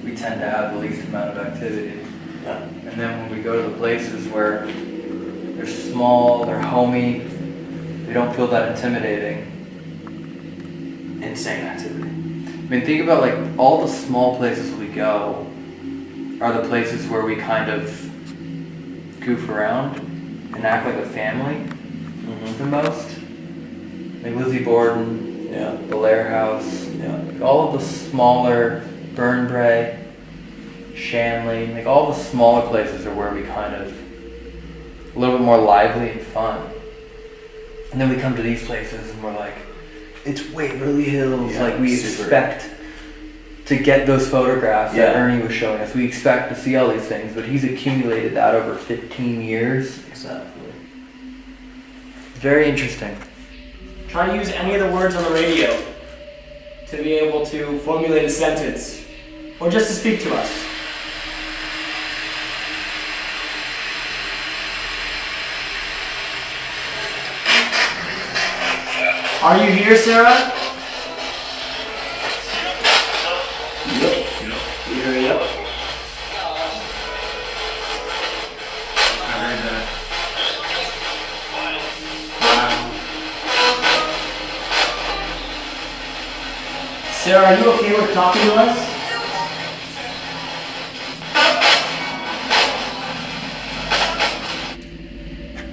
[SPEAKER 2] we tend to have the least amount of activity.
[SPEAKER 11] Yeah.
[SPEAKER 2] And then when we go to the places where they're small, they're homey, they don't feel that intimidating.
[SPEAKER 11] Insane activity.
[SPEAKER 2] I mean, think about all the small places we go are the places where we kind of goof around and act like a family the most. Like Lizzie Borden, the Lair House, all of the smaller Burnbrae, Shanley, all the smaller places are where we kind of a little bit more lively and fun. And then we come to these places and we're like, it's Waverly Hills. We expect to get those photographs that Ernie was showing us. We expect to see all these things, but he's accumulated that over 15 years.
[SPEAKER 11] Exactly.
[SPEAKER 2] Very interesting.
[SPEAKER 11] Try to use any of the words on the radio to be able to formulate a sentence, or just to speak to us. Are you here, Sarah? Yep. Yep.
[SPEAKER 3] I heard that.
[SPEAKER 11] Sarah, are you okay with talking to us?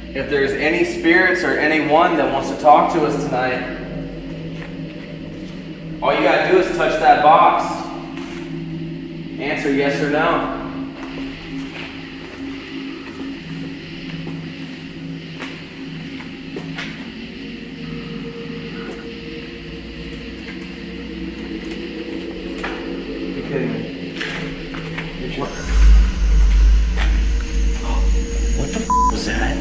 [SPEAKER 10] If there's any spirits or anyone that wants to talk to us tonight, all you gotta do is touch that box. Answer yes or no.
[SPEAKER 2] You're kidding me.
[SPEAKER 10] What the f was that?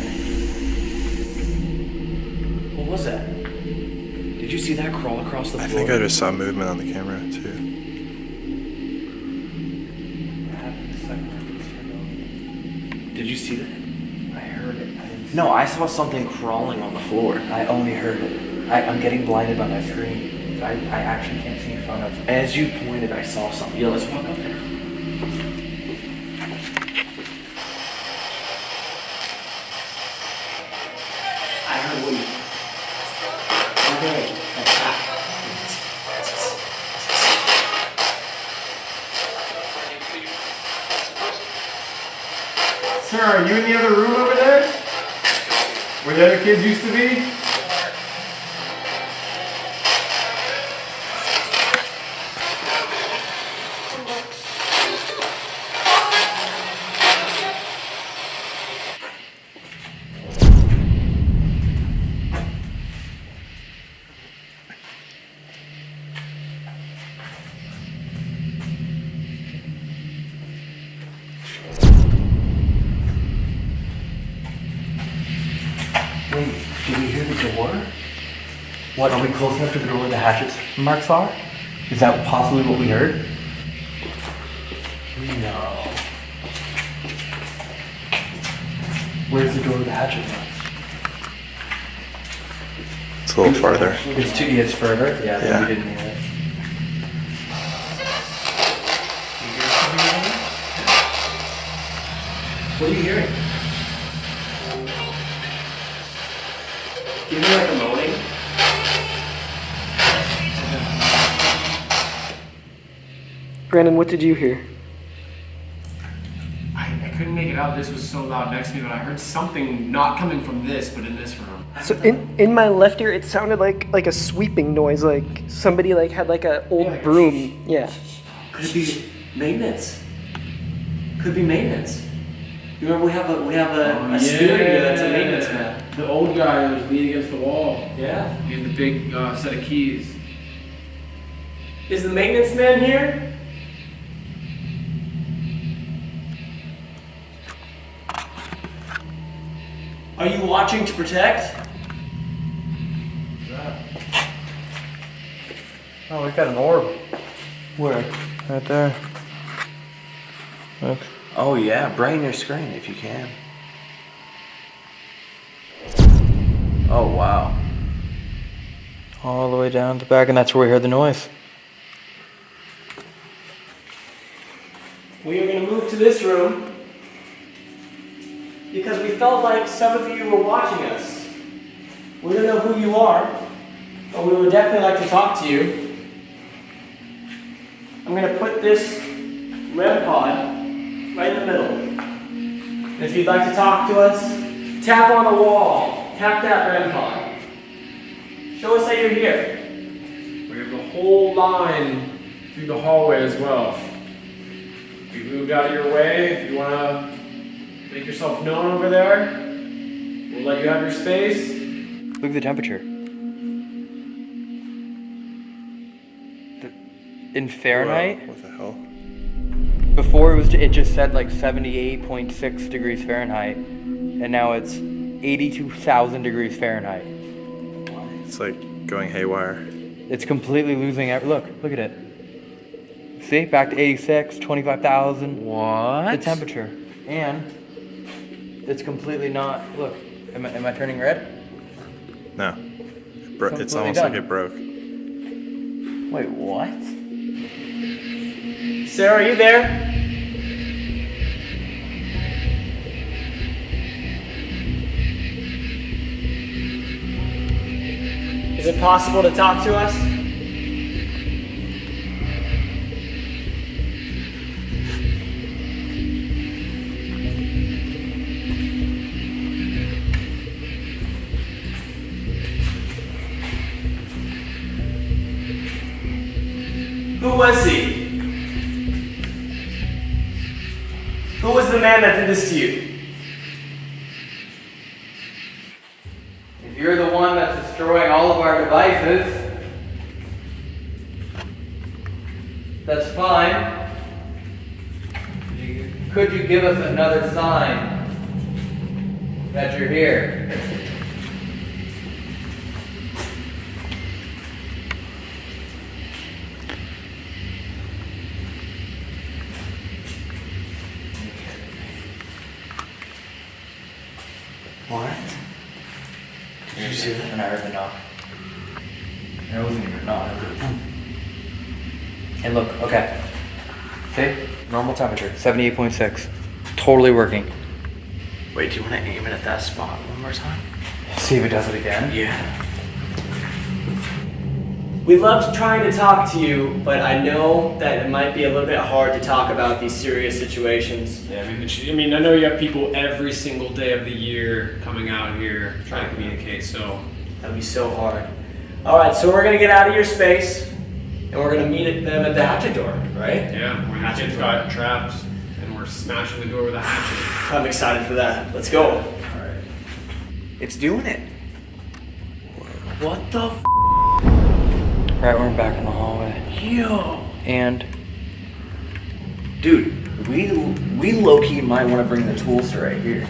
[SPEAKER 10] What was that? Did you see that crawl across the floor?
[SPEAKER 12] I think I just saw movement on the camera too.
[SPEAKER 10] Did you see that?
[SPEAKER 2] I heard it.
[SPEAKER 10] No, I saw something crawling on the floor.
[SPEAKER 2] I only heard it. I'm getting blinded by my screen. I actually can't see in front of me.
[SPEAKER 10] As you pointed, I saw something. Yeah, let's walk up there.
[SPEAKER 11] I heard what you... Okay.
[SPEAKER 3] Sir, are you in the other room over there? Where the other kids used to be?
[SPEAKER 2] Did we hear the door? What, are we close enough to the door where the hatchet marks are? Is that possibly what we heard? No. Where's the door with the hatchet marks?
[SPEAKER 12] It's a little farther.
[SPEAKER 2] It's further? Yeah, then we didn't hear it. What are you hearing?
[SPEAKER 11] Do you hear like a moaning?
[SPEAKER 6] Brandon, what did you hear?
[SPEAKER 3] I couldn't make it out. This was so loud next to me, but I heard something not coming from this, but in this room.
[SPEAKER 6] So in my left ear, it sounded like a sweeping noise, like somebody like had like a old broom. Yeah.
[SPEAKER 11] Could it be maintenance? Could be maintenance. You remember we have a spirit here that's a maintenance man.
[SPEAKER 3] The old guy that was leaning against the wall.
[SPEAKER 11] Yeah.
[SPEAKER 3] He had the big set of keys.
[SPEAKER 11] Is the maintenance man here? Are you watching to protect?
[SPEAKER 2] Oh, we got an orb.
[SPEAKER 10] Where?
[SPEAKER 2] Right there. Look.
[SPEAKER 10] Oh yeah, brighten your screen if you can. Oh wow.
[SPEAKER 2] All the way down to the back, and that's where we heard the noise.
[SPEAKER 11] We are going to move to this room because we felt like some of you were watching us. We don't know who you are, but we would definitely like to talk to you. I'm going to put this REM pod right in the middle. And if you'd like to talk to us, tap on the wall. Tap that REM pod. Show us that you're here.
[SPEAKER 3] We have the whole line through the hallway as well. If you moved out of your way, if you want to make yourself known over there, we'll let you have your space.
[SPEAKER 2] Look at the temperature. In Fahrenheit?
[SPEAKER 12] Whoa, what the hell?
[SPEAKER 2] Before it just said like 78.6 degrees Fahrenheit, and now it's 82,000 degrees Fahrenheit.
[SPEAKER 12] It's like going haywire.
[SPEAKER 2] It's completely losing look at it. See, back to 86, 25,000.
[SPEAKER 10] What?
[SPEAKER 2] The temperature. And it's completely not, look, am I turning red?
[SPEAKER 12] No. It's
[SPEAKER 2] Completely
[SPEAKER 12] almost
[SPEAKER 2] done.
[SPEAKER 12] like it broke.
[SPEAKER 2] Wait, what?
[SPEAKER 11] Sarah, are you there? Is it possible to talk to us? Who was he? Who was the man that did this to you?
[SPEAKER 2] If you're the one that's destroying all of our devices, that's fine. Could you give us another sign that you're here?
[SPEAKER 10] What?
[SPEAKER 2] Did you see that? And I heard the knock. It wasn't even a knock. And look, okay. See? Normal temperature, 78.6. Totally working.
[SPEAKER 10] Wait, do you want to aim it at that spot one more time?
[SPEAKER 2] See if it does it again?
[SPEAKER 10] Yeah.
[SPEAKER 11] We loved trying to talk to you, but I know that it might be a little bit hard to talk about these serious situations.
[SPEAKER 3] Yeah, I mean, I know you have people every single day of the year coming out here trying to communicate, so.
[SPEAKER 11] That'd be so hard. All right, so we're gonna get out of your space, and we're gonna meet them at the hatchet door, right?
[SPEAKER 3] Yeah, we're hatchet got trapped, and we're smashing the door with a hatchet.
[SPEAKER 11] I'm excited for that. Let's go.
[SPEAKER 3] All right.
[SPEAKER 10] It's doing it. What the f?
[SPEAKER 2] Right, we're back in the hallway.
[SPEAKER 10] Yo.
[SPEAKER 2] And
[SPEAKER 10] Dude, we low-key might want to bring the tools to right here.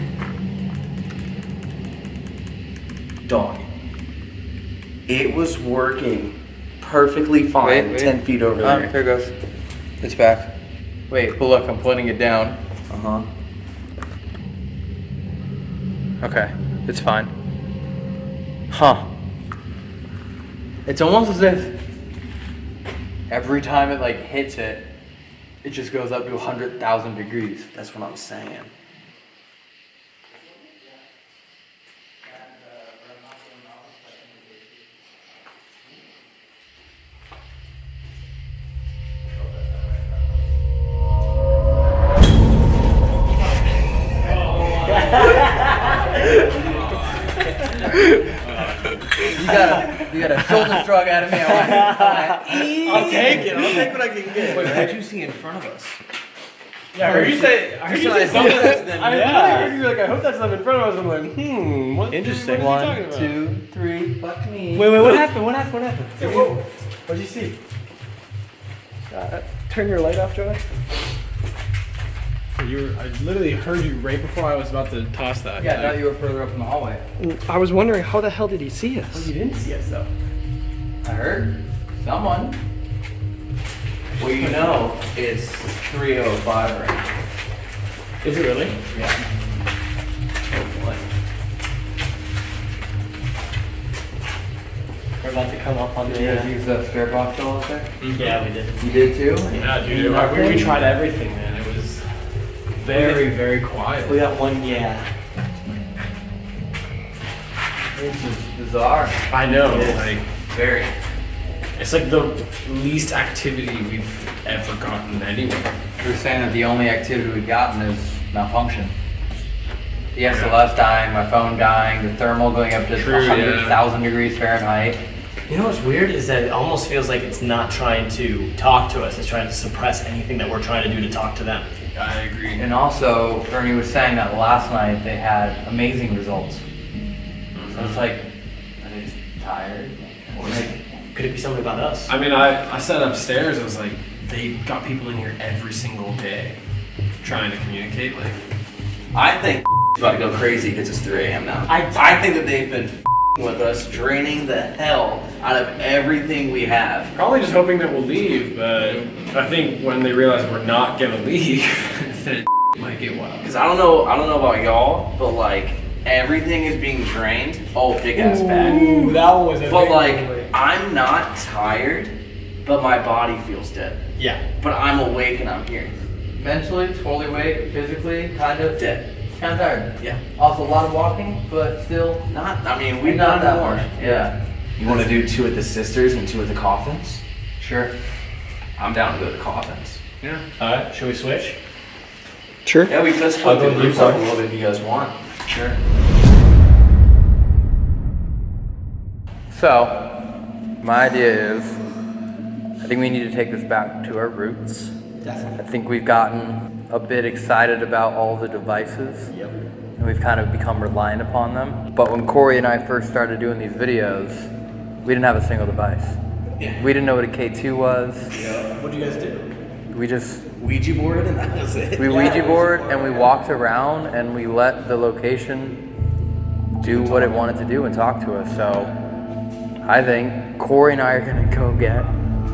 [SPEAKER 10] dog. It was working perfectly fine.
[SPEAKER 2] Wait.
[SPEAKER 10] 10 feet over there.
[SPEAKER 2] Here it goes. It's back. Wait, but look, I'm putting it down.
[SPEAKER 10] Uh-huh.
[SPEAKER 2] Okay, it's fine. Huh. It's almost as if every time it like hits it, it just goes up to 100,000 degrees.
[SPEAKER 10] That's what I'm saying.
[SPEAKER 2] You got a shoulder shrug out of me.
[SPEAKER 10] I'll take it. I'll take what I can get.
[SPEAKER 8] Wait, what did you see in front of us?
[SPEAKER 11] Yeah, I heard you say something. I heard you were like, I hope that's not in front of us. I'm like, what?
[SPEAKER 8] Interesting.
[SPEAKER 11] What are you talking about?
[SPEAKER 2] 1, 2, 3, fuck me.
[SPEAKER 11] Wait, what happened? What happened? Hey, what'd you see? Turn your light off, Joey.
[SPEAKER 3] I literally heard you right before I was about to toss that.
[SPEAKER 2] Yeah, I thought you were further up in the hallway.
[SPEAKER 6] I was wondering, how the hell did he see us?
[SPEAKER 11] You didn't see us though.
[SPEAKER 2] I heard someone.
[SPEAKER 10] Well, you know, it's 3:05 right now.
[SPEAKER 11] Is it really?
[SPEAKER 10] Yeah. Hopefully.
[SPEAKER 11] We're about to come up on
[SPEAKER 2] Did you guys use the spare box still out there?
[SPEAKER 11] Yeah, we did.
[SPEAKER 2] You did too?
[SPEAKER 3] Yeah, dude. We tried everything, man. It was very, very quiet.
[SPEAKER 11] We got one, yeah.
[SPEAKER 2] This is bizarre.
[SPEAKER 3] I know. Like,
[SPEAKER 10] Very.
[SPEAKER 3] it's like the least activity we've ever gotten anywhere.
[SPEAKER 2] You were saying that the only activity we've gotten is malfunction. The SLS dying, my phone dying, the thermal going up to 100,000 degrees Fahrenheit.
[SPEAKER 11] You know what's weird is that it almost feels like it's not trying to talk to us. It's trying to suppress anything that we're trying to do to talk to them.
[SPEAKER 3] I agree.
[SPEAKER 2] And also, Ernie was saying that last night they had amazing results. So it's like, are they just tired? Or like,
[SPEAKER 11] Could it be something about us?
[SPEAKER 3] I mean, I sat upstairs. I was like, they got people in here every single day trying to communicate. Like,
[SPEAKER 10] I think it's about to go crazy because it's 3 a.m. now. I think that they've been with us, draining the hell out of everything we have.
[SPEAKER 3] probably just hoping that we'll leave, but I think when they realize we're not gonna leave, then it might get wild.
[SPEAKER 10] Because I don't know about y'all, but like everything is being drained. Oh, big ass bag.
[SPEAKER 11] Ooh, that one was a
[SPEAKER 10] But
[SPEAKER 11] big
[SPEAKER 10] like,
[SPEAKER 11] one.
[SPEAKER 10] I'm not tired, but my body feels dead.
[SPEAKER 11] Yeah.
[SPEAKER 10] But I'm awake and I'm here.
[SPEAKER 2] mentally, totally awake, physically, kind of
[SPEAKER 10] Dead.
[SPEAKER 2] kind of tired.
[SPEAKER 10] Yeah.
[SPEAKER 2] Also, a lot of walking, but still
[SPEAKER 10] Not. I mean, we've
[SPEAKER 2] not
[SPEAKER 10] done
[SPEAKER 2] that
[SPEAKER 10] more.
[SPEAKER 2] much.
[SPEAKER 10] Yeah.
[SPEAKER 8] You want to do 2 at the sisters and 2 at the coffins?
[SPEAKER 2] Sure.
[SPEAKER 10] I'm down to go to the coffins.
[SPEAKER 2] Yeah.
[SPEAKER 11] Alright, should we switch?
[SPEAKER 6] Sure.
[SPEAKER 10] Yeah, we could split
[SPEAKER 11] I'll
[SPEAKER 10] the
[SPEAKER 11] go with
[SPEAKER 10] groups
[SPEAKER 11] you,
[SPEAKER 10] up a
[SPEAKER 11] Mark.
[SPEAKER 10] little bit if you guys want.
[SPEAKER 2] Sure. So, my idea is, I think we need to take this back to our roots.
[SPEAKER 11] Definitely.
[SPEAKER 2] I think we've gotten a bit excited about all the devices.
[SPEAKER 11] Yep.
[SPEAKER 2] And we've kind of become reliant upon them. But when Corey and I first started doing these videos, we didn't have a single device.
[SPEAKER 10] Yeah.
[SPEAKER 2] We didn't know what a K2 was.
[SPEAKER 11] What do you guys do?
[SPEAKER 2] We just,
[SPEAKER 10] Ouija board and that was it.
[SPEAKER 2] we Ouija board and we walked around and we let the location do what it wanted to do and talk to us. So I think Corey and I are gonna go get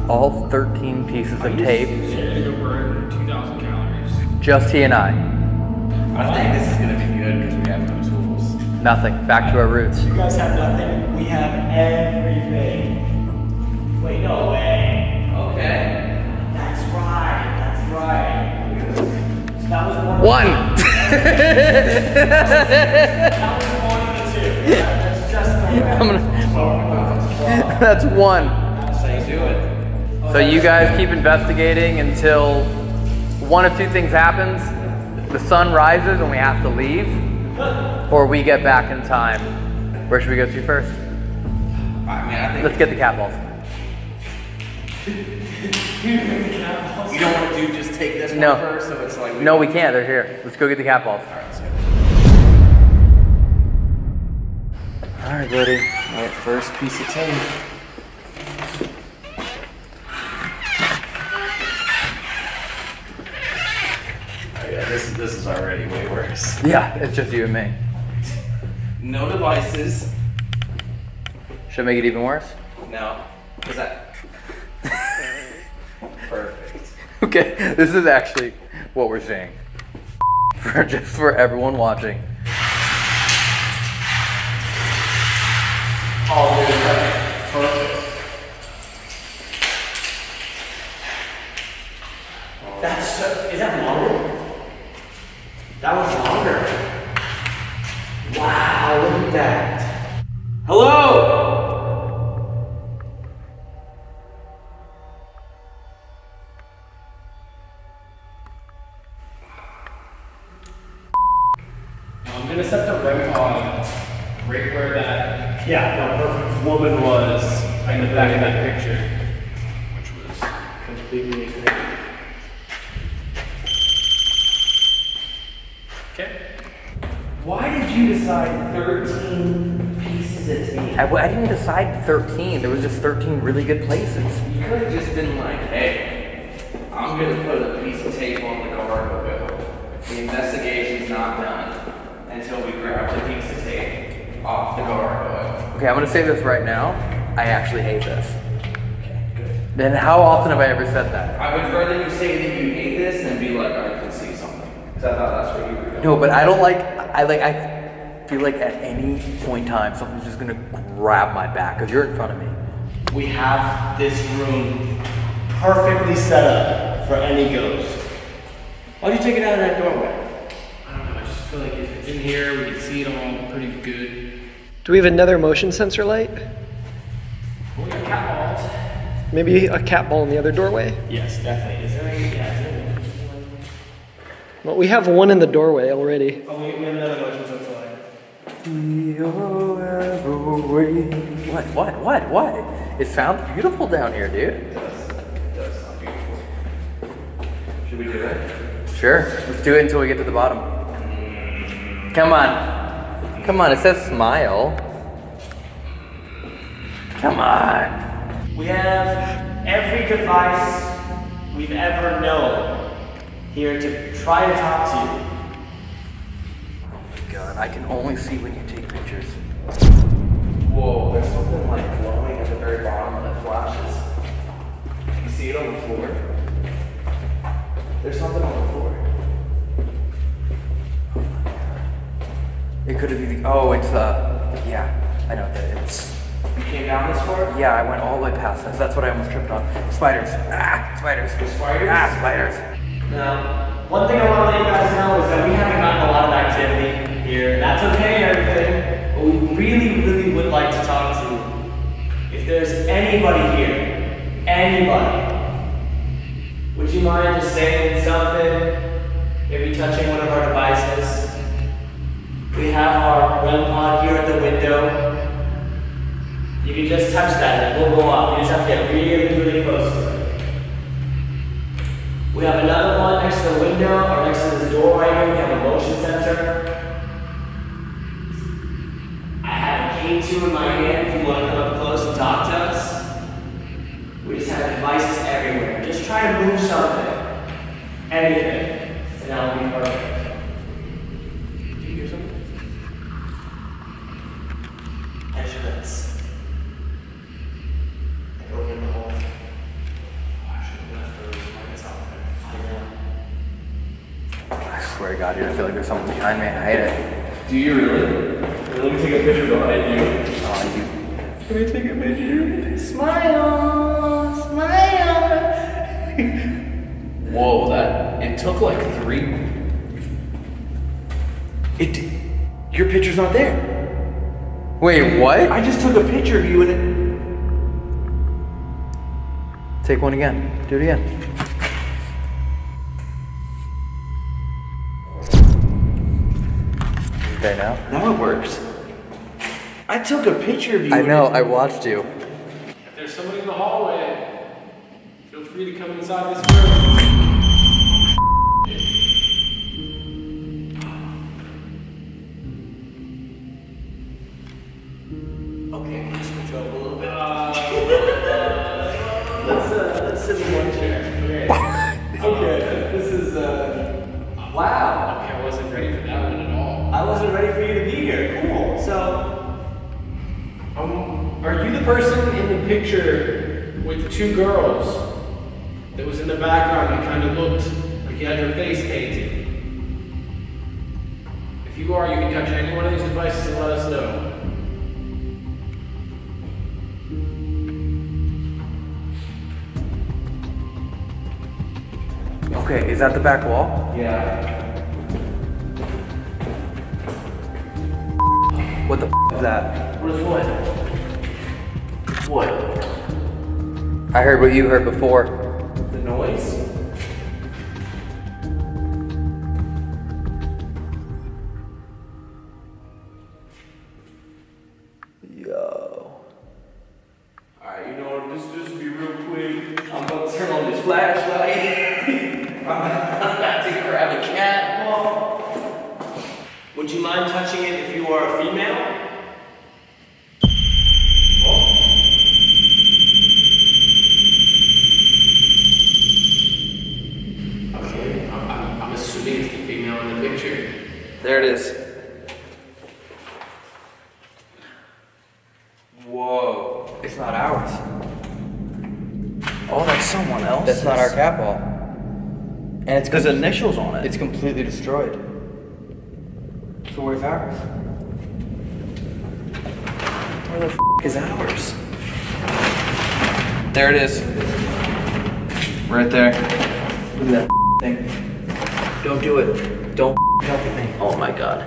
[SPEAKER 2] all 13 pieces of tape,
[SPEAKER 3] Yeah, go burn 2,000 calories.
[SPEAKER 2] just he and I.
[SPEAKER 10] I think this is gonna be good because we have no tools.
[SPEAKER 2] Nothing, back to our roots.
[SPEAKER 11] You guys have nothing. We have everything. Wait, no way.
[SPEAKER 10] Okay.
[SPEAKER 11] That's right. That's right. So that was
[SPEAKER 2] One!
[SPEAKER 11] That was one of the 2. That's just the
[SPEAKER 2] I'm gonna, that's one.
[SPEAKER 10] So you do it.
[SPEAKER 2] So you guys keep investigating until one of two things happens. The sun rises and we have to leave, or we get back in time. Where should we go to first?
[SPEAKER 10] I mean, I think
[SPEAKER 2] Let's get the cat balls.
[SPEAKER 10] you don't want to do just take this
[SPEAKER 2] No.
[SPEAKER 10] one first, so it's like
[SPEAKER 2] No, we can't. They're here. Let's go get the cat balls. All right, buddy.
[SPEAKER 8] All right, first piece of tape.
[SPEAKER 10] Oh, yeah, this is already way worse.
[SPEAKER 2] Yeah, it's just you and me.
[SPEAKER 10] No devices.
[SPEAKER 2] Should I make it even worse?
[SPEAKER 10] No. Is that perfect?
[SPEAKER 2] Okay, this is actually what we're seeing. Just for everyone watching.
[SPEAKER 11] Oh, dude, that's perfect. Is that longer? That was longer. Wow, look at that. Hello?
[SPEAKER 3] I'm gonna set the REM pod right where that perfect woman was in the back of that picture, which was completely great. Okay.
[SPEAKER 10] Why did you decide 13 pieces of tape?
[SPEAKER 2] I didn't decide 13. There was just 13 really good places.
[SPEAKER 10] You could have just been like, hey, I'm gonna put a piece of tape on the gargoyle. The investigation's not done until we grab the piece of tape off the gargoyle.
[SPEAKER 2] Okay, I'm gonna say this right now. I actually hate this. Okay, good. Then how often have I ever said that?
[SPEAKER 10] I would rather you say that you hate this than be like, I can see something. Because I thought that's what you were doing.
[SPEAKER 2] No, but I don't like, I feel like at any point in time, something's just gonna grab my back, because you're in front of me.
[SPEAKER 11] We have this room perfectly set up for any ghost. Why'd you take it out of that doorway?
[SPEAKER 3] I don't know, I just feel like if it's in here, we can see it all pretty good.
[SPEAKER 6] Do we have another motion sensor light?
[SPEAKER 11] We got cat balls.
[SPEAKER 6] Maybe a cat ball in the other doorway?
[SPEAKER 11] Yes, definitely. Is there any? Yeah, is there any?
[SPEAKER 6] Well, we have one in the doorway already.
[SPEAKER 11] Oh, we have another motion sensor light.
[SPEAKER 2] What? It sounds beautiful down here, dude.
[SPEAKER 10] It does sound beautiful. Should we do it?
[SPEAKER 2] Sure, let's do it until we get to the bottom. Come on, it says smile. Come on.
[SPEAKER 11] We have every device we've ever known here to try to talk to you.
[SPEAKER 2] God, I can only see when you take pictures.
[SPEAKER 10] Whoa, there's something like glowing at the very bottom that flashes. You see it on the floor? There's something on the floor.
[SPEAKER 2] It could have been yeah, I know that it's.
[SPEAKER 10] You came down this far?
[SPEAKER 2] Yeah, I went all the way past this. That's what I almost tripped on. Spiders. Spiders.
[SPEAKER 10] Spiders?
[SPEAKER 2] Spiders.
[SPEAKER 11] Now, one thing I want to let you guys know is that we haven't gotten a lot of activity here. That's okay and everything, but we really would like to talk to you. If there's anybody here, would you mind just saying something? Maybe touching one of our devices? We have our REM pod here at the window. You can just touch that and it will go off. You just have to get really close to it. We have another one next to the window, or next to this door right here. We have a motion sensor. I have a K2 in my hand if you want to come up close and talk to us. We just have devices everywhere. Just try to move something. Anything. And that will be perfect. Do you hear something? Measurements. Like over in the hole. I should have left those lights out there.
[SPEAKER 2] I swear to God, dude, I feel like there's something behind me. I hate it.
[SPEAKER 10] Do you really?
[SPEAKER 11] Let me take a picture behind you.
[SPEAKER 10] Can we take a picture?
[SPEAKER 11] Smile!
[SPEAKER 10] Whoa, it took like 3. Your picture's not there.
[SPEAKER 2] Wait, what?
[SPEAKER 10] I just took a picture of you and it.
[SPEAKER 2] Take one again. Do it again. Okay, now?
[SPEAKER 10] Now it works. I took a picture of you.
[SPEAKER 2] I know, I watched you.
[SPEAKER 3] If there's somebody in the hallway, feel free to come inside this room.
[SPEAKER 11] Okay, let's switch over a little bit. Let's sit in one chair. Okay, this is wow.
[SPEAKER 3] Okay, I wasn't ready for that one at all.
[SPEAKER 11] I wasn't ready for you to be here. Cool. So,
[SPEAKER 3] Are you the person in the picture with the two girls that was in the background that kind of looked like you had your face painted? If you are, you can touch any one of these devices and let us know.
[SPEAKER 2] Okay, is that the back wall?
[SPEAKER 3] Yeah.
[SPEAKER 2] What the is that?
[SPEAKER 3] What is what? What?
[SPEAKER 2] I heard what you heard before.
[SPEAKER 3] The noise?
[SPEAKER 2] Yo.
[SPEAKER 3] Alright, you know what? Just be real quick. I'm about to turn on this flashlight. I'm about to grab a cat.
[SPEAKER 11] Would you mind touching it if you are a female?
[SPEAKER 3] Okay, I'm assuming it's the female in the picture.
[SPEAKER 2] There it is. Whoa. It's not ours.
[SPEAKER 10] Oh, that's someone else.
[SPEAKER 2] That's not our cat ball. And it's
[SPEAKER 10] There's initials on it.
[SPEAKER 2] It's completely destroyed. So where's ours?
[SPEAKER 10] Where the is ours?
[SPEAKER 2] There it is. Right there.
[SPEAKER 10] Look at that thing. Don't do it. Don't help me. Oh my god.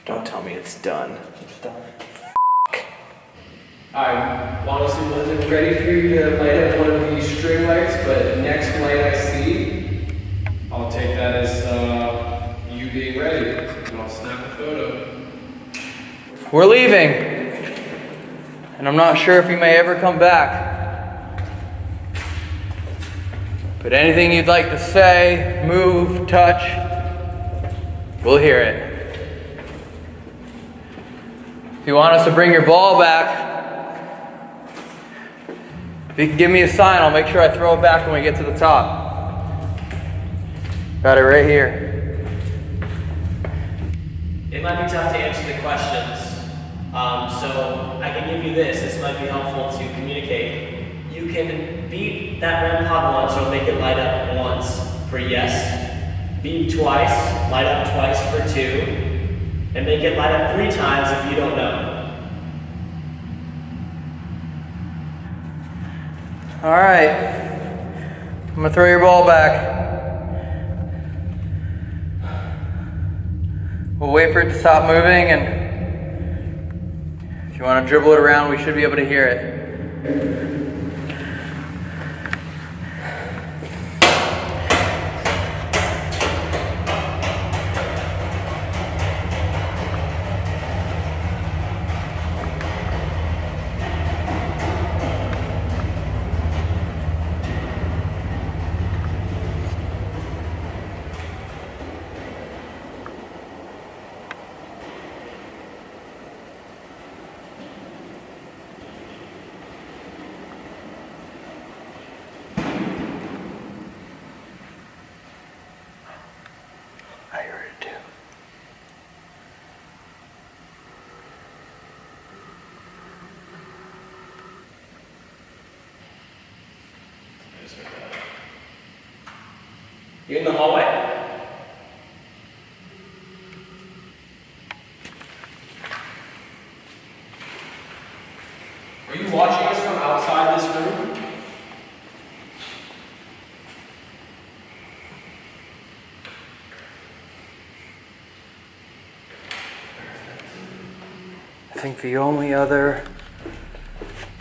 [SPEAKER 10] Don't tell me it's done. It's done.
[SPEAKER 3] I honestly wasn't ready for you to light up one of these string lights, but next light I see, I'll take that as you being ready, and I'll snap a photo.
[SPEAKER 2] We're leaving. And I'm not sure if we may ever come back. But anything you'd like to say, move, touch, we'll hear it. If you want us to bring your ball back, if you can give me a sign, I'll make sure I throw it back when we get to the top. Got it right here.
[SPEAKER 11] It might be tough to answer the questions. So I can give you this. This might be helpful to communicate. You can beat that REM pod once or make it light up once for yes. Beat twice, light up twice for 2. And make it light up 3 times if you don't know.
[SPEAKER 2] All right. I'm gonna throw your ball back. We'll wait for it to stop moving, and if you want to dribble it around, we should be able to hear it. I heard it too.
[SPEAKER 11] You in the hallway?
[SPEAKER 3] Are you watching us from outside this room?
[SPEAKER 2] I think the only other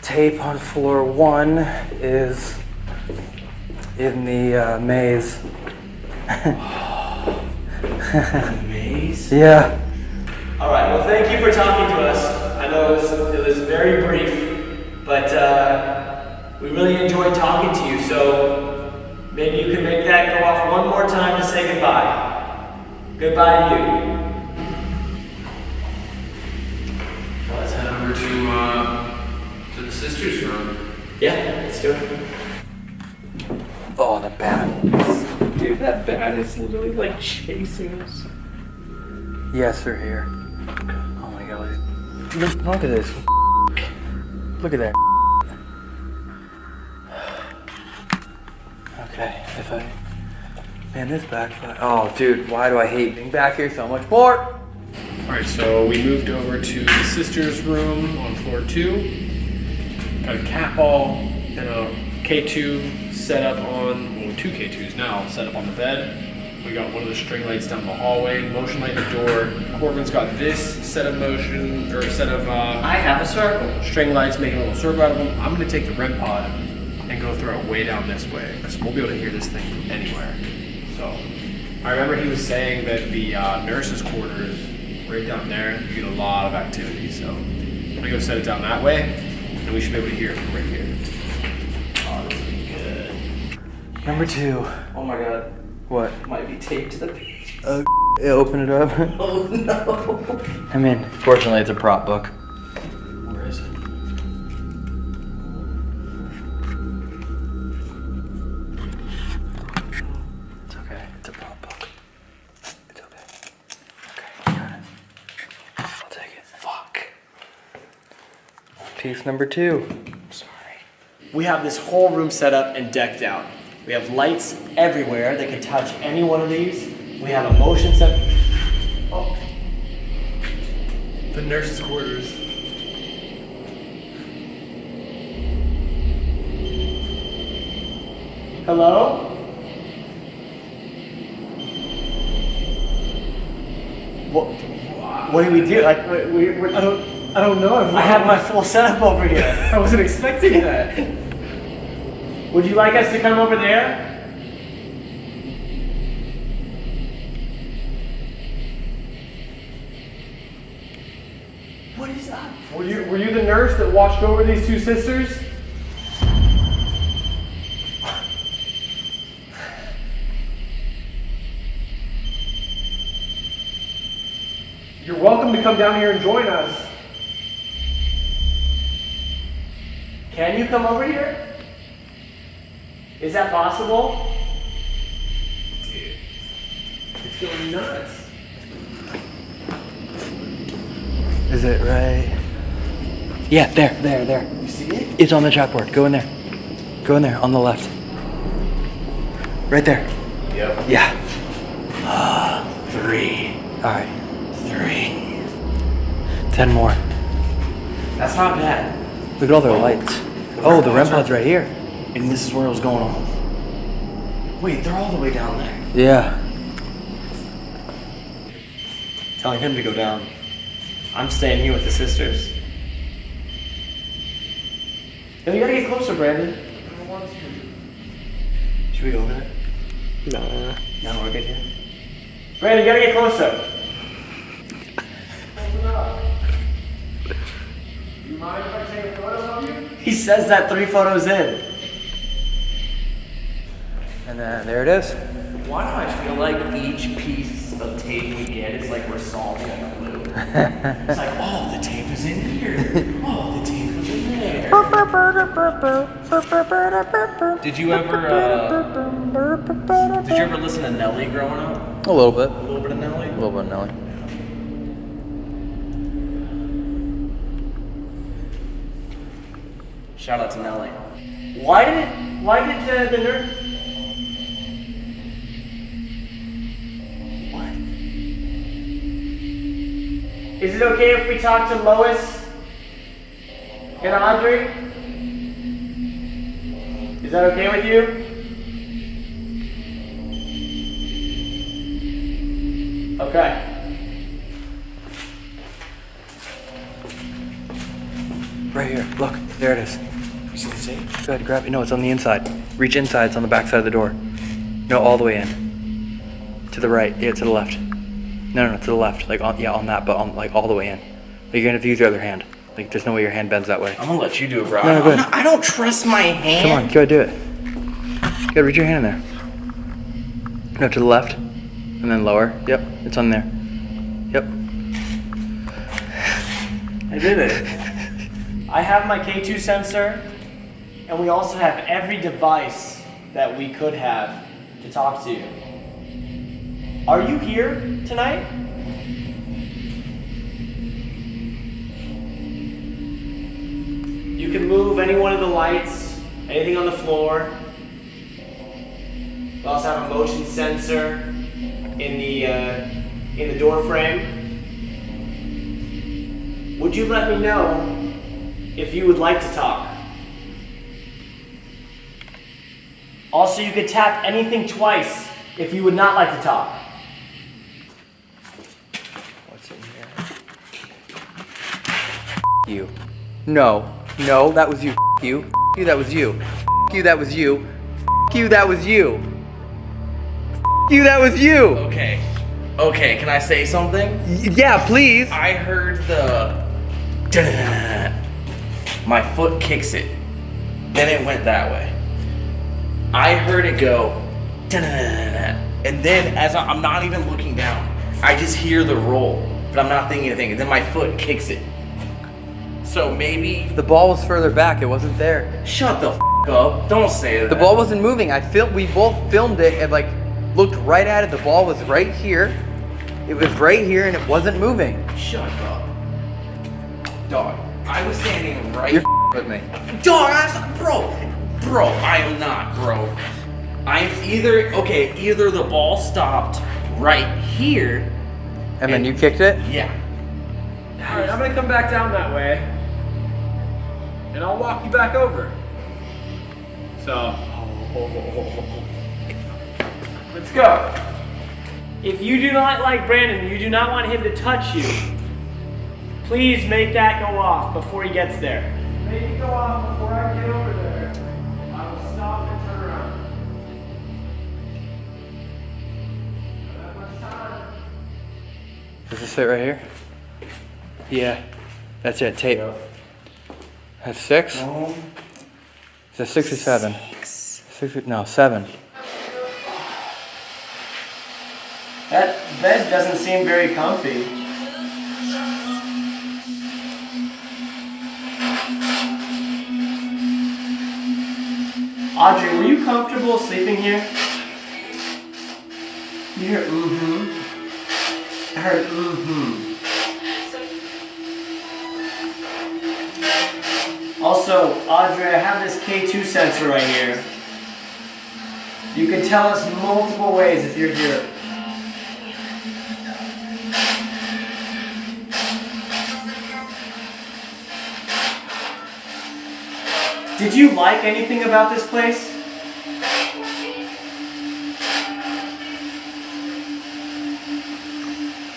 [SPEAKER 2] tape on floor 1 is in the maze.
[SPEAKER 11] Maze?
[SPEAKER 2] Yeah.
[SPEAKER 11] All right. Well, thank you for talking to us. I know it was very brief, but we really enjoyed talking to you. So maybe you can make that go off one more time to say goodbye. Goodbye to you.
[SPEAKER 3] Let's head over to the sister's room.
[SPEAKER 11] Yeah, let's do it.
[SPEAKER 2] Oh, the bat.
[SPEAKER 3] Dude, that bat is literally like chasing us.
[SPEAKER 2] Yes, they're here. Oh my god, Look at this. Look at that. Okay, if I... Man, this backfire. Oh, dude, why do I hate being back here so much more?
[SPEAKER 3] All right, so we moved over to the sister's room on floor 2. Got a cat ball and a K2 set up on, well, 2 K2s now set up on the bed. We got one of the string lights down the hallway, motion light in the door. Corbin's got this set of motion, or set of
[SPEAKER 11] I have a circle.
[SPEAKER 3] String lights, making a little circle out of them. I'm gonna take the REM pod and go throw it way down this way, because we'll be able to hear this thing from anywhere. So, I remember he was saying that the nurse's quarters, right down there, you get a lot of activity. So, I'm gonna go set it down that way, and we should be able to hear it from right here.
[SPEAKER 11] Oh, this is good.
[SPEAKER 2] Number 2.
[SPEAKER 11] Oh my god.
[SPEAKER 2] What?
[SPEAKER 11] Might be taped to the page.
[SPEAKER 2] Yeah, open it up.
[SPEAKER 11] Oh no.
[SPEAKER 2] I mean, fortunately, it's a prop book.
[SPEAKER 3] Where is it?
[SPEAKER 2] It's okay. It's a prop book. It's okay. Okay, got it. I'll take it. Fuck. Piece number 2. Sorry.
[SPEAKER 11] We have this whole room set up and decked out. We have lights everywhere that can touch any one of these. We have a motion set. Oh.
[SPEAKER 3] The nurse's quarters.
[SPEAKER 11] Hello? What do we do? Like,
[SPEAKER 6] I don't know.
[SPEAKER 11] I have my full setup over here.
[SPEAKER 6] I wasn't expecting that.
[SPEAKER 11] Would you like us to come over there? What is that?
[SPEAKER 6] Were you the nurse that watched over these 2 sisters? You're welcome to come down here and join us.
[SPEAKER 11] Can you come over here? Is that possible?
[SPEAKER 3] Dude, it's going nuts.
[SPEAKER 2] Is it right? Yeah, there.
[SPEAKER 11] You see it?
[SPEAKER 2] It's on the chalkboard. Go in there. Go in there, on the left. Right there.
[SPEAKER 3] Yep.
[SPEAKER 2] Yeah.
[SPEAKER 11] 3.
[SPEAKER 2] Alright.
[SPEAKER 11] 3.
[SPEAKER 2] 10 more.
[SPEAKER 11] That's not bad.
[SPEAKER 2] Look at all their lights. Oh, the REM pod's right here.
[SPEAKER 11] And this is where it was going on. Wait, they're all the way down there.
[SPEAKER 2] Yeah.
[SPEAKER 11] Telling him to go down. I'm staying here with the sisters. No, you gotta get closer, Brandon. I don't want to. Should we go over there? No, we're good here. Brandon, you gotta get closer.
[SPEAKER 6] Do you mind if I take a photo of you?
[SPEAKER 11] He says that 3 photos in.
[SPEAKER 2] And then there it is.
[SPEAKER 10] Why do I feel like each piece of tape we get is like we're solving a clue? It's like, oh, the tape is in here. Oh, the tape is in there. Did you ever listen to Nelly growing up?
[SPEAKER 2] A little bit.
[SPEAKER 10] A little bit of Nelly?
[SPEAKER 2] A little bit of Nelly.
[SPEAKER 10] Shout out to Nelly.
[SPEAKER 11] Why did the nurse? What? Is it okay if we talk to Lois and Audrey? Is that okay with you? Okay.
[SPEAKER 2] Right here. Look. There it is.
[SPEAKER 11] You see the tape?
[SPEAKER 2] Go ahead, grab it. No, it's on the inside. Reach inside. It's on the back side of the door. No, all the way in. To the right. Yeah, to the left. No, to the left. Like on, yeah, on that, but on like all the way in. Like you're gonna have to use your other hand. Like there's no way your hand bends that way.
[SPEAKER 10] I'm gonna let you do it, bro.
[SPEAKER 2] No, go ahead.
[SPEAKER 10] I don't trust my hand.
[SPEAKER 2] Come on, go ahead, do it. You gotta reach your hand in there. No, to the left, and then lower. Yep, it's on there. Yep.
[SPEAKER 11] I did it. I have my K2 sensor, and we also have every device that we could have to talk to you. Are you here tonight? You can move any one of the lights, anything on the floor. We also have a motion sensor in the door frame. Would you let me know if you would like to talk? Also, you could tap anything twice if you would not like to talk.
[SPEAKER 2] What's in here? You. No, that was you. You. You, that was you. You, that was you. You, that was you. You, that was you.
[SPEAKER 10] Okay, can I say something?
[SPEAKER 2] Yeah, please.
[SPEAKER 10] I heard the my foot kicks it. Then it went that way. I heard it go and then as I'm not even looking down, I just hear the roll, but I'm not thinking anything, and then my foot kicks it. So maybe
[SPEAKER 2] The ball was further back. It wasn't there.
[SPEAKER 10] shut the f up. Don't say that.
[SPEAKER 2] The ball wasn't moving. We both filmed it and like looked right at it. The ball was right here. It was right here and it wasn't moving.
[SPEAKER 10] Shut up. Dog, I was standing right
[SPEAKER 2] You're with me.
[SPEAKER 10] Dog, bro, I am not, bro. I'm either the ball stopped right here.
[SPEAKER 2] And then you kicked it?
[SPEAKER 10] Yeah.
[SPEAKER 3] Alright, I'm gonna come back down that way. And I'll walk you back over. So, let's go.
[SPEAKER 11] If you do not like Brandon, you do not want him to touch you, please make that go off before he gets there. Make it go off before I get over there. I will stop and turn around. Not that much time.
[SPEAKER 2] Does this fit right here? Yeah. That's it. Tape. That's 6? Is that 6 or 7? 6. No, 7.
[SPEAKER 11] That bed doesn't seem very comfy. Audrey, were you comfortable sleeping here? You hear mm-hmm. I heard mm-hmm. Also, Audrey, I have this K2 sensor right here. You can tell us multiple ways if you're here. Did you like anything about this place?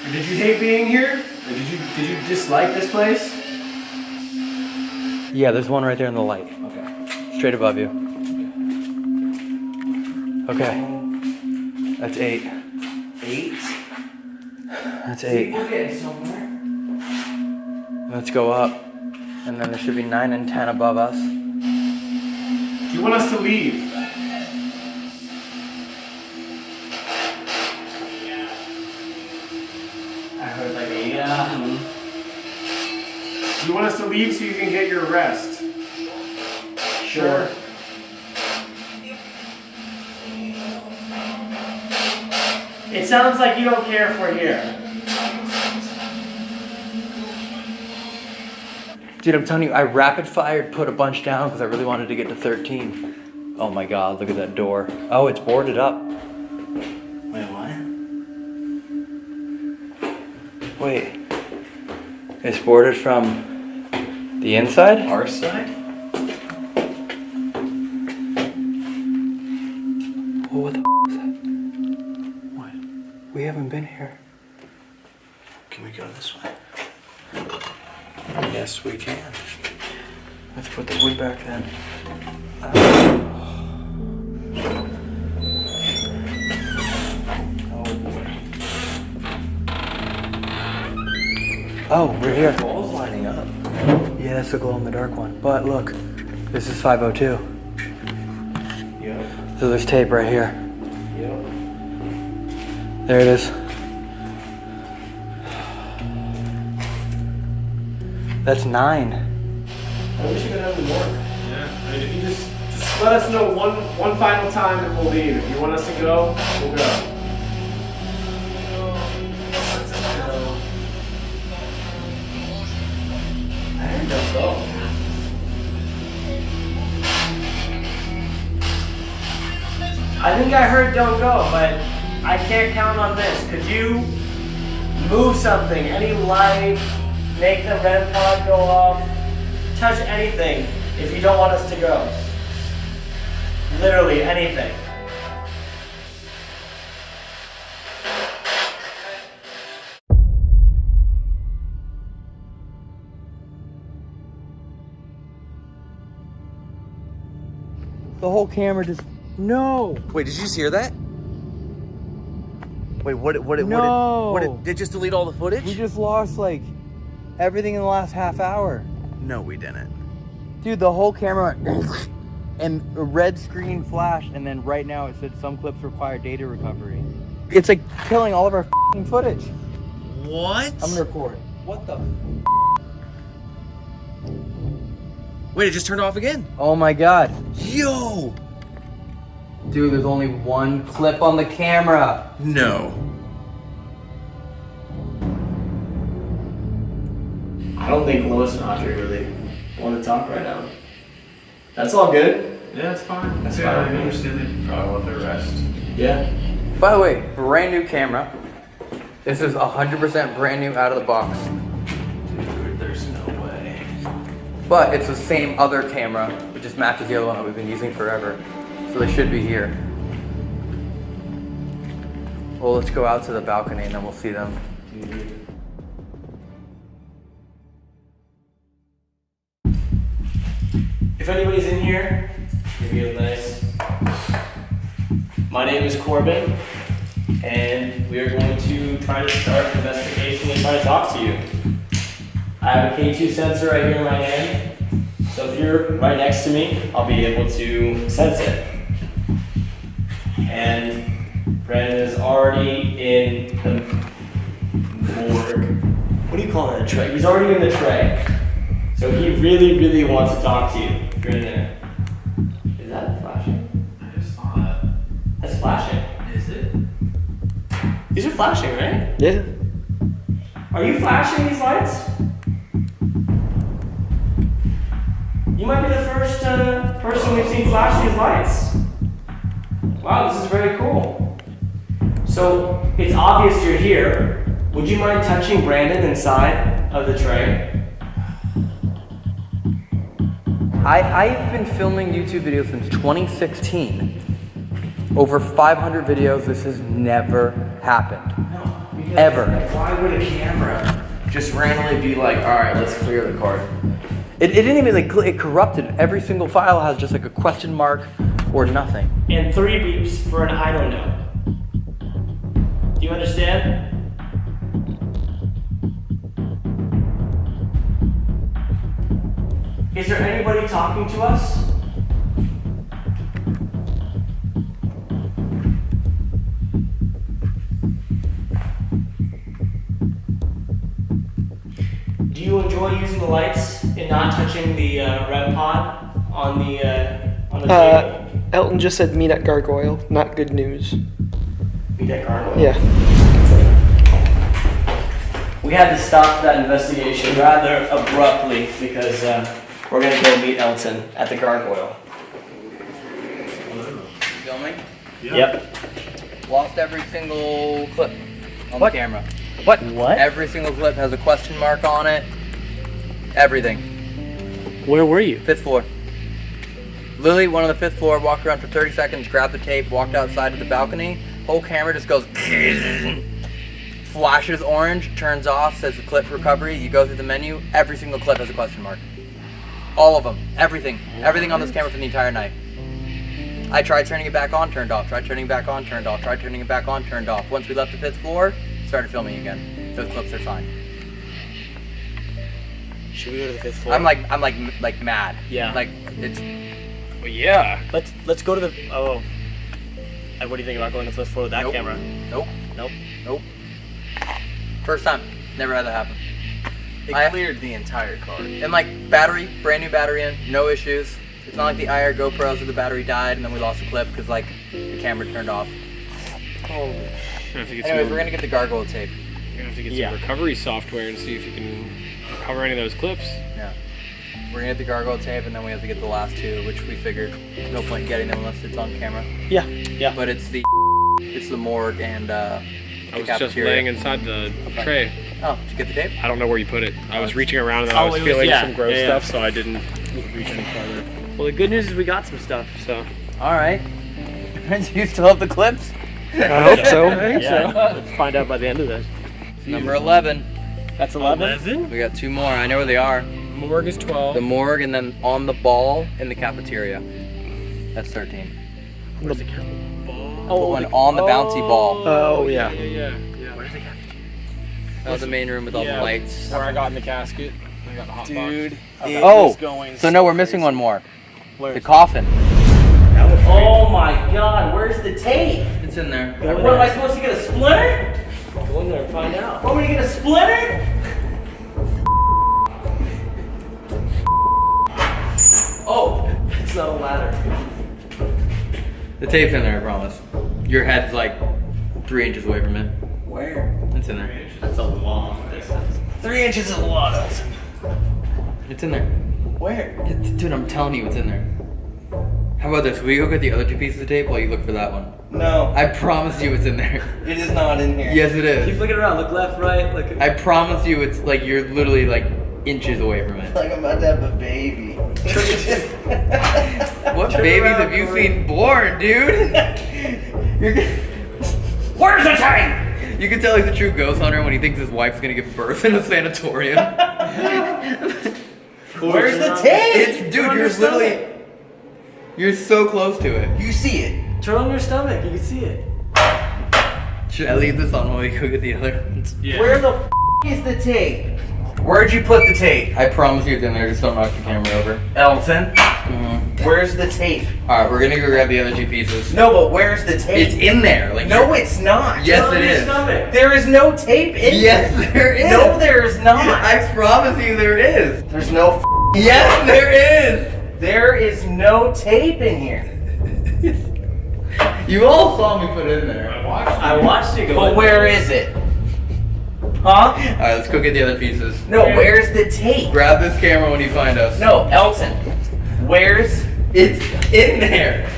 [SPEAKER 11] Or did you hate being here? Or did you dislike this place?
[SPEAKER 2] Yeah, there's one right there in the light.
[SPEAKER 11] Okay.
[SPEAKER 2] Straight above you. Okay. That's 8.
[SPEAKER 10] 8?
[SPEAKER 2] That's 8.
[SPEAKER 10] We're getting somewhere.
[SPEAKER 2] Let's go up. And then there should be 9 and 10 above us.
[SPEAKER 11] Do you want us to leave? I heard like a yeah. Do you want us to leave so you can get your rest? Sure. It sounds like you don't care if we're here.
[SPEAKER 2] Dude, I'm telling you, I rapid fired, put a bunch down because I really wanted to get to 13. Oh my god, look at that door. Oh, it's boarded up.
[SPEAKER 10] Wait, what?
[SPEAKER 2] Wait. It's boarded from the inside?
[SPEAKER 10] Our side?
[SPEAKER 2] Oh, what the is that? What? We haven't been here.
[SPEAKER 10] Can we go this way? Yes, we can.
[SPEAKER 2] Let's put the wood back then. Oh, we're here.
[SPEAKER 10] The wall's lining up.
[SPEAKER 2] Yeah, that's the glow in the dark one. But look, this is 502.
[SPEAKER 10] Yep.
[SPEAKER 2] So there's tape right here.
[SPEAKER 10] Yep.
[SPEAKER 2] There it is. That's 9.
[SPEAKER 11] I wish you could have more. Yeah. I mean, if you just let us know one final time and we'll leave. If you want us to go, we'll go. I heard them go. I think I heard don't go, but I can't count on this. Could you move something, any light, make the REM pod go off, touch anything if you don't want us to go? Literally anything.
[SPEAKER 2] The whole camera just, no.
[SPEAKER 10] Wait, did you just hear that? Wait,
[SPEAKER 2] No.
[SPEAKER 10] did it just delete all the footage?
[SPEAKER 2] We just lost like everything in the last half hour.
[SPEAKER 10] No, we didn't.
[SPEAKER 2] Dude, the whole camera and a red screen flashed, and then right now it said some clips require data recovery. It's like killing all of our f***ing footage.
[SPEAKER 10] What?
[SPEAKER 2] I'm gonna record. What the?
[SPEAKER 10] Wait, it just turned off again.
[SPEAKER 2] Oh my god.
[SPEAKER 10] Yo!
[SPEAKER 2] Dude, there's only one clip on the camera.
[SPEAKER 10] No.
[SPEAKER 11] I don't think Lois and Audrey really want to talk right now. That's all good.
[SPEAKER 12] Yeah, it's fine.
[SPEAKER 11] That's
[SPEAKER 12] yeah,
[SPEAKER 11] fine.
[SPEAKER 12] I understand they probably want their rest.
[SPEAKER 11] Yeah.
[SPEAKER 2] By the way, brand new camera. This is 100% brand new out of the box.
[SPEAKER 12] Dude, there's no way.
[SPEAKER 2] But it's the same other camera. It just matches the other one that we've been using forever. So they should be here. Well, let's go out to the balcony and then we'll see them.
[SPEAKER 11] If anybody's in here, give me a nice. My name is Corbin, and we are going to try to start an investigation and try to talk to you. I have a K2 sensor right here in my hand, so if you're right next to me, I'll be able to sense it. And Brandon is already in the morgue. What do you call that, a tray? He's already in the tray. So he really, really wants to talk to you. If you're in there. Is that flashing?
[SPEAKER 12] I just saw that.
[SPEAKER 11] That's flashing.
[SPEAKER 12] Is it?
[SPEAKER 11] These are flashing, right?
[SPEAKER 6] Yeah.
[SPEAKER 11] Are you flashing these lights? You might be the first person we've seen flash these lights. Wow, this is very cool. So, it's obvious you're here. Would you mind touching Brandon inside of the tray?
[SPEAKER 2] I've been filming YouTube videos since 2016. Over 500 videos. This has never happened.
[SPEAKER 10] No,
[SPEAKER 2] Ever.
[SPEAKER 10] Why would a camera just randomly be like, all right, let's clear the card?
[SPEAKER 2] It didn't even, like, it corrupted. Every single file has just like a question mark or nothing.
[SPEAKER 11] And 3 beeps for an I don't know. Do you understand? Is there anybody talking to us? Do you enjoy using the lights and not touching the REM pod on the table?
[SPEAKER 6] Elton just said meet at Gargoyle. Not good news.
[SPEAKER 11] Meet at Gargoyle?
[SPEAKER 6] Yeah.
[SPEAKER 11] We had to stop that investigation rather abruptly because we're going to go meet Elton at the Gargoyle.
[SPEAKER 2] Filming?
[SPEAKER 12] Yeah.
[SPEAKER 11] Yep.
[SPEAKER 2] Lost every single clip on the camera. What? Every single clip has a question mark on it. Everything.
[SPEAKER 11] Where were you?
[SPEAKER 2] 5th floor. Lily, one on the 5th floor, walked around for 30 seconds, grabbed the tape, walked outside to the balcony. Whole camera just goes flashes orange, turns off, says the clip recovery. You go through the menu, every single clip has a question mark. All of them. Everything. Everything on this camera for the entire night. I tried turning it back on, turned off. Tried turning it back on, turned off. Tried turning it back on, turned off. Once we left the 5th floor, started filming again. Those clips are fine.
[SPEAKER 11] Should we go to the 5th floor?
[SPEAKER 2] I'm like mad.
[SPEAKER 11] Yeah.
[SPEAKER 2] Like it's.
[SPEAKER 11] Well, yeah. Let's go to the. Oh. What do you think about going to the 5th floor with that
[SPEAKER 2] Nope.
[SPEAKER 11] camera?
[SPEAKER 2] Nope.
[SPEAKER 11] Nope.
[SPEAKER 2] Nope. First time. Never had that happen.
[SPEAKER 10] It cleared the entire card.
[SPEAKER 2] And like battery, brand new battery in, no issues. It's not like the IR GoPros where the battery died and then we lost the clip because like the camera turned off.
[SPEAKER 11] Holy
[SPEAKER 2] Anyways, we're gonna get the gargoyle tape.
[SPEAKER 3] You're gonna have to get some recovery software and see if you can recover any of those clips.
[SPEAKER 2] Yeah. We're gonna get the gargoyle tape, and then we have to get the last two, which we figured there's no point getting them unless it's on camera.
[SPEAKER 11] Yeah, yeah.
[SPEAKER 2] But it's the morgue and the
[SPEAKER 3] I was
[SPEAKER 2] cafeteria.
[SPEAKER 3] just laying inside the tray.
[SPEAKER 2] Oh, did you get the tape?
[SPEAKER 3] I don't know where you put it. I was reaching around and I was feeling some gross stuff, so I didn't reach any farther.
[SPEAKER 11] Well, the good news is we got some stuff.
[SPEAKER 3] So.
[SPEAKER 2] All right. Do you still have the clips?
[SPEAKER 3] I hope so.
[SPEAKER 11] I think so. Let's find out by the end of this.
[SPEAKER 2] Number 11.
[SPEAKER 11] That's 11?
[SPEAKER 2] We got two more. I know where they are.
[SPEAKER 3] Morgue is 12.
[SPEAKER 2] The morgue, and then on the ball in the cafeteria. That's 13.
[SPEAKER 11] Where's the ball?
[SPEAKER 2] The one on the bouncy ball.
[SPEAKER 11] Oh, yeah.
[SPEAKER 3] Yeah.
[SPEAKER 11] Where's the cafeteria?
[SPEAKER 2] That was the main room with all the lights.
[SPEAKER 3] Where I got in the casket. I got the hot
[SPEAKER 11] Dude.
[SPEAKER 3] box.
[SPEAKER 2] Oh, so no, we're missing one more. The coffin.
[SPEAKER 10] Oh my god, where's the tape?
[SPEAKER 2] It's in there.
[SPEAKER 10] What am I supposed to get, a splinter?
[SPEAKER 11] Go in there and find out.
[SPEAKER 10] Want me to get a splinter? Oh, it's not a ladder.
[SPEAKER 2] The tape's in there, I promise. Your head's like 3 inches away from it.
[SPEAKER 10] Where?
[SPEAKER 2] It's in there.
[SPEAKER 10] That's a long distance. 3 inches is a lot, Elton.
[SPEAKER 2] It's in there.
[SPEAKER 10] Where?
[SPEAKER 2] Dude, I'm telling you, it's in there. How about this? Will we go get the other two pieces of tape while you look for that one?
[SPEAKER 10] No.
[SPEAKER 2] I promise you it's in there.
[SPEAKER 10] It is not in here.
[SPEAKER 2] Yes, it is.
[SPEAKER 10] Keep looking around. Look left, right. Look.
[SPEAKER 2] I promise you it's like you're literally like inches away from it.
[SPEAKER 10] Like I'm about to have a baby.
[SPEAKER 2] What babies have you seen born, dude?
[SPEAKER 10] Where's the tape?
[SPEAKER 2] You can tell he's a true ghost hunter when he thinks his wife's gonna give birth in a sanatorium.
[SPEAKER 10] Where's the tape?
[SPEAKER 2] It's, dude, you're literally... You're so close to it.
[SPEAKER 10] You see it. Turn on your stomach. You can see it.
[SPEAKER 2] Should I leave this on while we go get the other ones?
[SPEAKER 10] Yeah. Where the is the tape? Where'd you put the tape?
[SPEAKER 2] I promise you it's in there, just don't knock the camera over.
[SPEAKER 10] Elton. Where's the tape?
[SPEAKER 2] Alright, we're gonna go grab the other two pieces.
[SPEAKER 10] No, but where's the tape?
[SPEAKER 2] It's in there. Like
[SPEAKER 10] no, it's not.
[SPEAKER 2] Yes,
[SPEAKER 10] Turn on
[SPEAKER 2] it
[SPEAKER 10] your
[SPEAKER 2] is.
[SPEAKER 10] stomach. There is no tape in
[SPEAKER 2] Yes, there is.
[SPEAKER 10] No, there is not.
[SPEAKER 2] I promise you there is.
[SPEAKER 10] There's no
[SPEAKER 2] Yes, there is.
[SPEAKER 10] There is no tape in here.
[SPEAKER 2] You all saw me put it in there.
[SPEAKER 10] I watched you go. But where is it? Huh?
[SPEAKER 2] Alright, let's go get the other pieces.
[SPEAKER 10] No, where's the tape?
[SPEAKER 2] Grab this camera when you find us.
[SPEAKER 10] No, Elton. Where's...
[SPEAKER 2] It's in there.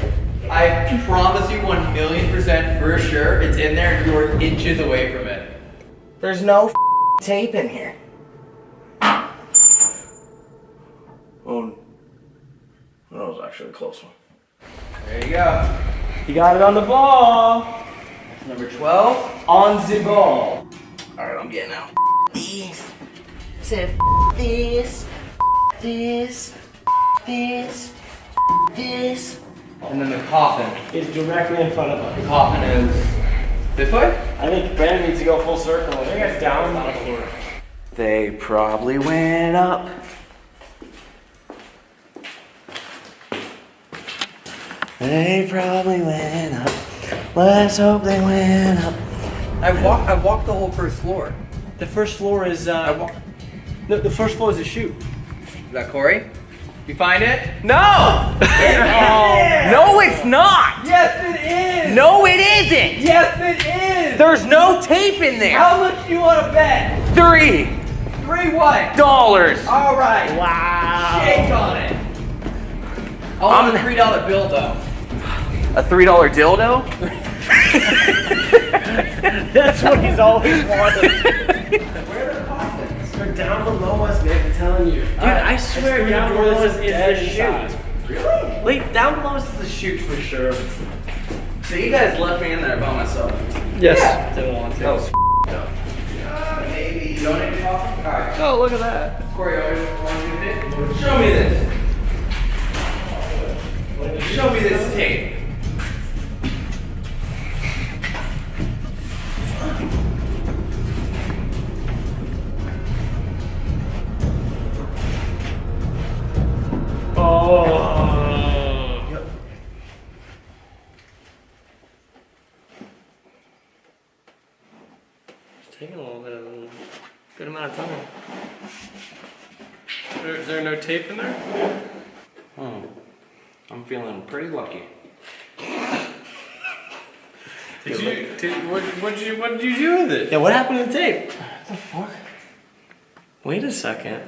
[SPEAKER 2] I promise you 1,000,000% for sure it's in there and you're inches away from it.
[SPEAKER 10] There's no tape in here. Oh, that was actually a close one.
[SPEAKER 2] There you go.
[SPEAKER 11] You got it on the ball.
[SPEAKER 2] Number 12.
[SPEAKER 11] On the ball.
[SPEAKER 10] Alright, I'm getting out.
[SPEAKER 7] This. Said this. This. This. This.
[SPEAKER 2] And then the coffin.
[SPEAKER 11] It's directly in front of us.
[SPEAKER 2] The coffin is this way?
[SPEAKER 11] I think Brandon needs to go full circle. I think it's down on the floor.
[SPEAKER 10] They probably went up. They probably went up. Let's hope they went up.
[SPEAKER 2] I walked the whole first floor.
[SPEAKER 11] The first floor is no, the first floor is a chute.
[SPEAKER 2] Is that Corey? You find it?
[SPEAKER 10] No! No, it's not!
[SPEAKER 2] Yes, it is!
[SPEAKER 10] No, it isn't!
[SPEAKER 2] Yes, it is!
[SPEAKER 10] There's no tape in there!
[SPEAKER 2] How much do you want to bet?
[SPEAKER 10] $3
[SPEAKER 2] what? All right.
[SPEAKER 11] Wow.
[SPEAKER 2] Shake on it. I want a $3 bill though.
[SPEAKER 10] A $3 dildo?
[SPEAKER 11] That's what he's always wanted.
[SPEAKER 2] Where are the coffins?
[SPEAKER 11] They're down below us, man. I'm telling you. Dude, I swear down below us is the chute.
[SPEAKER 2] Really?
[SPEAKER 10] Wait, down below us is the chute for sure. So you guys left me in there by myself.
[SPEAKER 11] Yes.
[SPEAKER 2] Yeah.
[SPEAKER 11] Didn't want to.
[SPEAKER 10] That was up.
[SPEAKER 2] Maybe. You don't need a coffin? Alright.
[SPEAKER 11] Oh, look at that.
[SPEAKER 2] Corey, want to do this?
[SPEAKER 10] Show me this.
[SPEAKER 2] Show me this tape.
[SPEAKER 11] Oh.
[SPEAKER 2] Yep.
[SPEAKER 11] It's taking a little bit of a good amount of time.
[SPEAKER 3] Is there no tape in there?
[SPEAKER 10] I'm feeling pretty lucky.
[SPEAKER 3] What did you do with it?
[SPEAKER 11] Yeah, what happened to the tape? What the fuck? Wait a second.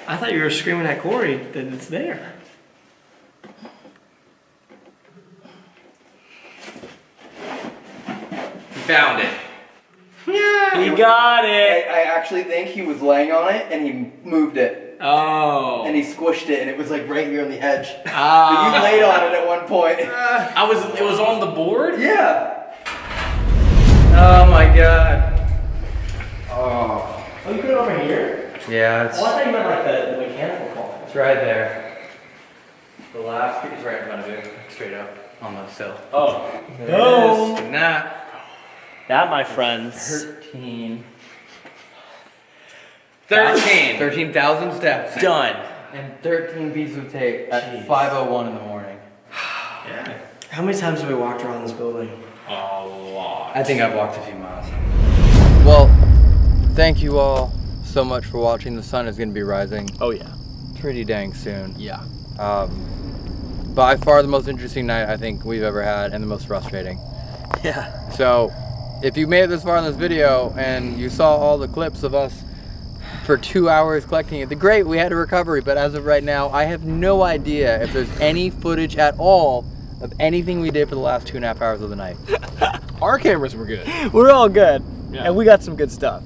[SPEAKER 11] I thought you were screaming at Corey that it's there.
[SPEAKER 2] He found it.
[SPEAKER 11] Yeah. He got it.
[SPEAKER 2] I actually think he was laying on it and he moved it.
[SPEAKER 11] Oh.
[SPEAKER 2] And he squished it and it was like right here on the edge.
[SPEAKER 11] Ah.
[SPEAKER 2] But you laid on it at one point.
[SPEAKER 10] It was on the board?
[SPEAKER 2] Yeah. Oh my god.
[SPEAKER 11] Oh, you put it over here?
[SPEAKER 2] Yeah, it's,
[SPEAKER 11] Oh, I thought you meant like the mechanical call.
[SPEAKER 2] it's right there. The last piece right in front of you. Straight up. On the sill.
[SPEAKER 11] Oh.
[SPEAKER 2] There it is. And that.
[SPEAKER 11] That, my friends.
[SPEAKER 2] 13.
[SPEAKER 10] 13,000
[SPEAKER 2] steps.
[SPEAKER 10] Done.
[SPEAKER 2] And 13 pieces of tape at 5:01 in the morning.
[SPEAKER 11] Yeah. How many times have we walked around this building?
[SPEAKER 10] A lot.
[SPEAKER 2] I think I've walked a few miles. Well, thank you all so much for watching. The sun is going to be rising.
[SPEAKER 11] Oh yeah.
[SPEAKER 2] Pretty dang soon.
[SPEAKER 11] Yeah.
[SPEAKER 2] By far the most interesting night I think we've ever had, and the most frustrating.
[SPEAKER 11] Yeah.
[SPEAKER 2] So, if you made it this far in this video and you saw all the clips of us for 2 hours collecting it, great, we had a recovery, but as of right now, I have no idea if there's any footage at all of anything we did for the last 2.5 hours of the night.
[SPEAKER 3] Our cameras were good.
[SPEAKER 11] We're all good.
[SPEAKER 3] Yeah.
[SPEAKER 11] And we got some good stuff.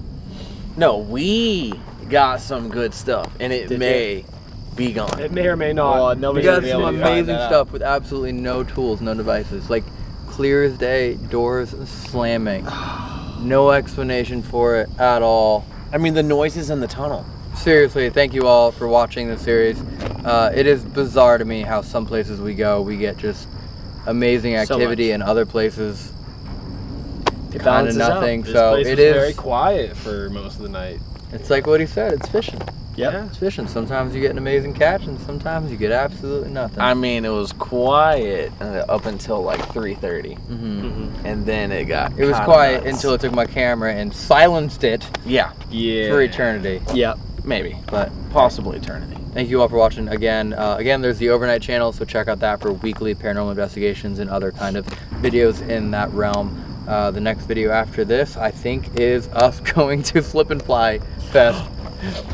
[SPEAKER 10] No, we got some good stuff, and it may be gone.
[SPEAKER 11] It may or may not.
[SPEAKER 2] We
[SPEAKER 11] Nobody's
[SPEAKER 2] got
[SPEAKER 11] gonna be
[SPEAKER 2] some
[SPEAKER 11] able to find
[SPEAKER 2] amazing
[SPEAKER 11] that out.
[SPEAKER 2] stuff with absolutely no tools, no devices. Like, clear as day, doors slamming. No explanation for it at all.
[SPEAKER 10] I mean, the noises in the tunnel.
[SPEAKER 2] Seriously, thank you all for watching this series. It is bizarre to me how some places we go, we get just amazing activity, and other places
[SPEAKER 11] It
[SPEAKER 2] kind of
[SPEAKER 11] balances out.
[SPEAKER 2] nothing.
[SPEAKER 3] This
[SPEAKER 2] So
[SPEAKER 3] place
[SPEAKER 2] it
[SPEAKER 3] was
[SPEAKER 2] is.
[SPEAKER 3] very quiet for most of the night.
[SPEAKER 2] It's like what he said. It's fishing.
[SPEAKER 11] Yep.
[SPEAKER 2] It's fishing. Sometimes you get an amazing catch, and sometimes you get absolutely nothing.
[SPEAKER 10] I mean, it was quiet up until like 3:30, and then it got.
[SPEAKER 2] It was
[SPEAKER 10] kinda
[SPEAKER 2] quiet
[SPEAKER 10] nuts.
[SPEAKER 2] until I took my camera and silenced it
[SPEAKER 10] Yeah,
[SPEAKER 2] for eternity.
[SPEAKER 11] Yep.
[SPEAKER 10] maybe,
[SPEAKER 2] But
[SPEAKER 10] possibly eternity.
[SPEAKER 2] thank you all for watching again. Again, there's the Overnight channel, so check out that for weekly paranormal investigations and other kind of videos in that realm. The next video after this, I think, is us going to Slip and Fly Fest.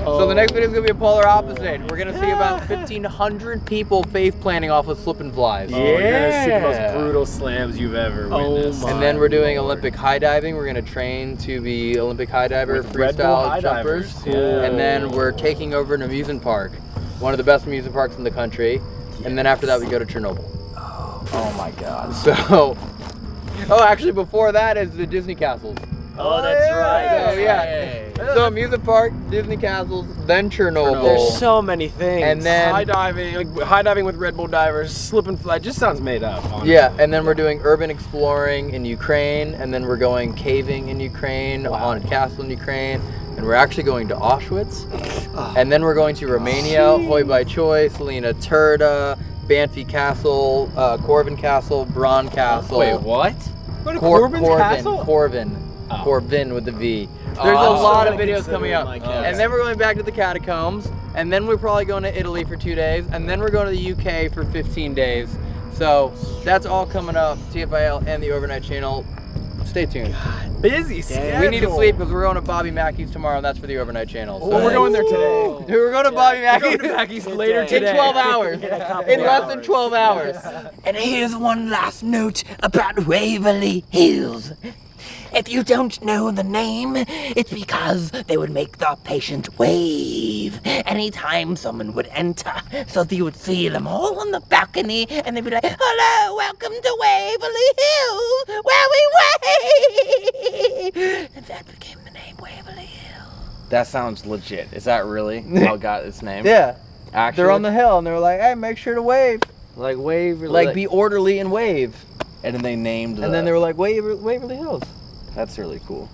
[SPEAKER 2] So the next video is going to be a polar opposite. We're going to see about 1,500 people face planting off of slip and flies.
[SPEAKER 3] Oh, you're gonna see the most brutal slams you've ever witnessed.
[SPEAKER 2] And then we're doing Olympic high diving. We're going to train to be Olympic high diver,
[SPEAKER 3] With Red Bull
[SPEAKER 2] freestyle
[SPEAKER 3] high
[SPEAKER 2] jumpers.
[SPEAKER 3] divers. Yeah.
[SPEAKER 2] And then we're taking over an amusement park, one of the best amusement parks in the country. And then after that, we go to Chernobyl.
[SPEAKER 10] Oh my God.
[SPEAKER 2] So, oh, actually, before that is the Disney castles.
[SPEAKER 11] Oh, that's right.
[SPEAKER 2] So, yeah. So, amusement park, Disney castles, then Chernobyl.
[SPEAKER 11] There's so many things.
[SPEAKER 2] And then
[SPEAKER 3] high diving with Red Bull divers, slip and fly. Just sounds made up. Honestly.
[SPEAKER 2] yeah, and then we're doing urban exploring in Ukraine, and then we're going caving in Ukraine, on a castle in Ukraine, and we're actually going to Auschwitz, and then we're going to Romania, Hoi by Choi, Selina Turda, Banfi Castle, Corvin Castle, Bron Castle.
[SPEAKER 3] Wait, what? Go to Corbin's Castle?
[SPEAKER 2] Corvin with the V. There's a lot of videos coming up. And then we're going back to the catacombs, and then we're probably going to Italy for 2 days, and then we're going to the UK for 15 days. So that's all coming up, TFIL and the Overnight channel. Stay tuned.
[SPEAKER 3] Busy schedule.
[SPEAKER 2] We need to sleep because we're going to Bobby Mackey's tomorrow, and that's for the Overnight channel. So.
[SPEAKER 3] Oh, we're going there today.
[SPEAKER 2] We're going to Bobby Mackey's.
[SPEAKER 3] Mackey's later
[SPEAKER 2] today. In 12 hours. In less than 12 hours.
[SPEAKER 7] And here's one last note about Waverly Hills. If you don't know the name, it's because they would make the patient wave anytime someone would enter. So you would see them all on the balcony, and they'd be like, "Hello, welcome to Waverly Hills, where we wave." And that became the name Waverly Hills.
[SPEAKER 10] That sounds legit. Is that really how it got its name?
[SPEAKER 2] Yeah.
[SPEAKER 10] Actually,
[SPEAKER 2] They're on the hill, and they're like, hey, make sure to wave.
[SPEAKER 10] like Waverly.
[SPEAKER 2] Like, be orderly and wave.
[SPEAKER 10] and then they named.
[SPEAKER 2] And then they were like, Waverly Hills.
[SPEAKER 10] That's really cool.